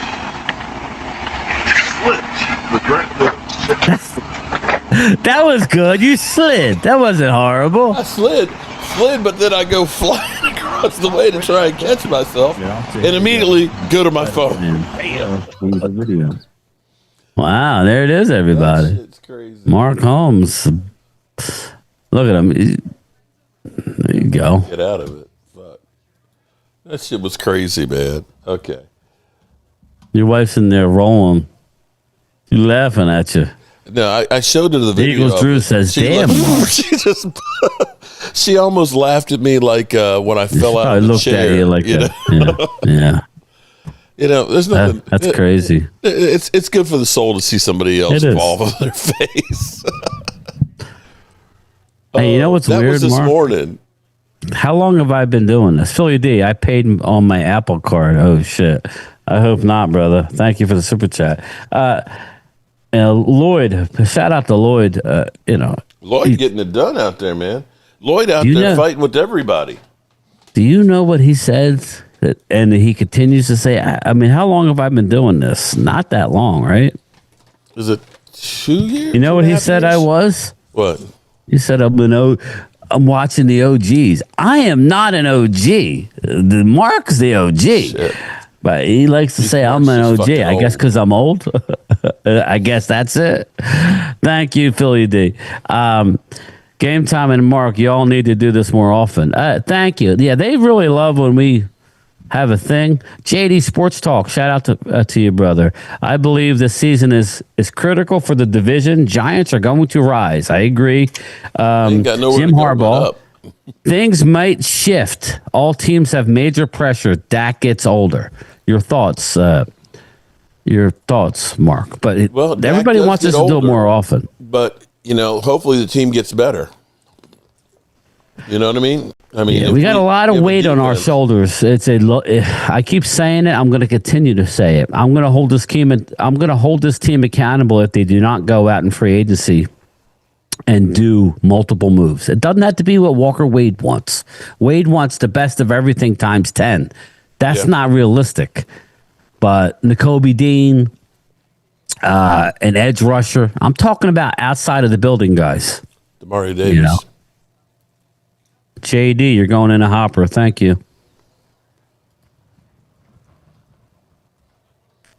That was good. You slid. That wasn't horrible. I slid, but then I go flying across the way to try and catch myself, and immediately go to my phone. Damn. Wow, there it is, everybody. That shit's crazy. Mark Holmes. Look at him. There you go. Get out of it. Fuck. That shit was crazy, man. Okay. Your wife's in there rolling. She's laughing at you. No, I showed her the video. Eagles Drew says, "Damn." She almost laughed at me like when I fell out of the looked chair. at you like that. Yeah. There's nothing. That's crazy. It's good for the soul to see somebody else fall on their face. Hey, you know what's weird, That was this Mark? morning. How long have I been doing this? Philly D, I paid on my Apple card. Oh, shit. I hope not, brother. Thank you for the super chat. Lloyd, shout out to Lloyd. Lloyd getting it done out there, man. Lloyd out there fighting with everybody. Do you know what he says? And he continues to say, I mean, how long have I been doing this? Not that long, right? Is it 2 years? You know what he said I was? What? He said, I'm watching the OGs. I am not an OG. Mark's the OG. Shit. But he likes to say I'm an OG. I guess because I'm old. I guess that's it. Thank you, Philly D. Game Time and Mark, y'all need to do this more often. Thank you. Yeah, they really love when we have a thing. JD Sports Talk, shout out to you, brother. I believe this season is critical for the division. Giants are going to rise. I agree. Jim Harbaugh. Things might shift. All teams have major pressure. Dak gets older. Your thoughts, Mark. But everybody wants us to do it more often. But hopefully the team gets better. You know what I mean? We got a lot of weight on our shoulders. I keep saying it. I'm going to continue to say it. I'm going to hold this team accountable if they do not go out in free agency and do multiple moves. It doesn't have to be what Walker Wade wants. Wade wants the best of everything times 10. That's not realistic. But Nakobe Dean, an edge rusher. I'm talking about outside of the building guys. Demario Davis. JD, you're going in a hopper. Thank you.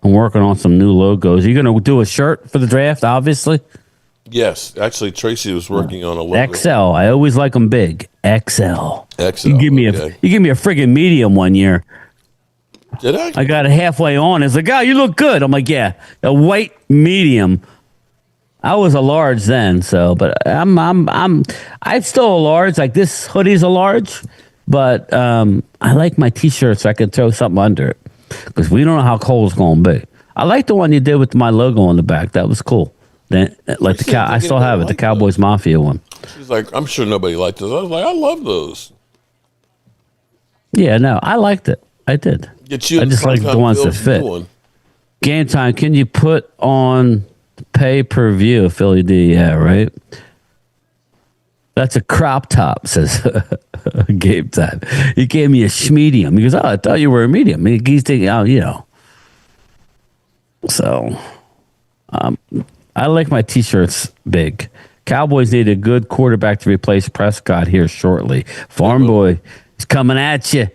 I'm working on some new logos. Are you going to do a shirt for the draft, obviously? Yes. Actually, Tracy was working on a logo. XL. I always like them big. XL. You give me a friggin' medium one year. Did I? I got it halfway on. It's like, oh, you look good. I'm like, yeah, a white medium. I was a large then, but I'm still a large. Like this hoodie's a large, but I like my t-shirt so I can throw something under it because we don't know how cold it's going to be. I like the one you did with my logo on the back. That was cool. Then, like I still have it, the Cowboys Mafia one. She's like, I'm sure nobody liked those. I was like, I love those. Yeah, no, I liked it. I did. I just like the ones that fit. Game Time, can you put on pay-per-view, Philly D? Yeah, right? That's a crop top, says Game Time. He gave me a schmedium. He goes, I thought you were a medium. He's thinking, So, I like my t-shirts big. Cowboys need a good quarterback to replace Prescott here shortly. Farm boy is coming at you.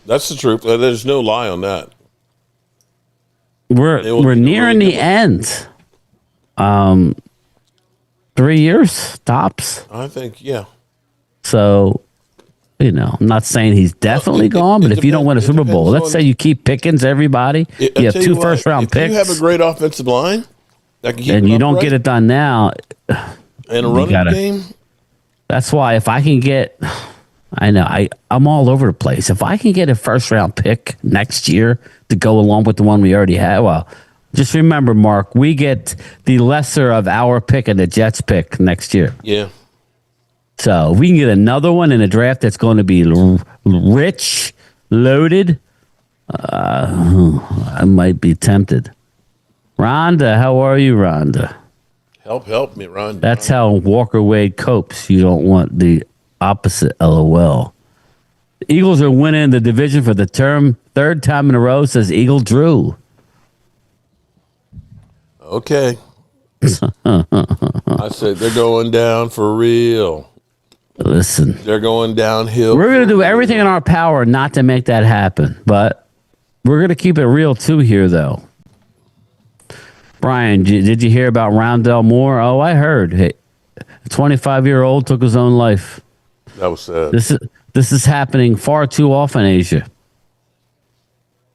That's the truth. There's no lie on that. We're nearing the end. 3 years tops. I think, yeah. So, I'm not saying he's definitely gone, but if you don't win a Super Bowl, let's say you keep Pickens, everybody, you have 2 first-round picks. If you have a great offensive line, and you don't get it done now, and a running game. That's why if I can get, I'm all over the place. If I can get a first-round pick next year to go along with the one we already had, well, just remember, Mark, we get the lesser of our pick and the Jets pick next year. Yeah. So if we can get another one in a draft that's going to be rich, loaded, I might be tempted. Rhonda, how are you, Rhonda? Help me, Rhonda. That's how Walker Wade copes. You don't want the opposite, LOL. The Eagles are winning the division for the third time in a row, says Eagle Drew. Okay. I said they're going down for real. Listen. They're going downhill. We're going to do everything in our power not to make that happen, but we're going to keep it real too here, though. Bryan, did you hear about Rondell Moore? Oh, I heard. Hey, a 25-year-old took his own life. That was sad. This is happening far too often in Asia.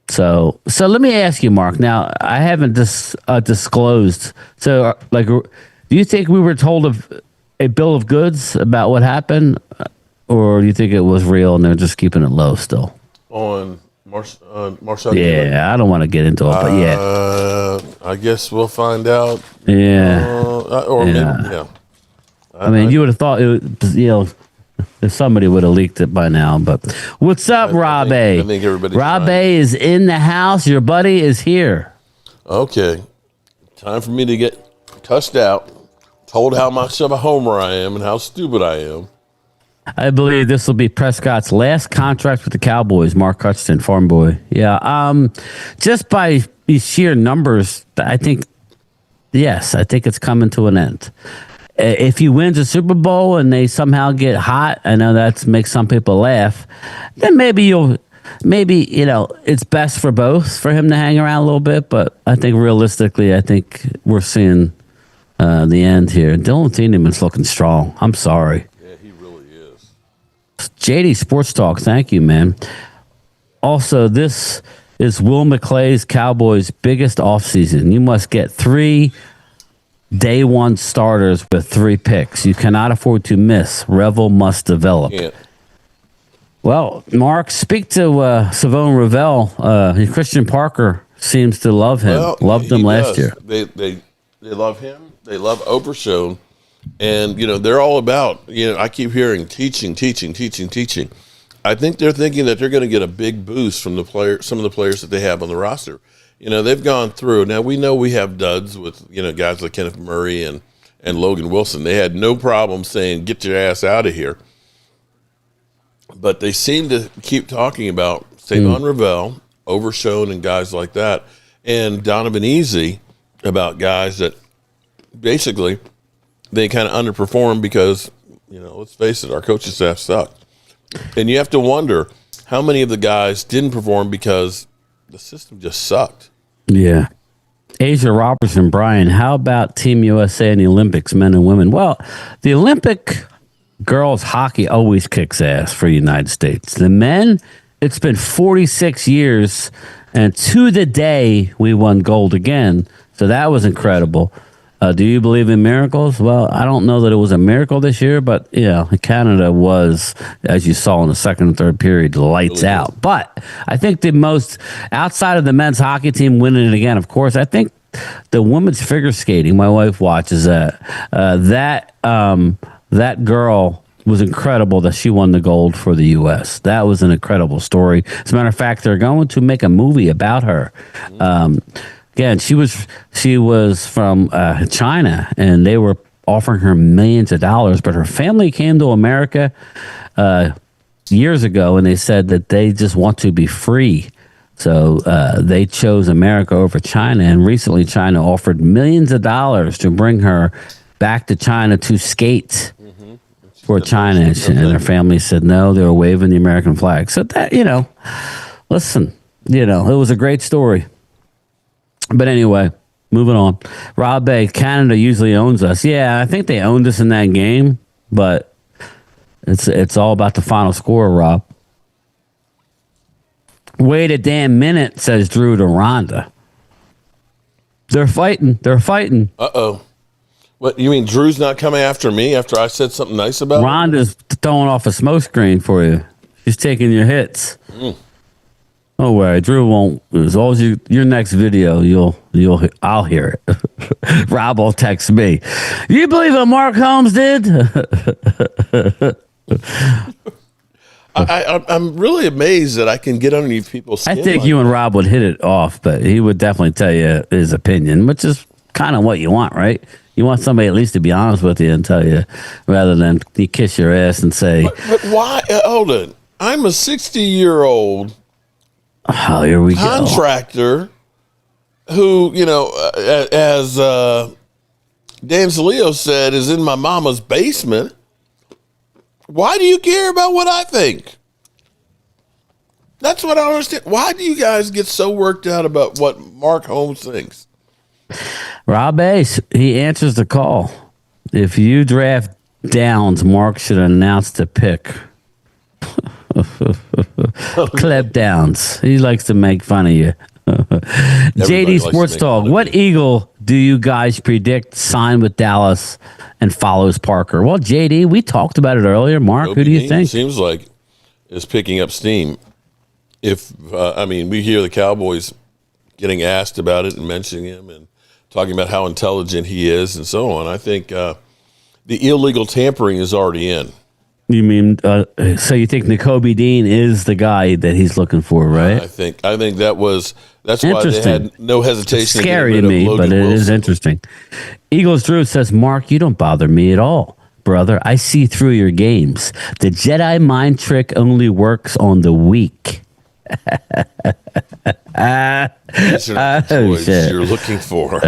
So let me ask you, Mark. Now, I haven't disclosed. So, do you think we were told of a bill of goods about what happened, or do you think it was real and they're just keeping it low still? On Marshall. Yeah, I don't want to get into it, but yeah. I guess we'll find out. Yeah. Yeah. I mean, you would have thought if somebody would have leaked it by now. But what's up, Rob A? I think everybody's Rob A is in the house. Your buddy is here. Okay. Time for me to get cussed out, told how much of a homer I am and how stupid I am. I believe this will be Prescott's last contract with the Cowboys. Mark Hutchinson, farm boy. Yeah. Just by sheer numbers, I think it's coming to an end. If he wins a Super Bowl and they somehow get hot, I know that makes some people laugh. Then maybe it's best for both for him to hang around a little bit. But I think realistically, we're seeing the end here. Dylan Thieneman's looking strong. I'm sorry. Yeah, he really is. JD Sports Talk, thank you, man. Also, this is Will McClay's Cowboys' biggest offseason. You must get 3 day one starters with 3 picks. You cannot afford to miss. Revel must develop. Yeah. Well, Mark, speak to Savone Ravel. Christian Parker seems to love him. Loved him last year. They love him. They love Overshown. And, they're all about, I keep hearing teaching. I think they're thinking that they're going to get a big boost from some of the players that they have on the roster. They've gone through. Now, we know we have duds with, guys like Kenneth Murray and Logan Wilson. They had no problem saying, get your ass out of here. But they seem to keep talking about Savon Ravel, Overshown, and guys like that, and Donovan Easy about guys that basically they kind of underperform because, let's face it, our coaching staff sucked. And you have to wonder how many of the guys didn't perform because the system just sucked. Yeah. Asia Robertson, Bryan, how about Team USA in the Olympics, men and women? Well, the Olympic girls hockey always kicks ass for the United States. The men, it's been 46 years, and to the day we won gold again. So that was incredible. Do you believe in miracles? Well, I don't know that it was a miracle this year, but Canada was, as you saw in the second and third period, lights out. But I think the most, outside of the men's hockey team winning it again, of course, I think the women's figure skating, my wife watches that. That girl was incredible that she won the gold for the U.S. That was an incredible story. As a matter of fact, they're going to make a movie about her. Again, she was from China, and they were offering her millions of dollars. But her family came to America years ago, and they said that they just want to be free. So they chose America over China. And recently, China offered millions of dollars to bring her back to China to skate for China. And her family said no, they were waving the American flag. So that, listen, it was a great story. But anyway, moving on. Rob Bay, Canada usually owns us. Yeah, I think they owned us in that game, but it's all about the final score, Rob. Wait a damn minute, says Drew to Rhonda. They're fighting. Uh-oh. What, you mean Drew's not coming after me after I said something nice about him? Rhonda's throwing off a smoke screen for you. She's taking your hits. Don't worry, Drew won't. As long as your next video, I'll hear it. Rob will text me. You believe what Mark Holmes did? I'm really amazed that I can get underneath people's skin. I think you and Rob would hit it off, but he would definitely tell you his opinion, which is kind of what you want, right? You want somebody at least to be honest with you and tell you, rather than you kiss your ass and say. But why? Hold on. I'm a 60-year-old here we contractor who, as Dan Saleo said, is in my mama's basement. Why do you care about what I think? That's what I don't understand. Why do you guys get so worked out about what Mark Holmes thinks? Rob Ace, he answers the call. If you draft Downs, Mark should announce the pick. Cleb Downs. He likes to make fun of you. JD Sports Talk. What Eagle do you guys predict sign with Dallas and follows Parker? Well, JD, we talked about it earlier. Mark, who do you think? Seems like is picking up steam. If we hear the Cowboys getting asked about it and mentioning him and talking about how intelligent he is and so on. I think the illegal tampering is already in. You mean so you think Nakobe Dean is the guy that he's looking for, right? I think that's why they had no hesitation. It's scary to me, but it is interesting. Eagles Drew says, Mark, you don't bother me at all, brother. I see through your games. The Jedi mind trick only works on the weak. These are the droids you're looking for.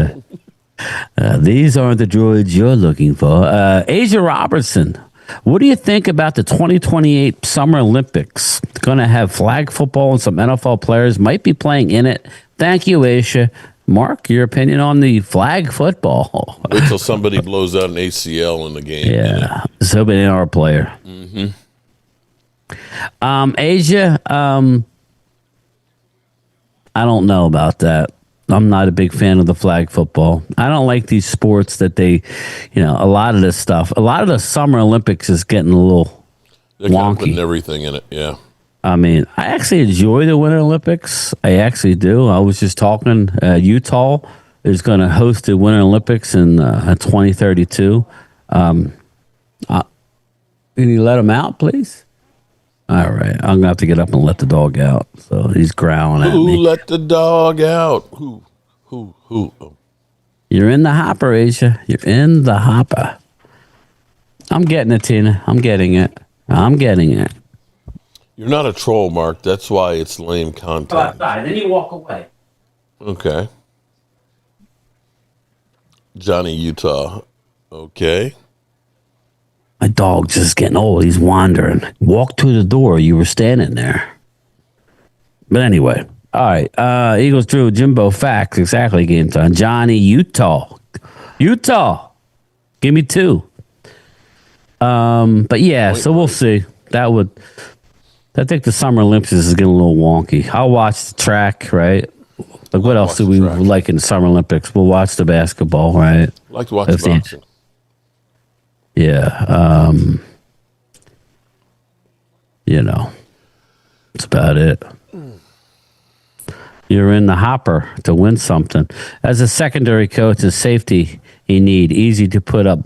These aren't the droids you're looking for. Asia Robertson. What do you think about the 2028 Summer Olympics? Going to have flag football and some NFL players might be playing in it. Thank you, Asia. Mark, your opinion on the flag football? Wait till somebody blows out an ACL in the game. Yeah, so many our player. Asia, I don't know about that. I'm not a big fan of the flag football. I don't like these sports that they, a lot of this stuff. A lot of the Summer Olympics is getting a little They're wonky. Putting everything in it, yeah. I mean, I actually enjoy the Winter Olympics. I actually do. I was just talking. Utah is going to host the Winter Olympics in 2032. Can you let him out, please? All right. I'm going to have to get up and let the dog out. So he's growling at me. Who let the dog out? Who? Oh. You're in the hopper, Asia. You're in the hopper. I'm getting it, Tina. I'm getting it. You're not a troll, Mark. That's why it's lame content. Then you walk away. Okay. Johnny Utah. Okay. My dog's just getting old. He's wandering. Walk to the door. You were standing there. But anyway. All right. Eagles Drew, Jimbo Facts. Exactly. Game time. Johnny Utah. Give me 2. But yeah, so we'll see. I think the Summer Olympics is getting a little wonky. I'll watch the track, right? Like, what else do we like in the Summer Olympics? We'll watch the basketball, right? I like to watch boxing. Yeah. That's about it. You're in the hopper to win something. As a secondary coach and safety, you need easy to put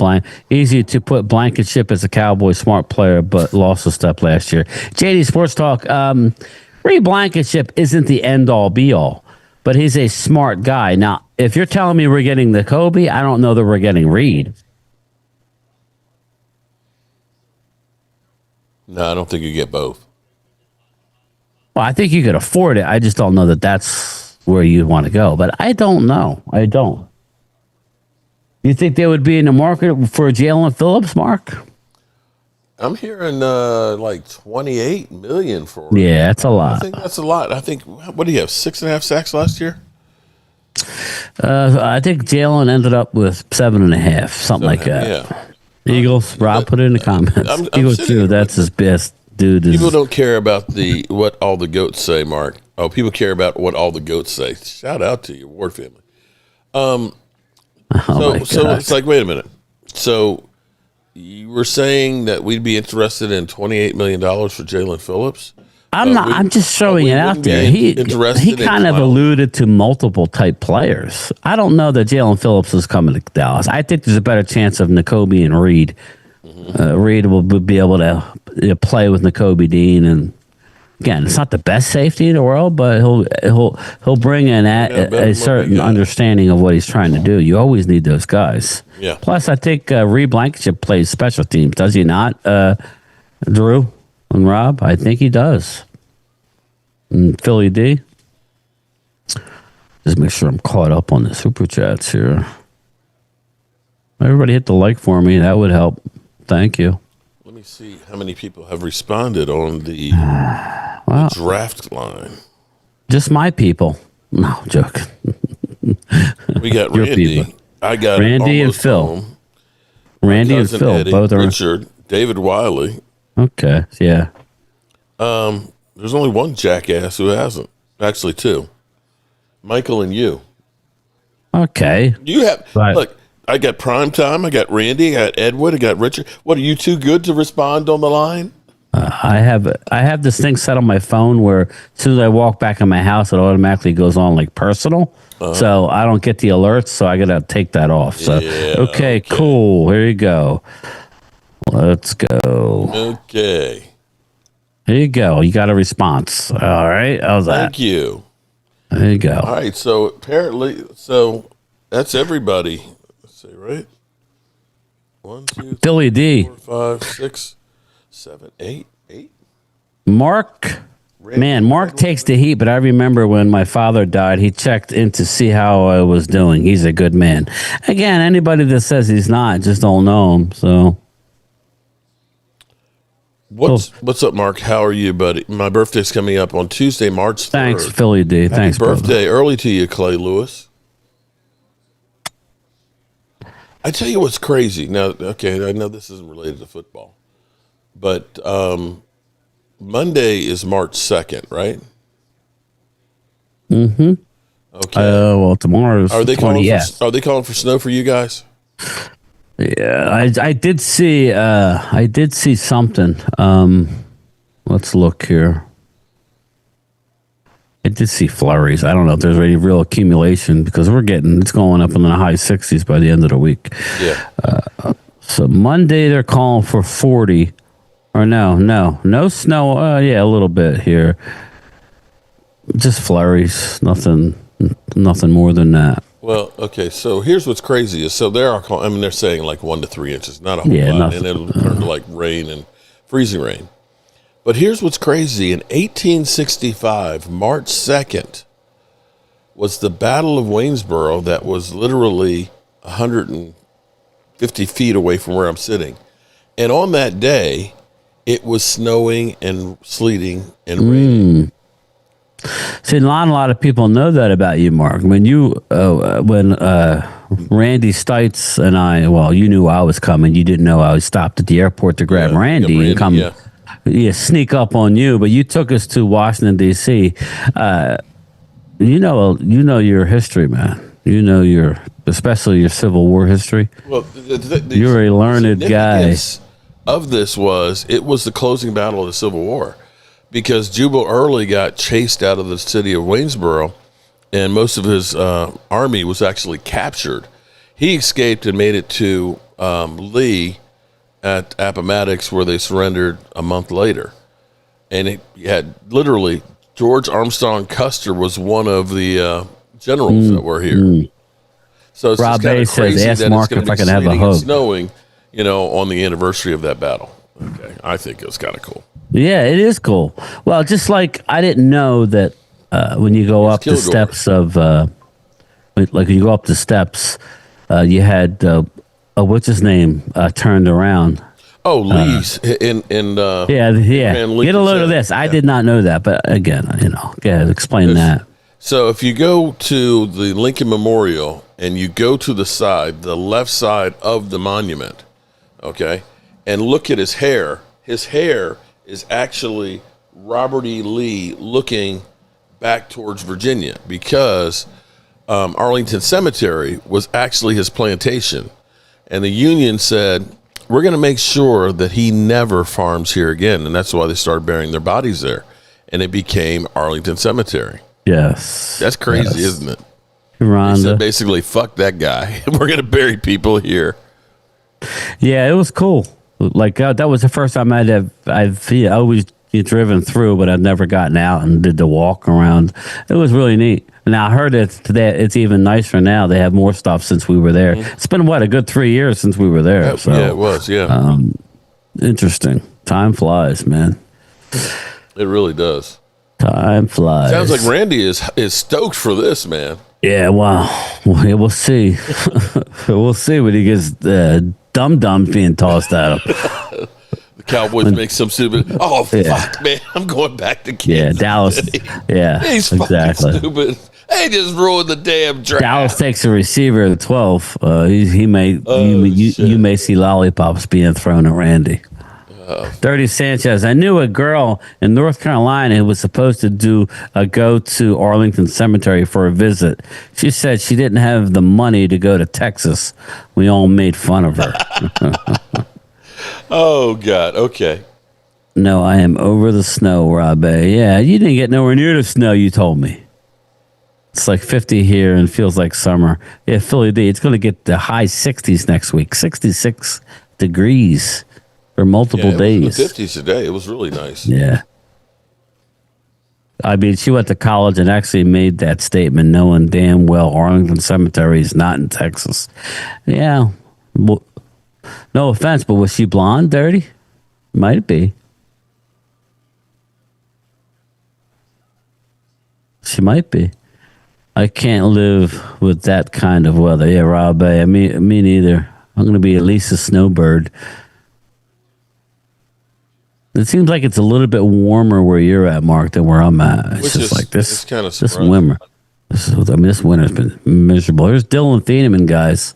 Blankenship as a Cowboy smart player, but lost a step last year. JD Sports Talk. Reed Blankenship isn't the end all be all, but he's a smart guy. Now, if you're telling me we're getting the Kobe, I don't know that we're getting Reed. No, I don't think you get both. Well, I think you could afford it. I just don't know that that's where you want to go. But I don't know. I don't. You think they would be in the market for Jalen Phillips, Mark? I'm hearing like 28 million for it. Yeah, that's a lot. I think that's a lot. I think, what do you have, 6.5 sacks last year? I think Jalen ended up with 7.5, something like that. Yeah. Eagles, Rob, put it in the comments. I'm Eagles too. That's his best dude. People don't care about what all the goats say, Mark. Oh, people care about what all the goats say. Shout out to your Ward family. So it's like, wait a minute. So you were saying that we'd be interested in $28 million for Jalen Phillips? I'm just throwing it out there. He kind of alluded to multiple type players. I don't know that Jalen Phillips is coming to Dallas. I think there's a better chance of Nakobe and Reed. Reed will be able to play with Nakobe Dean, and again, it's not the best safety in the world, but he'll bring in a certain understanding of what he's trying to do. You always need those guys. Yeah. Plus, I think Reed Blankenship plays special teams, does he not, Drew and Rob? I think he does. And Philly D. Just make sure I'm caught up on the super chats here. Everybody hit the like for me. That would help. Thank you. Let me see how many people have responded on the draft line. Just my people. No, joke. We got Randy. I got Randy and Phil. Home. Randy and Phil. Eddie, both are. Richard, David Wiley. Okay, yeah. There's only one jackass who hasn't. Actually, two. Michael and you. Okay. You have look. I got Prime Time. I got Randy. I got Edward. I got Richard. What, are you too good to respond on the line? I have this thing set on my phone where as soon as I walk back in my house, it automatically goes on like personal. So I don't get the alerts. So I gotta take that off. So okay, cool. Here you go. Let's go. Okay. Here you go. You got a response. All right. How's that? Thank you. There you go. All right. So apparently, that's everybody. Let's see, right? 1, 2, 3, D. 4, 5, 6, 7, 8. Mark. Man, Mark takes the heat, but I remember when my father died, he checked in to see how I was doing. He's a good man. Again, anybody that says he's not just don't know him. So. What's up, Mark? How are you, buddy? My birthday's coming up on Tuesday, March 3rd. Thanks, Philly D. Thanks, birthday brother. early to you, Clay Lewis. I tell you what's crazy. Now, okay, I know this isn't related to football, but Monday is March 2nd, right? Mm-hmm. Okay. Well, tomorrow's are they 20, Are they calling for snow for you guys? Yeah, I did see something. Let's look here. I did see flurries. I don't know if there's any real accumulation because it's going up in the high 60s by the end of the week. Yeah. So Monday they're calling for 40. Or no snow. Yeah, a little bit here. Just flurries. Nothing more than that. Well, okay, so here's what's crazy is they're saying like 1 to 3 inches, not a whole lot, and it'll turn to like rain and freezing rain. But here's what's crazy. In 1865, March 2nd, was the Battle of Waynesboro that was literally 150 feet away from where I'm sitting. And on that day, it was snowing and sleeting and raining. See, not a lot of people know that about you, Mark. When Randy Stites and you knew I was coming. You didn't know I was stopped at the airport to grab Randy and come sneak up on you. But you took us to Washington, D.C. You know your history, man. You know especially your Civil War history. Well, you're a learned guy. Of this it was the closing battle of the Civil War. Because Jubal Early got chased out of the city of Waynesboro, and most of his army was actually captured. He escaped and made it to Lee at Appomattox, where they surrendered a month later. And it had literally George Armstrong Custer was one of the generals that were here. So it's Rob just kind of crazy says, that Mark it's going to if be I can have a sleeting hug. and snowing, on the anniversary of that battle. Okay, I think it was kind of cool. Yeah, it is cool. Well, just like I didn't know that when you go up the steps of, like you go up the steps You had what's his name turned around. Oh, Lee's in yeah. Get a load of this. I did not know that, but again, go ahead, explain that. So if you go to the Lincoln Memorial and you go to the left side of the monument, okay, and look at his hair is actually Robert E. Lee looking back towards Virginia, because Arlington Cemetery was actually his plantation. And the Union said, we're going to make sure that he never farms here again. And that's why they started burying their bodies there. And it became Arlington Cemetery. Yes. That's crazy, isn't it? Rhonda. They said basically, fuck that guy. We're going to bury people here. Yeah, it was cool. Like, that was the first time I've always driven through, but I've never gotten out and did the walk around. It was really neat. Now, I heard it's even nicer now. They have more stuff since we were there. Mm-hmm. It's been, a good 3 years since we were there. Yeah, so, yeah, it was, yeah. Interesting. Time flies, man. It really does. Time flies. Sounds like Randy is stoked for this, man. Yeah, well, we'll see. We'll see when he gets dum-dums being tossed at him. The Cowboys make some stupid. Oh, fuck, man. I'm going back to Kansas. Yeah, Dallas. City. Yeah, he's exactly. fucking stupid. They just ruined the damn draft. Dallas takes a receiver at 12. You may see lollipops being thrown at Randy. Dirty Sanchez. I knew a girl in North Carolina who was supposed to go to Arlington Cemetery for a visit. She said she didn't have the money to go to Texas. We all made fun of her. Oh, God. Okay. No, I am over the snow, Rob A. Yeah, you didn't get nowhere near the snow, you told me. It's like 50 here and feels like summer. Yeah, Philly D, it's going to get the high 60s next week. 66 degrees for multiple days. The 50s today. It was really nice. Yeah. I mean, she went to college and actually made that statement knowing damn well Arlington Cemetery is not in Texas. Yeah. Well, no offense, but was she blonde, Dirty? Might be. She might be. I can't live with that kind of weather. Yeah, Rob A. Me neither. I'm going to be at least a snowbird. It seems like it's a little bit warmer where you're at, Mark, than where I'm at. It's just like this. It's kind of this winter. This winter's been miserable. There's Dylan Thieneman, guys.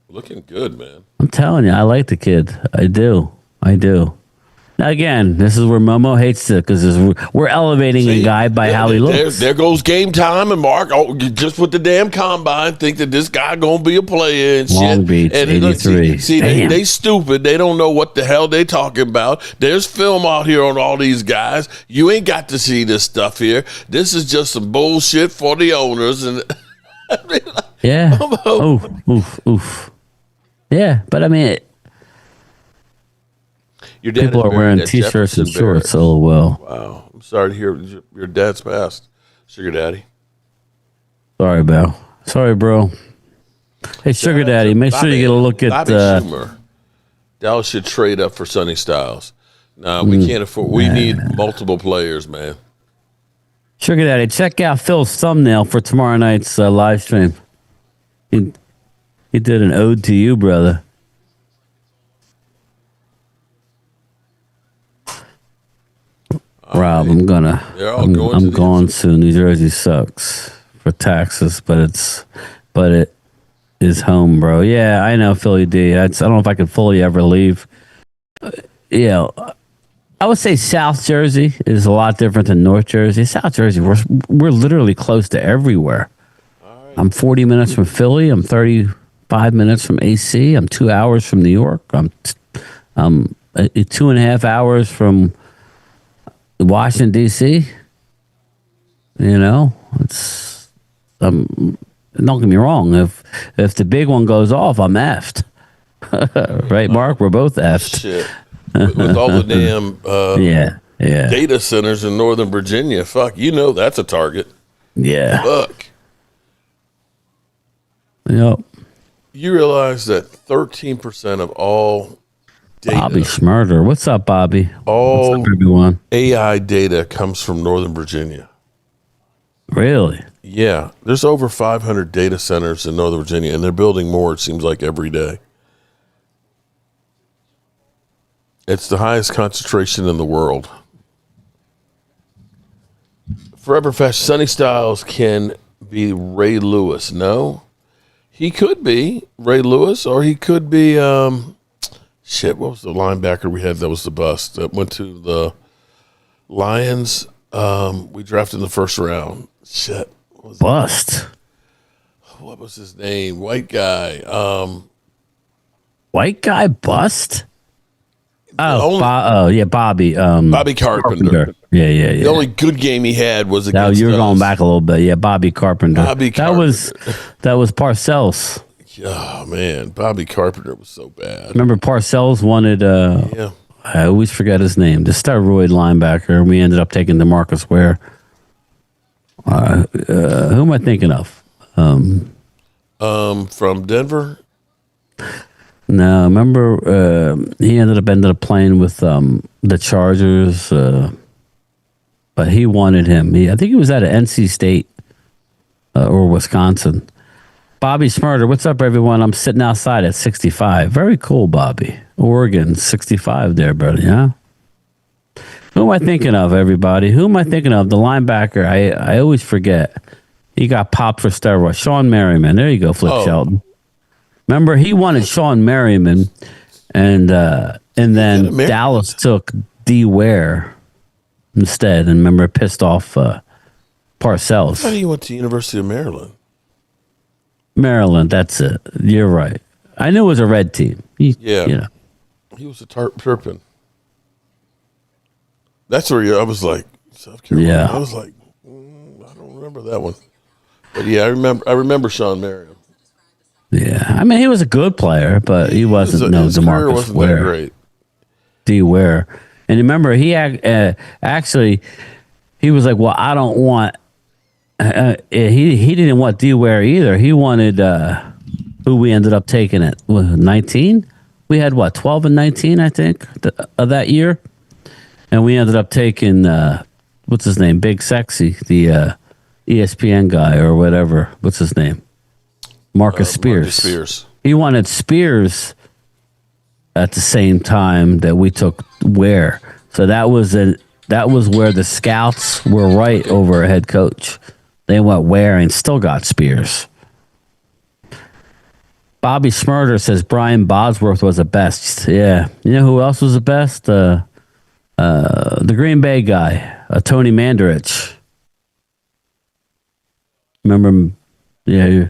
Looking good, man. I'm telling you, I like the kid. I do. Now, again, this is where Momo hates it because we're elevating a guy by how he looks. There goes game time, and Mark, just with the damn combine, think that this guy going to be a player and Long shit. Beach, and 83. See they stupid. They don't know what the hell they talking about. There's film out here on all these guys. You ain't got to see this stuff here. This is just some bullshit for the owners. And yeah. Oof. Yeah, but I mean, people are wearing T-shirts and shorts. Oh, well. Wow. I'm sorry to hear your dad's passed, Sugar Daddy. Sorry, bro. Hey, Sugar Daddy, make sure you get a look at Bobby Schumer. Dallas should trade up for Sonny Styles. No, we can't afford. We need multiple players, man. Sugar Daddy, check out Phil's thumbnail for tomorrow night's live stream. He did an ode to you, brother. Rob, I'm going soon. New Jersey sucks for taxes, but it is home, bro. Yeah, I know, Philly D. I don't know if I could fully ever leave. I would say South Jersey is a lot different than North Jersey. South Jersey, we're literally close to everywhere. Right. I'm 40 minutes from Philly. I'm 35 minutes from AC. I'm 2 hours from New York. I'm 2.5 hours from Washington, D.C. It's don't get me wrong. If the big one goes off, I'm effed. Right, Mark? We're both effed. Shit. With all the damn data centers in Northern Virginia, that's a target. Yeah. Fuck. Yep. You realize that 13% of all data, Bobby Schmurder. What's up, Bobby? All What's up, everyone? AI data comes from Northern Virginia. Really? Yeah, there's over 500 data centers in Northern Virginia, and they're building more, it seems like, every day. It's the highest concentration in the world. Forever Fast, Sonny Styles can be Ray Lewis. No, he could be Ray Lewis, or he could be, what was the linebacker we had that was the bust that went to the Lions? We drafted in the first round. Shit. Bust. What was his name? White guy. White guy bust? Bobby. Bobby Carpenter. Yeah. The only good game he had was against you were going back a little bit. Yeah, Bobby Carpenter. That was Parcells. Oh, man. Bobby Carpenter was so bad. Remember Parcells wanted, I always forget his name, the steroid linebacker. We ended up taking DeMarcus Ware. Who am I thinking of? From Denver? No, remember he ended up playing with the Chargers, but he wanted him. I think he was at NC State or Wisconsin. Bobby Smurder, what's up, everyone? I'm sitting outside at 65. Very cool, Bobby. Oregon, 65 there, buddy, huh? Who am I thinking of, everybody? Who am I thinking of? The linebacker, I always forget. He got popped for steroids. Sean Merriman. There you go, Flip Shelton. Remember, he wanted Sean Merriman, and then Dallas took D. Ware instead, and remember, pissed off Parcells. I thought he went to University of Maryland. Maryland, that's it. You're right. I knew it was a red team. He was a Turpin. That's where I was like, South Carolina. Yeah. I was like, I don't remember that one. But yeah, I remember Sean Merriam. Yeah, I mean, he was a good player, but he wasn't DeMarcus Ware. Great. D. Ware. And remember, he actually, he was like, well, I don't want, he didn't want D. Ware either. He wanted, who we ended up taking at 19? We had 12 and 19, I think, of that year. And we ended up taking, what's his name? Big Sexy, the ESPN guy or whatever. What's his name? Marcus Spears. He wanted Spears at the same time that we took Ware. So that was where the scouts were right over a head coach. They went Ware and still got Spears. Bobby Smurder says Brian Bosworth was the best. Yeah. You know who else was the best? The Green Bay guy, Tony Mandarich. Remember him? Yeah.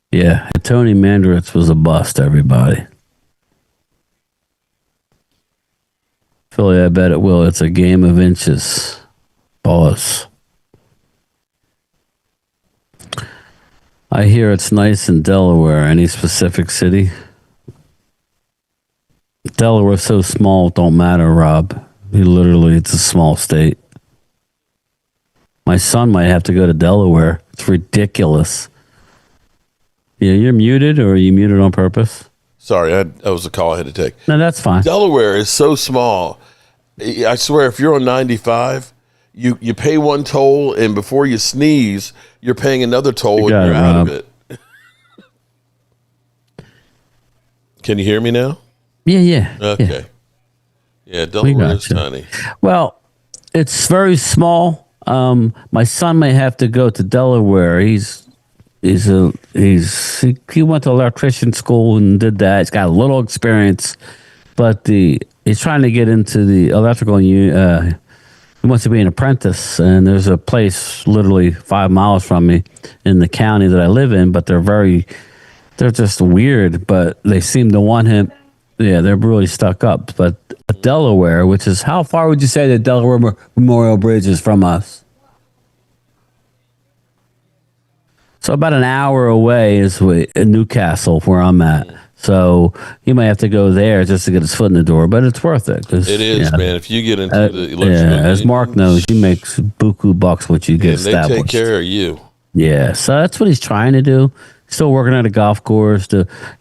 Yeah, Tony Mandarich was a bust, everybody. Philly, I bet it will. It's a game of inches. Pause. I hear it's nice in Delaware. Any specific city? Delaware's so small, it don't matter, Rob. It's a small state. My son might have to go to Delaware. It's ridiculous. Yeah, you're muted, or are you muted on purpose? Sorry, that was a call I had to take. No, that's fine. Delaware is so small. I swear, if you're on 95, you pay one toll, and before you sneeze, you're paying another toll, and you're out of it. Can you hear me now? Yeah. Okay. Yeah, Delaware is tiny. Well, it's very small. My son may have to go to Delaware. He went to electrician school and did that. He's got a little experience, but he's trying to get into the electrical. He wants to be an apprentice, and there's a place literally 5 miles from me in the county that I live in. But they're just weird. But they seem to want him. Yeah, they're really stuck up. But Delaware, which is how far would you say that Delaware Memorial Bridge is from us? So about an hour away is in Newcastle, where I'm at. So he might have to go there just to get his foot in the door, but it's worth it. It is, man. If you get into the electrical as Mark knows, he makes buku bucks what you get established. They take care of you. Yeah, so that's what he's trying to do. Still working at a golf course,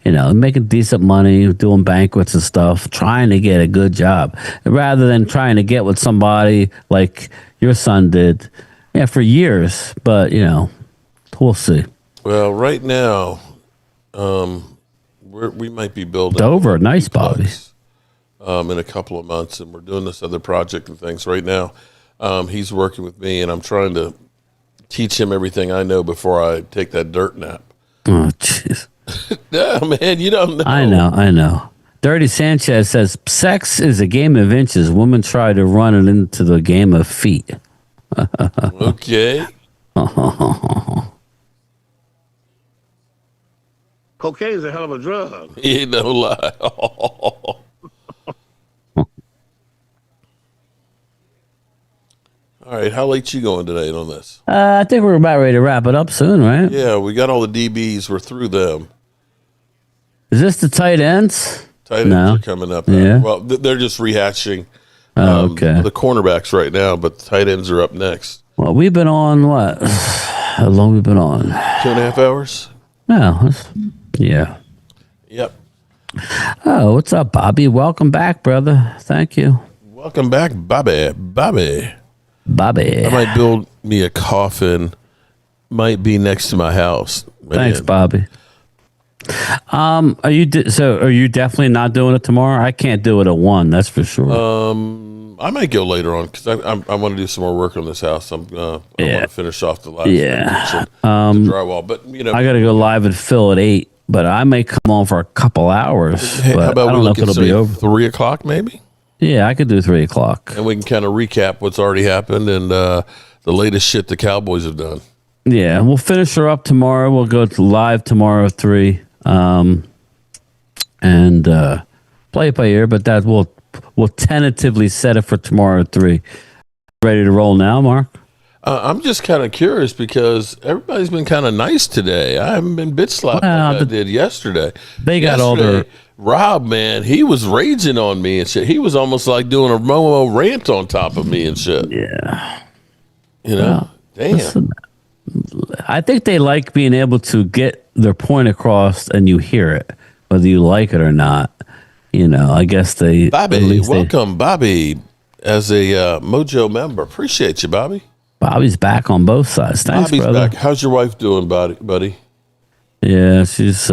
making decent money, doing banquets and stuff, trying to get a good job rather than trying to get with somebody like your son did, for years. But we'll see. Well, right now, we might be building Dover, nice, Bobby. In a couple of months, and we're doing this other project and things right now. He's working with me, and I'm trying to teach him everything I know before I take that dirt nap. Oh, jeez. Yeah, man, you don't know. I know. Dirty Sanchez says, sex is a game of inches. Women try to run it into the game of feet. Okay. Cocaine's a hell of a drug. He ain't no lie. All right, how late you going today on this? I think we're about ready to wrap it up soon, right? Yeah, we got all the DBs. We're through them. Is this the tight ends? Tight ends are coming up. Yeah. Well, they're just rehashing okay. the cornerbacks right now, but the tight ends are up next. Well, we've been on what? How long we been on? 2.5 hours? Yeah. Yep. Oh, what's up, Bobby? Welcome back, brother. Thank you. Welcome back, Bobby. I might build me a coffin. Might be next to my house. Man. Thanks, Bobby. Are you definitely not doing it tomorrow? I can't do it at 1. That's for sure. I might go later on because I want to do some more work on this house. I want to finish off the last the drywall. But I got to go live at Phil at 8. But I may come on for a couple hours. Hey, but how about I don't know if it'll be over 3 o'clock maybe? Yeah, I could do 3 o'clock. And we can kind of recap what's already happened and the latest shit the Cowboys have done. Yeah, we'll finish her up tomorrow. We'll go to live tomorrow at 3. And play it by ear, but that we'll tentatively set it for tomorrow at 3. Ready to roll now, Mark? I'm just kind of curious because everybody's been kind of nice today. I haven't been bitch slapped like I did yesterday. They got all their... Rob, man, he was raging on me and shit. He was almost like doing a Momo rant on top of me and shit. Yeah. Damn. Listen, I think they like being able to get their point across and you hear it, whether you like it or not. I guess they... Bobby, welcome, Bobby, as a Mojo member. Appreciate you, Bobby. Bobby's back on both sides. Thanks, Bobby's brother. back. How's your wife doing, buddy? Yeah, she's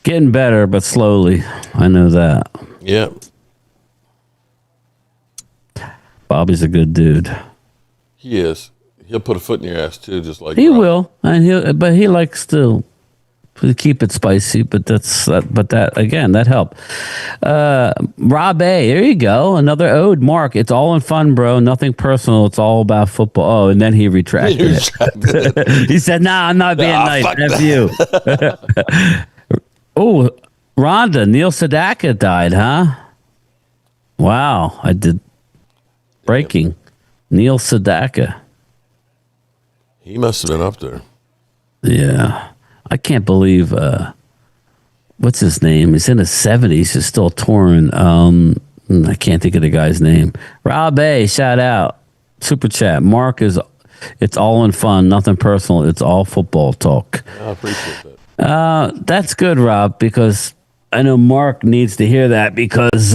getting better, but slowly. I know that. Yeah. Bobby's a good dude. He is. He'll put a foot in your ass too, just like he Rob. will, and he likes to keep it spicy. But that again, that helped. Rob A, there you go, another ode. Mark, it's all in fun, bro. Nothing personal. It's all about football. Oh, and then he retracted it. He said, "Nah, I'm not being nice. F you." Oh, Rhonda, Neil Sedaka died, huh? Wow, I did. Breaking. Neil Sedaka. He must have been up there. Yeah. I can't believe, what's his name? He's in his 70s. He's still touring. I can't think of the guy's name. Rob A, shout out. Super chat. Mark is, it's all in fun, nothing personal. It's all football talk. I appreciate that. That's good, Rob, because I know Mark needs to hear that because,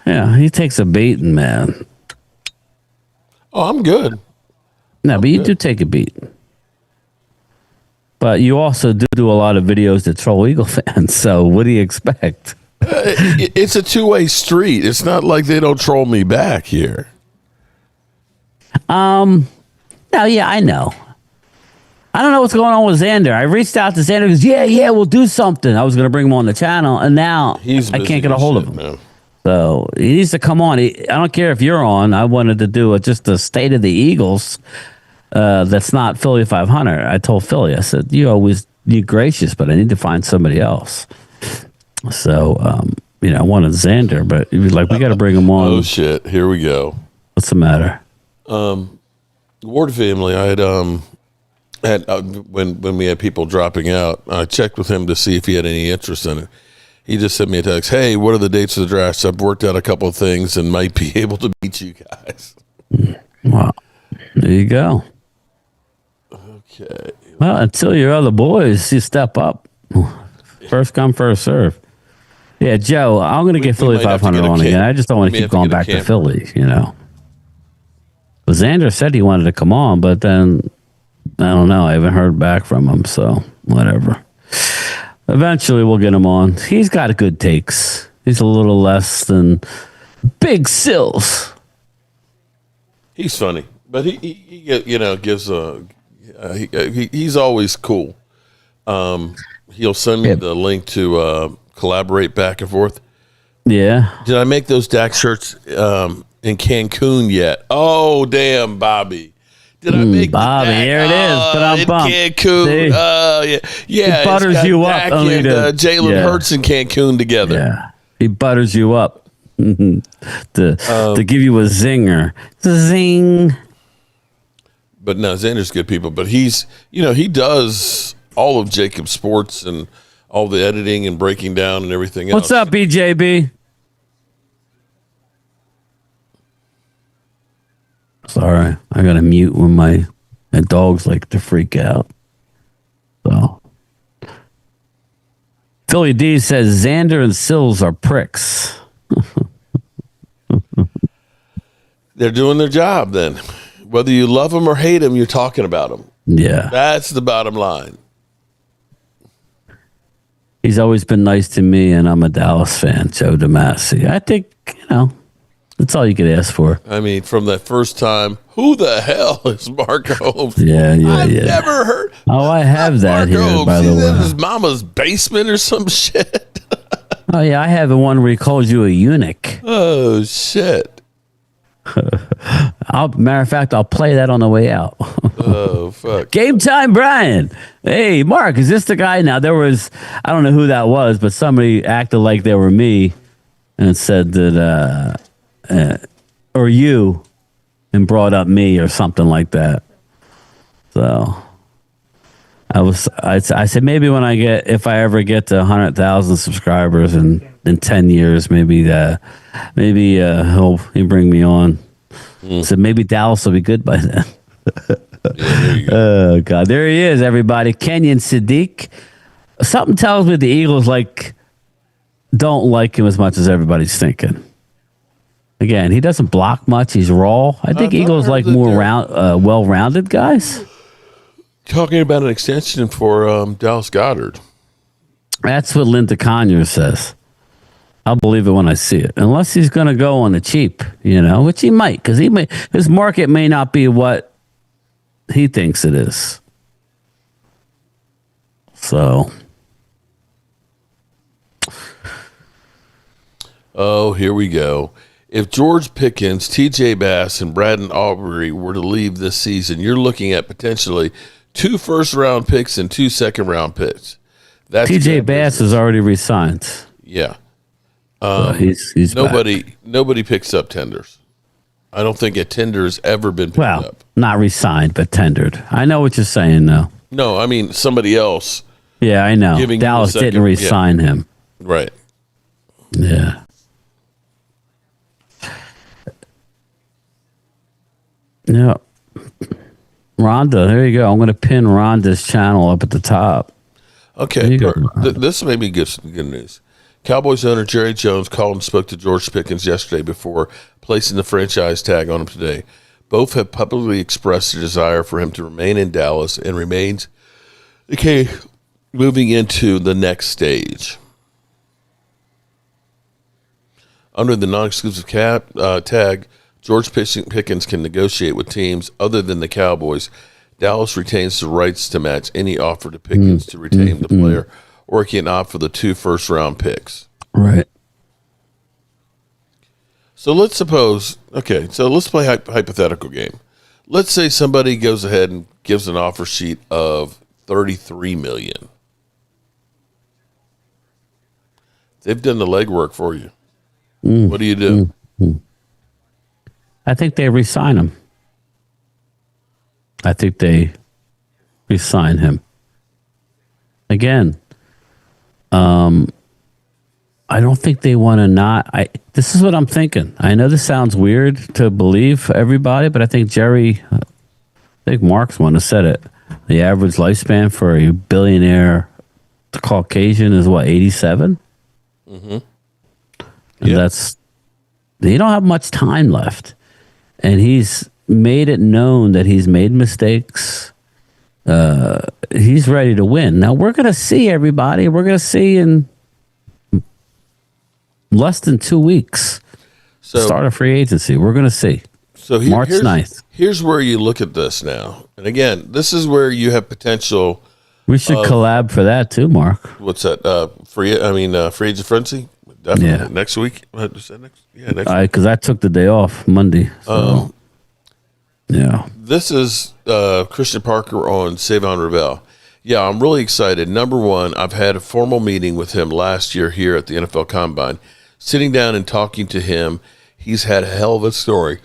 he takes a beating, man. Oh, I'm good. No, but you do take a beat. But you also do a lot of videos that troll Eagle fans. So what do you expect? It's a two-way street. It's not like they don't troll me back here. No, yeah, I know. I don't know what's going on with Xander. I reached out to Xander. He goes, yeah, we'll do something. I was going to bring him on the channel, and now I can't get a hold of him. Man. So he needs to come on. I don't care if you're on. I wanted to do just the state of the Eagles. That's not Philly 500. I told Philly, I said, you always need gracious, but I need to find somebody else. So, I wanted Xander, but he was like, we got to bring him on. Oh, shit. Here we go. What's the matter? Ward family, I had when we had people dropping out, I checked with him to see if he had any interest in it. He just sent me a text, hey, what are the dates of the draft? So I've worked out a couple of things and might be able to beat you guys. Wow. There you go. Okay, Well, until your other boys, you step up. First come, first serve. Yeah, Joe, I'm going to get Philly 500 on again. I just don't want to keep going back to Philly, you know. But Xander said he wanted to come on, but then, I don't know. I haven't heard back from him, so whatever. Eventually, we'll get him on. He's got good takes. He's a little less than Big Sills. He's funny, but he gives a. He's always cool. He'll send me the link to collaborate back and forth. Yeah. Did I make those Dak shirts in Cancun yet? Oh, damn, Bobby. Did I make Bobby? Here it is. In Cancun. Yeah. He butters you up. Jalen Hurts in Cancun together. Yeah. He butters you up to give you a zinger. Zing. But no, Xander's good people. But he's, he does all of Jacob's Sports and all the editing and breaking down and everything else. What's up, BJB? Sorry, I got to mute when my dogs like to freak out. So, Philly D says Xander and Sills are pricks. They're doing their job then. Whether you love them or hate them, you're talking about them. Yeah. That's the bottom line. He's always been nice to me, and I'm a Dallas fan, Joe DeMasi. I think, that's all you could ask for. I mean, from that first time, who the hell is Mark Holmes? Yeah. I've never heard. Oh, I have that here, Holmes. by the way. In his mama's basement or some shit. Oh, yeah, I have the one where he calls you a eunuch. Oh, shit. Matter of fact, I'll play that on the way out. Oh, fuck. Game time, Bryan. Hey, Mark, is this the guy? Now, I don't know who that was, but somebody acted like they were me and said that, or you, and brought up me or something like that. So I said maybe if I ever get to 100,000 subscribers in 10 years, maybe he'll bring me on. So maybe Dallas will be good by then. There you go. Oh God, there he is, everybody. Kenyon Sadiq. Something tells me the Eagles don't like him as much as everybody's thinking. Again, he doesn't block much. He's raw. I think Eagles like more well-rounded guys. Talking about an extension for Dallas Goedert. That's what Linda Conyers says. I'll believe it when I see it. Unless he's going to go on the cheap, which he might, because his market may not be what he thinks it is. So. Oh, here we go. If George Pickens, T.J. Bass, and Braden Aubrey were to leave this season, you're looking at potentially 2 first-round picks and 2 second-round picks. T.J. Bass is already re-signed. Yeah. He's nobody picks up tenders. I don't think a tender has ever been picked up. Not re-signed, but tendered. I know what you're saying, though. No, I mean somebody else. Yeah, I know. Dallas didn't re-sign him. Right. Yeah. Yeah. Rhonda, there you go. I'm going to pin Rhonda's channel up at the top. Okay. This may be good news. Cowboys owner Jerry Jones called and spoke to George Pickens yesterday before placing the franchise tag on him today. Both have publicly expressed a desire for him to remain in Dallas and remains moving into the next stage. Under the non-exclusive tag, George Pickens can negotiate with teams other than the Cowboys. Dallas retains the rights to match any offer to Pickens to retain the player, or he can opt for the 2 first-round picks. Right. So let's play a hypothetical game. Let's say somebody goes ahead and gives an offer sheet of $33 million. They've done the legwork for you. What do you do? I think they re-sign him. I think they re-sign him. Again, I don't think they want to not. This is what I'm thinking. I know this sounds weird to believe for everybody, but I think Mark's one who said it. The average lifespan for a billionaire Caucasian is what, 87? Mm-hmm. And that's, they don't have much time left. And he's made it known that he's made mistakes. He's ready to win. Now we're going to see, everybody. We're going to see in less than 2 weeks. So start a free agency. We're going to see. So March 9th. Here's where you look at this now. And again, this is where you have potential. We should collab for that too, Mark. What's that? Free agent frenzy? Definitely. Next week. Next week. Because I took the day off Monday. So. This is Christian Parker on Savon Rebel. Yeah, I'm really excited. Number one, I've had a formal meeting with him last year here at the NFL Combine. Sitting down and talking to him, he's had a hell of a story.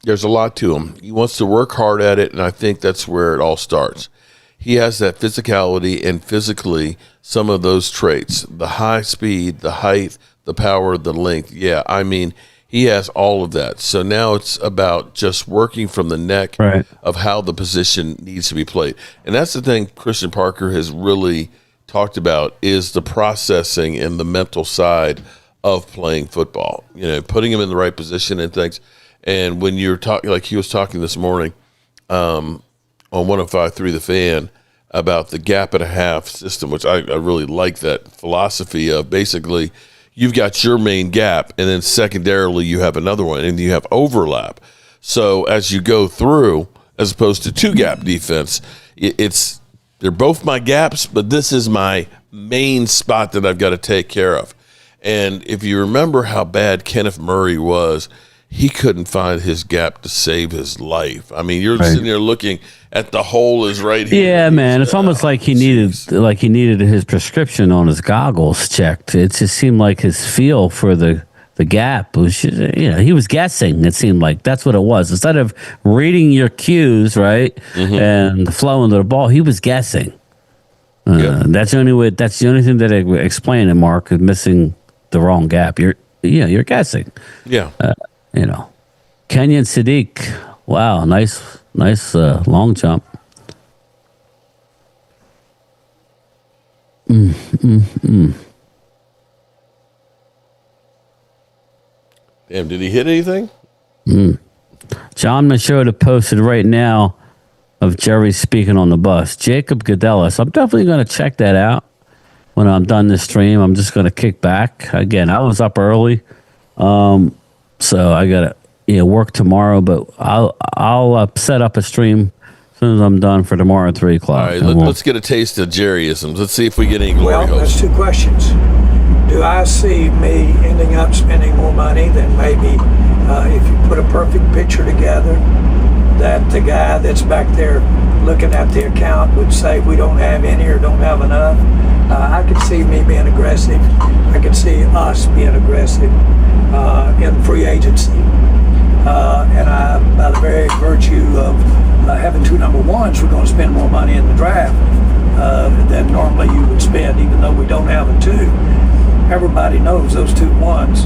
There's a lot to him. He wants to work hard at it, and I think that's where it all starts. He has that physicality and physically some of those traits, the high speed, the height, the power, the length. Yeah, I mean, he has all of that. So now it's about just working from the neck of how the position needs to be played. And that's the thing Christian Parker has really talked about is the processing and the mental side of playing football, putting him in the right position and things. And when you're talking, like he was talking this morning on 105.3 The Fan about the gap and a half system, which I really like that philosophy of basically you've got your main gap and then secondarily you have another one and you have overlap. So as you go through, as opposed to two gap defense, they're both my gaps, but this is my main spot that I've got to take care of. And if you remember how bad Kenneth Murray was, he couldn't find his gap to save his life. I mean, you're sitting there looking at the hole is right here. Yeah, man. It's almost like he needed his prescription on his goggles checked. It just seemed like his feel for the gap was, he was guessing. It seemed like that's what it was. Instead of reading your cues, right, and flowing to the ball, he was guessing. That's the only way. That's the only thing that I explain it, Mark, is missing the wrong gap. You're guessing. Yeah. Kenyon Sadiq. Wow, nice long jump. Damn, did he hit anything? John Machota posted right now of Jerry speaking on the bus. Jacob Godellis. I'm definitely going to check that out when I'm done this stream. I'm just going to kick back. Again, I was up early. So I got to work tomorrow, but I'll set up a stream as soon as I'm done for tomorrow at 3 o'clock. All right, let's get a taste of Jerryisms. Let's see if we get any glory Well, holes. that's two questions. Do I see me ending up spending more money than maybe if you put a perfect picture together that the guy that's back there looking at the account would say we don't have any or don't have enough? I could see me being aggressive. I could see us being aggressive in free agency. And by the very virtue of having two number ones, we're going to spend more money in the draft than normally you would spend, even though we don't have a two. Everybody knows those two ones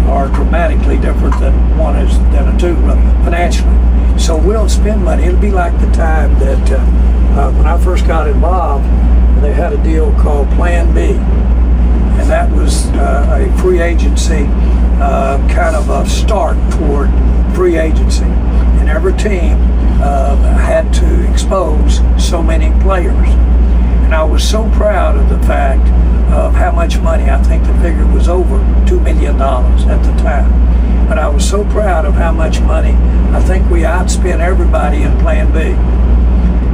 are dramatically different than than a two financially. So we'll spend money. It'll be like the time that when I first got involved, they had a deal called Plan B. And that was a free agency, kind of a start toward free agency. And every team had to expose so many players. And I was so proud of the fact of how much money, I think the figure was over $2 million at the time. But I was so proud of how much money, I think we outspent everybody in Plan B.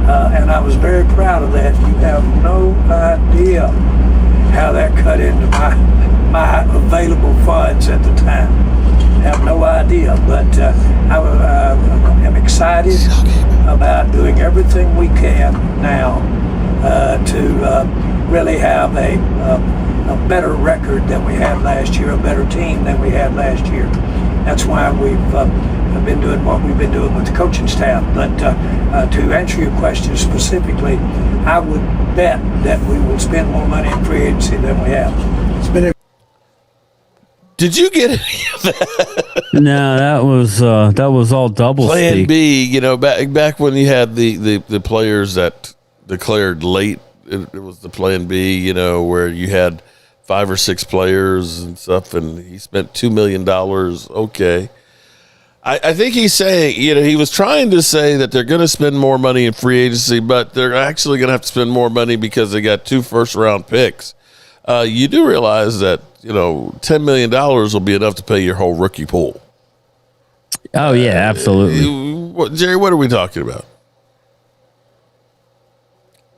And I was very proud of that. You have no idea how that cut into my available funds at the time. I have no idea, but I am excited about doing everything we can now to really have a better record than we had last year, a better team than we had last year. That's why we've been doing what we've been doing with the coaching staff. But to answer your question specifically, I would bet that we will spend more money in free agency than we have. Did you get any of that? No, that was all double Plan speak. B, back when you had the players that declared late, it was the Plan B, where you had 5 or 6 players and stuff, and he spent $2 million. Okay. I think he's saying, he was trying to say that they're going to spend more money in free agency, but they're actually going to have to spend more money because they got 2 first-round picks. You do realize that, $10 million will be enough to pay your whole rookie pool. Oh, yeah, absolutely. Jerry, what are we talking about?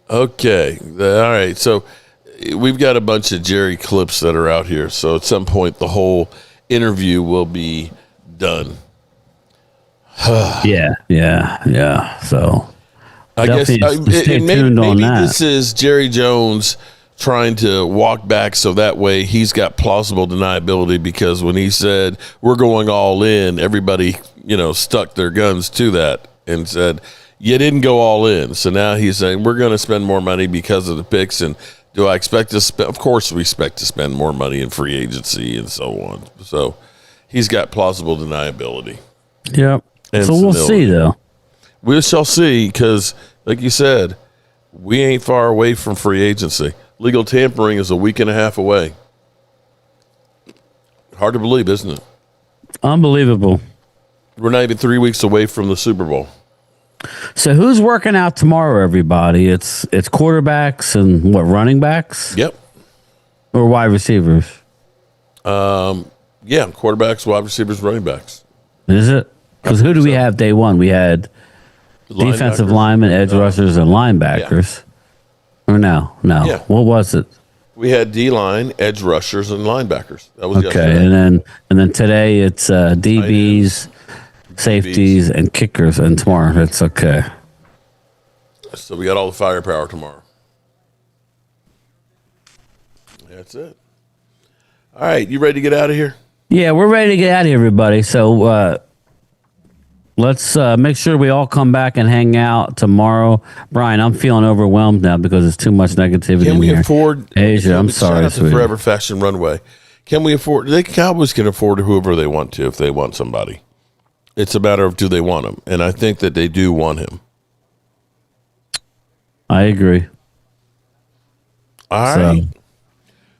Okay. All right. So we've got a bunch of Jerry clips that are out here. So at some point, the whole interview will be done. Yeah. So I guess stay tuned on that. This is Jerry Jones trying to walk back so that way he's got plausible deniability, because when he said we're going all in, everybody, stuck their guns to that and said, you didn't go all in. So now he's saying we're going to spend more money because of the picks. And do I expect to spend? Of course we expect to spend more money in free agency and so on. So he's got plausible deniability. Yep. So we'll see, though. We shall see, because, like you said, we ain't far away from free agency. Legal tampering is a week and a half away. Hard to believe, isn't it? Unbelievable. We're not even 3 weeks away from the Super Bowl. So who's working out tomorrow, everybody? It's quarterbacks and running backs? Yep. Or wide receivers? Yeah, quarterbacks, wide receivers, running backs. Is it? Because who do we have day one? We had defensive linemen, edge rushers, and linebackers. Or no. Yeah. What was it? We had D-line, edge rushers, and linebackers. That was okay. Yesterday. And then today it's DBs, safeties, and kickers. And tomorrow it's okay. So we got all the firepower tomorrow. That's it. All right, you ready to get out of here? Yeah, we're ready to get out of here, everybody. So let's make sure we all come back and hang out tomorrow. Brian, I'm feeling overwhelmed now because there's too much negativity Can in we here. afford Asia? I'm sorry, shout out to Forever Fashion Runway. Can we afford? The Cowboys can afford whoever they want to if they want somebody. It's a matter of do they want him, and I think that they do want him. I agree. All right.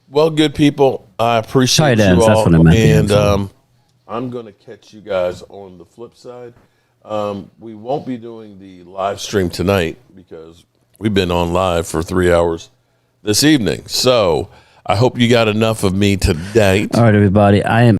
Well, good people, I appreciate Tight ends, you all, that's what I meant. and I'm going to catch you guys on the flip side. We won't be doing the live stream tonight because we've been on live for 3 hours this evening. So I hope you got enough of me today. All right, everybody. I am